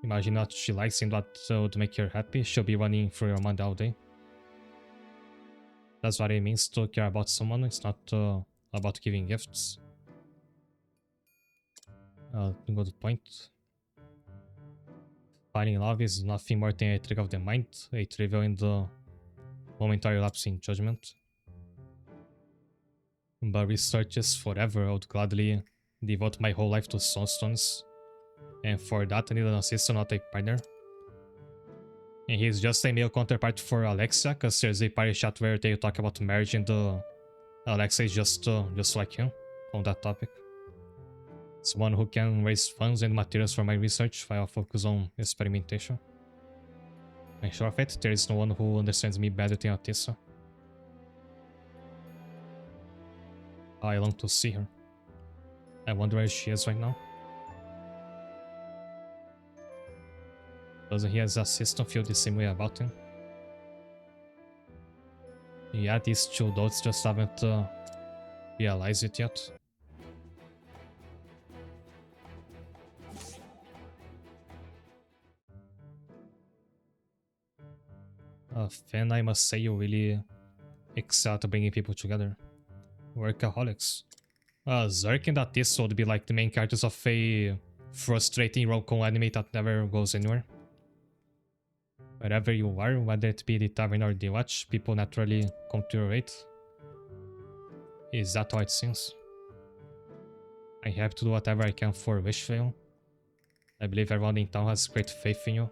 Imagine what she likes and what would make her happy. She'll be running through your mind all day. That's what it means to care about someone. It's not about giving gifts. Good point. Finding love is nothing more than a trick of the mind, a trivial in the momentary lapse in judgment. But research is forever. I would gladly devote my whole life to soulstones. And for that I need an assistant, not a partner. And he's just a male counterpart for Alexia, because there's a party chat where they talk about marriage and Alexia is just like him on that topic. Someone who can raise funds and materials for my research while focus on experimentation. And sure of it, there is no one who understands me better than Atissa. I long to see her. I wonder where she is right now. Doesn't his assistant feel the same way about him? Yeah, these two adults just haven't realized it yet. Fan, I must say you really excel at bringing people together. Workaholics. Zerk and Atis would be like the main characters of a frustrating rom-com anime that never goes anywhere. Wherever you are, whether it be the tavern or the watch, people naturally come to your aid. Is that how it seems? I have to do whatever I can for Wishvale. I believe everyone in town has great faith in you.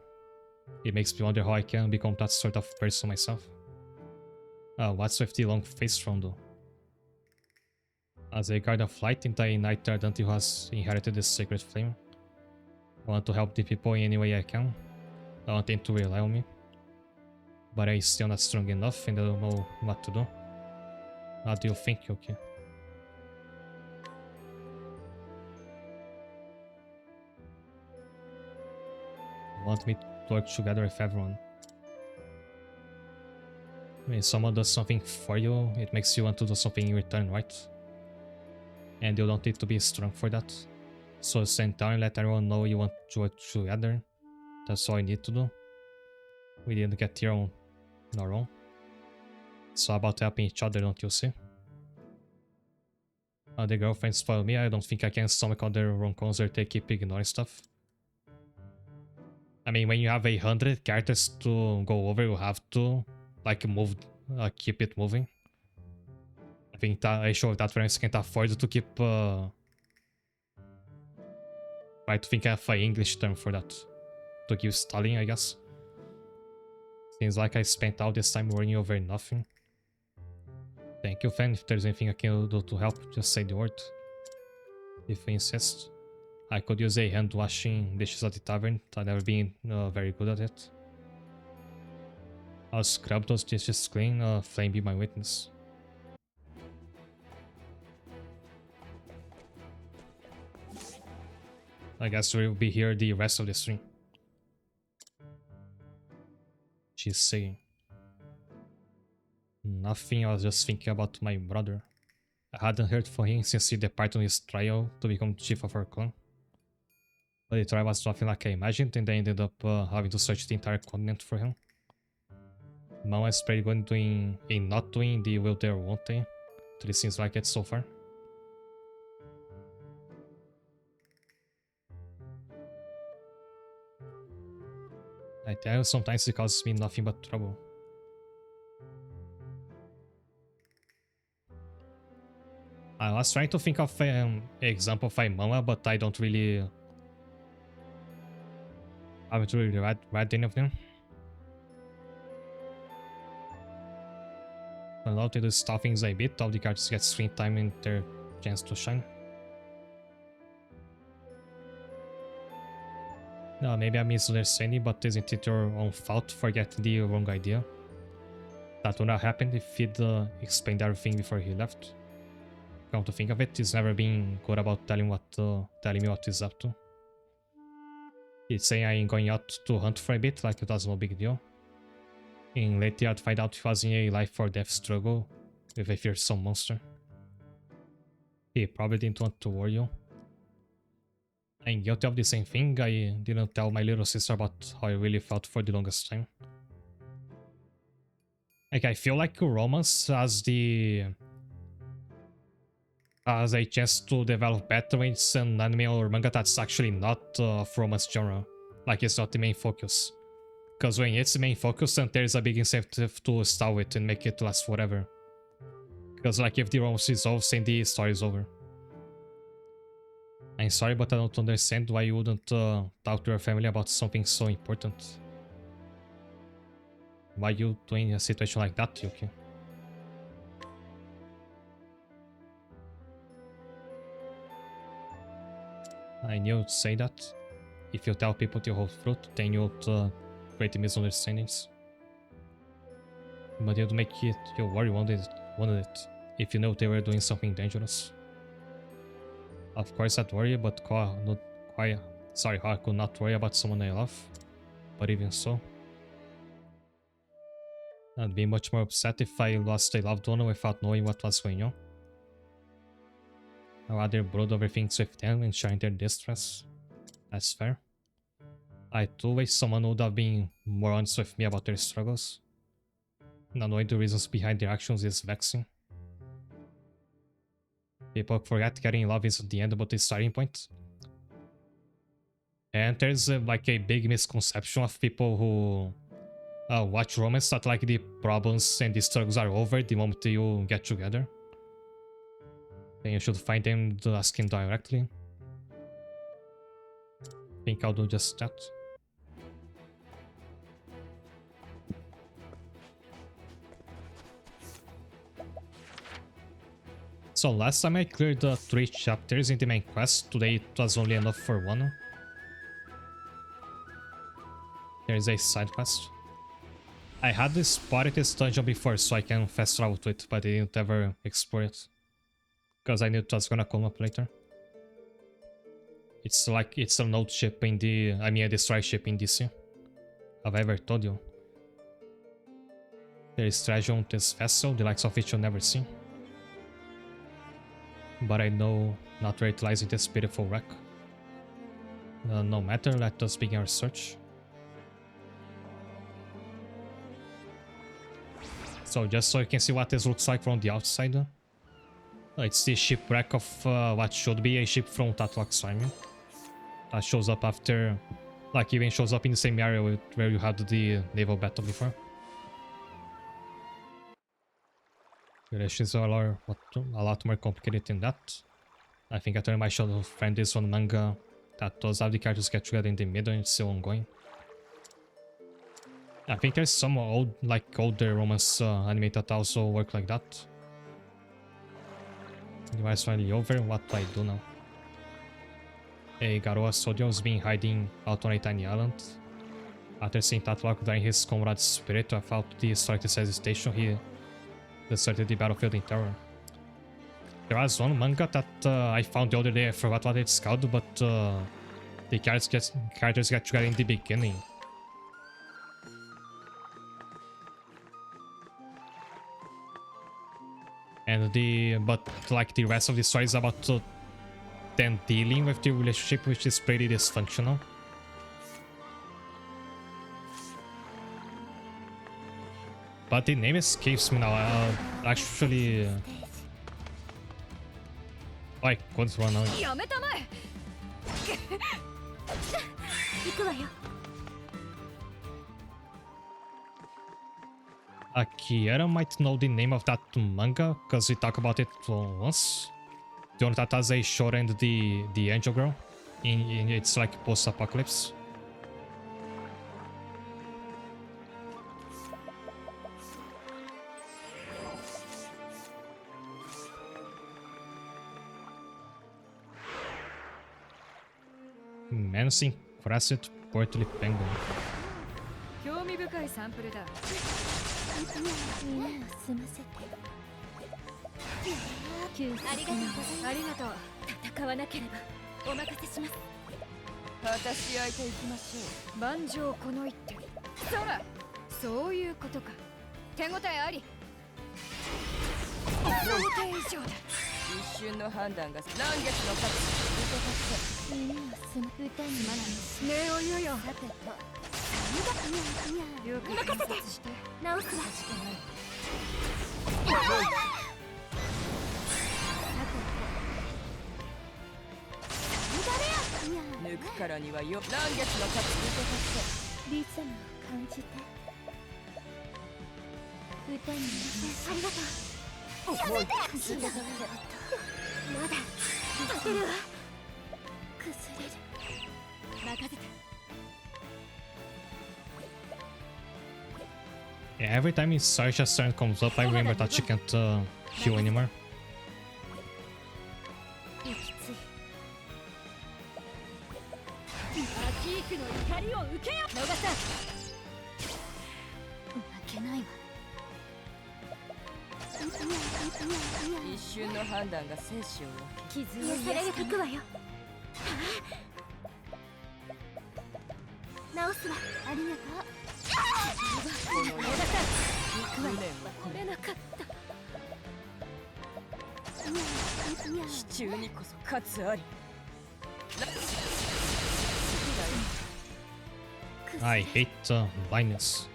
It makes me wonder how I can become that sort of person myself. What's with the long face from though? As a guard of light and a knight ardent who has inherited this sacred flame, I want to help the people in any way I can. I want them to rely on me. But I'm still not strong enough and I don't know what to do. What do you think, Yuki? Want me to work together with everyone. When someone does something for you, it makes you want to do something in return, right? And you don't need to be strong for that. So stand down and let everyone know you want to work together. That's all you need to do. We didn't get here on our own. It's all about helping each other, don't you see? The girlfriends follow me. I don't think I can stomach other rom-coms where they keep ignoring stuff. I mean, when you have 100 characters to go over, you have to like move, keep it moving. I think that I show that friends can't afford to keep. Try to think of an English term for that. To keep stalling, I guess. Seems like I spent all this time worrying over nothing. Thank you, fan. If there's anything I can do to help, just say the word. If you insist. I could use a hand washing dishes at the tavern. I've never been very good at it. I'll scrub those dishes clean. Flame be my witness. I guess we'll be here the rest of the stream. She's saying. Nothing, I was just thinking about my brother. I hadn't heard from him since he departed on his trial to become chief of our clan. But the trial was nothing like I imagined, and I ended up having to search the entire continent for him. Mama is pretty good in not doing the will they or won't they. At least seems like it so far. I tell you, sometimes it causes me nothing but trouble. I was trying to think of an example of my mama, but I don't really... I haven't really read any of them. Allowed to do stuff things a bit, all the characters get screen time and their chance to shine. No, maybe I'm misunderstanding, but isn't it your own fault for getting the wrong idea? That would have happened if he'd explained everything before he left. Come to think of it, he's never been good about telling me what he's up to. He'd say I'm going out to hunt for a bit, like it was no big deal. And later I'd find out he was in a life or death struggle with a fearsome monster. He probably didn't want to worry you. I'm guilty of the same thing. I didn't tell my little sister about how I really felt for the longest time. Like, I feel like romance has a chance to develop better when it's an anime or manga that's actually not of romance genre. Like, it's not the main focus. Because when it's the main focus, then there's a big incentive to start with and make it last forever. Because like, if the romance is over, then the story is over. I'm sorry, but I don't understand why you wouldn't talk to your family about something so important. Why you doing a situation like that, Yuki? I knew you'd say that. If you tell people the whole truth, then you'd create misunderstandings. But you'd make it you worry wanted it if you know they were doing something dangerous. Of course I'd worry, but I could not worry about someone I love. But even so, I'd be much more upset if I lost a loved one without knowing what was going on. I'd rather brood over things with them and share their distress. That's fair. I too wish someone would have been more honest with me about their struggles. Not knowing the reasons behind their actions is vexing. People forget getting in love isn't the end but the starting point. And there's like a big misconception of people who watch romance that like the problems and the struggles are over the moment you get together. Then you should find them to ask him directly. Think I'll do just that. So last time I cleared 3 chapters in the main quest, today it was only enough for 1. There is a side quest. I had this spotted this dungeon before so I can fast travel to it, but I didn't ever explore it. Because I knew it was gonna come up later. It's like, it's a node ship in a destroy ship in DC. Have I ever told you? There is treasure on this vessel, the likes of which you'll never see. But I know not where it lies in this beautiful wreck. No matter, let us begin our search. So just so you can see what this looks like from the outside. It's the shipwreck of what should be a ship from Tatlock's army. That shows up after... like even shows up in the same area where you had the naval battle before. Relations are a lot more complicated than that. I think I told my should find this one manga that does have the characters get together in the middle and it's still ongoing. I think there's some older romance anime that also work like that. The war is finally over, what do I do now? A Garoa soldier has been hiding out on a tiny island. After seeing Tatlock dying his comrade's spirit without the slightest hesitation, he deserted the battlefield in terror. There was one manga that I found the other day, I forgot what it's called, but the characters get together in the beginning. And but like the rest of the story is about them dealing with the relationship, which is pretty dysfunctional. But the name escapes me now. Actually, I couldn't run out. やめたまえ。行くわよ。Kiera might know the name of that manga because we talked about it once. The one that has a short and the angel girl. In it's like post-apocalypse. Menacing, crescent, portly penguin. 興味深いサンプルだ。皆を済ませて。ありがとうございます。ありがとう。戦わなければお任せします。私し合いていきましょ万丈この一手。そら、そういうことか。手応えあり。想定以上だ。う。一瞬の判断が満月の勝ち。皆を済ま歌にすまない。礼を言うよ。さてと。了解。任せて。して直すわ。抜くからにはよ。満月の勝ち。受け取ってリズムを感じて。歌にありがとう。やめて。受け取って。まだ立てるわ。崩れる。任せて。 Yeah, every time Saisha's turn comes up, I remember that she can't heal anymore. 息つい。アキークの怒りを受けよ。逃さん。負けないわ。一瞬の判断が生死を分け。傷を癒されていくわよ。直すわ。ありがとう。この小田さん、行くわよ。来れなかった。支柱にこそ勝つあり。 I hate blindness.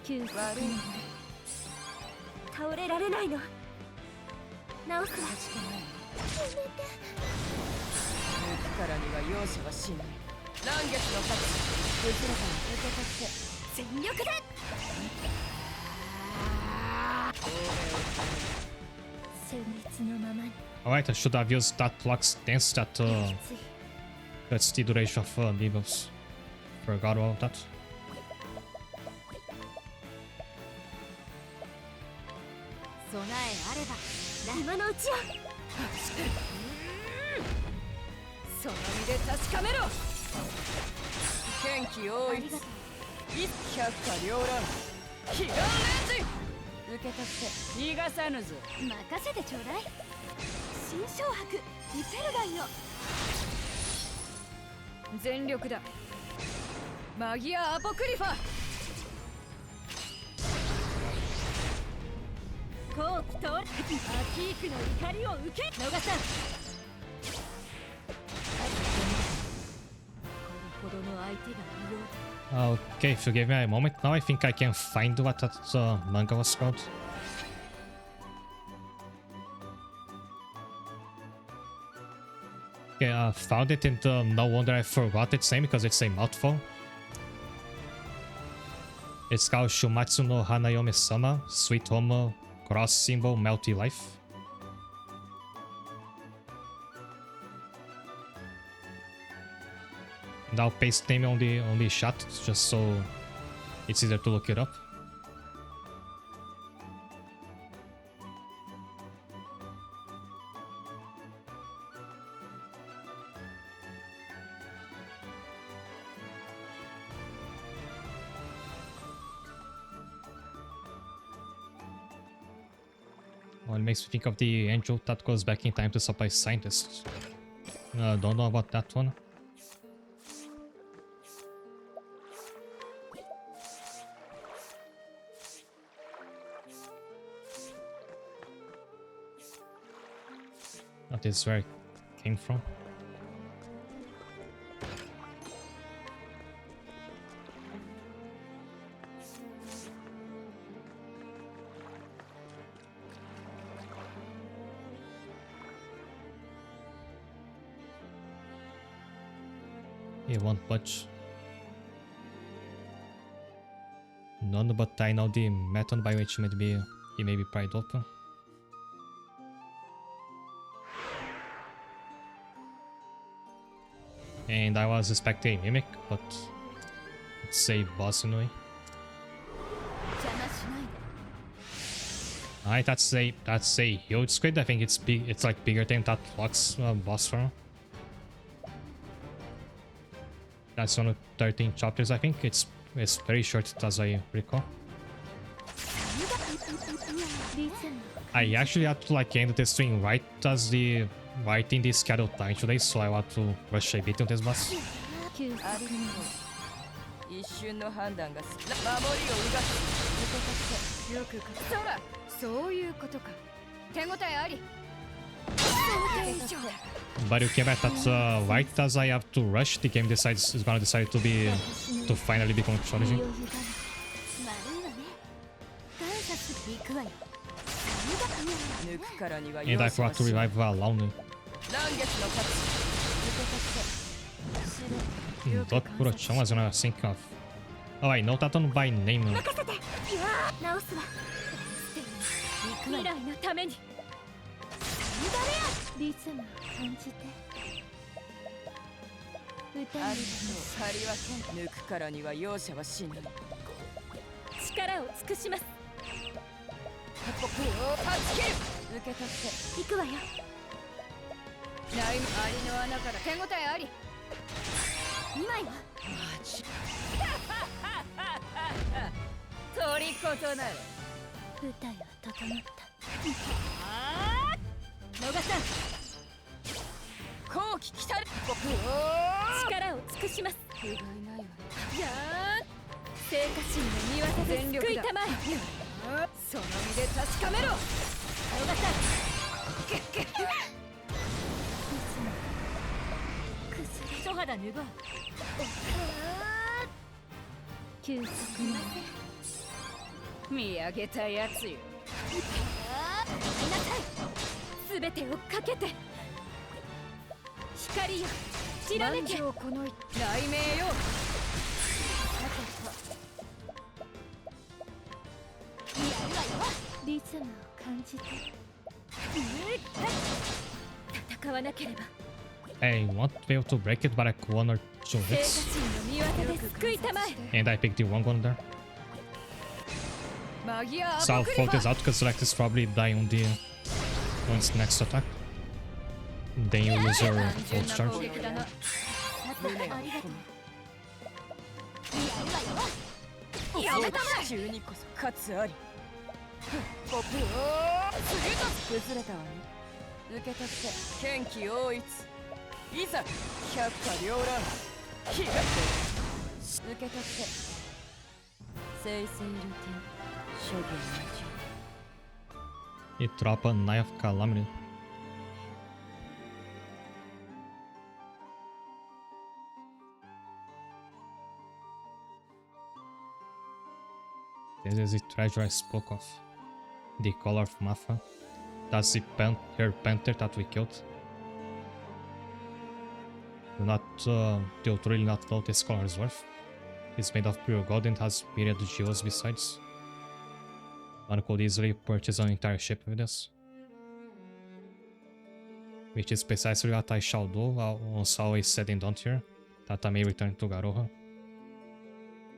Q 倒れられないの。直すわ。抜くからには容赦はしない。満月の勝ち。崩れたら受け取って全力で。旋律のままに。 Alright, I should have used that Lux dance that that's the duration of Bibos. Forgot about that. 備えあれば今のうちよ。その身で確かめろ。剣気多い。一百花繚乱。彼岸レンジ。受け取って逃がさぬぞ。任せてちょうだい。新章白リペルガンよ。全力だ。マギアアポクリファ。後期とアキークの怒りを受け。逃さん。これほどの相手がいようと。 Okay, if you give me a moment now, I think I can find what that manga was called. Okay, found it, and no wonder I forgot its name because it's a mouthful. It's called Shumatsu no Hanayome-sama, Sweet Home, Cross Symbol, Melty Life. And I'll paste the name on the chat just so it's easier to look it up. Well, it makes me think of the angel that goes back in time to supply scientists. Don't know about that one. is where it came from. It won't budge. None, but I know the method by which he may be pried open. And I was expecting a mimic, but it's a boss anyway. Alright, that's a huge squid. I think it's big. It's like bigger than that boss form. That's one of 13 chapters. I think it's very short, as I recall. I actually had to like end the stream right in the scheduled time today, so I want to rush a bit on this boss. 一瞬の判断が守りをうがつよくそらそういうことか手応えあり But you came at that right as I have to rush. The game is gonna decide to finally become challenging. And I forgot to revive Launi. Dokuro-chan was gonna think of. Oh, I know that one by name. 未来のためにリズム感じて歌ありと借りはせん抜くからには容赦はしない力を尽くします僕を断ち切る受け取って行くわよナイムありの穴から手応えあり2枚はマジ虜となる舞台は整った野賀さん後期来たる僕を力を尽くします不甲斐ないわやー聖火心の見業で救いたまえその身で確かめろ野賀さん崩れ一肌脱ごう休息見上げたやつよ見なさいすべてをかけて光よきらめけこの雷鳴よリズムを感じて戦わなければ I want to be able to break it by like 1 or 2 hits. 聖火心の見業で救いたまえ And I picked the wrong one there. So I'll focus out because like is probably die on its next attack. Then you lose your ult charge. ありがとうやめたまえ中にこそ勝つあり僕を次と崩れたわね受け取って剣気応一いざ百花繚乱火が受け取って生成ルーティン諸行無 It drop a Knife of Calamity. This is the treasure I spoke of. The color of Mafa. That's the her panther that we killed. They'll really not know this color's worth. It's made of pure gold and has myriad jewels besides. One could easily purchase an entire ship with this. Which is precisely what I shall do once all is said and done here, that I may return to Garoha.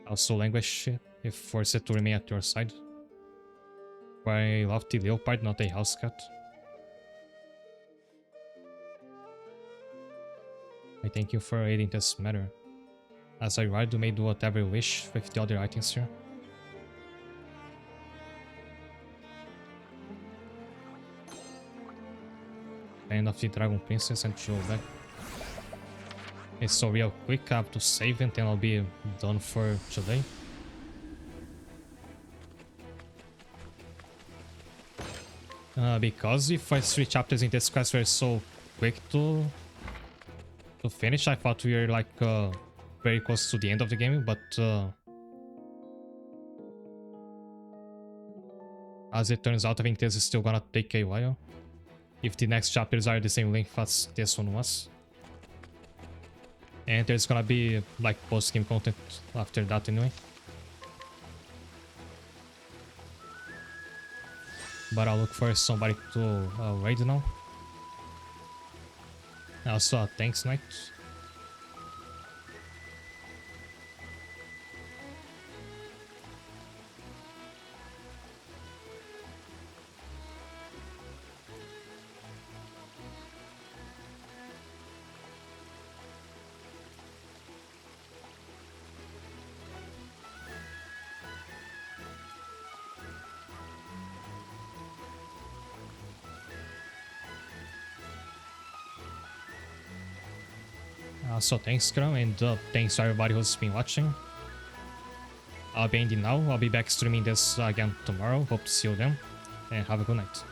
Also languish if forced to remain at your side. For I love the leopard, not a house cat. I thank you for aiding this matter. As I ride, you may do whatever you wish with the other items here. End of the Dragon Princess and she'll back. Okay, so real quick, I have to save and then I'll be done for today. Because the first 3 chapters in this quest were so quick to finish. I thought we were like very close to the end of the game, but as it turns out, I think this is still gonna take a while. If the next chapters are the same length as this one was. And there's gonna be like post-game content after that anyway. But I'll look for somebody to raid now. Also, thanks, Knight. So thanks, Crow, and thanks to everybody who's been watching. I'll be ending now. I'll be back streaming this again tomorrow. Hope to see you then, and have a good night.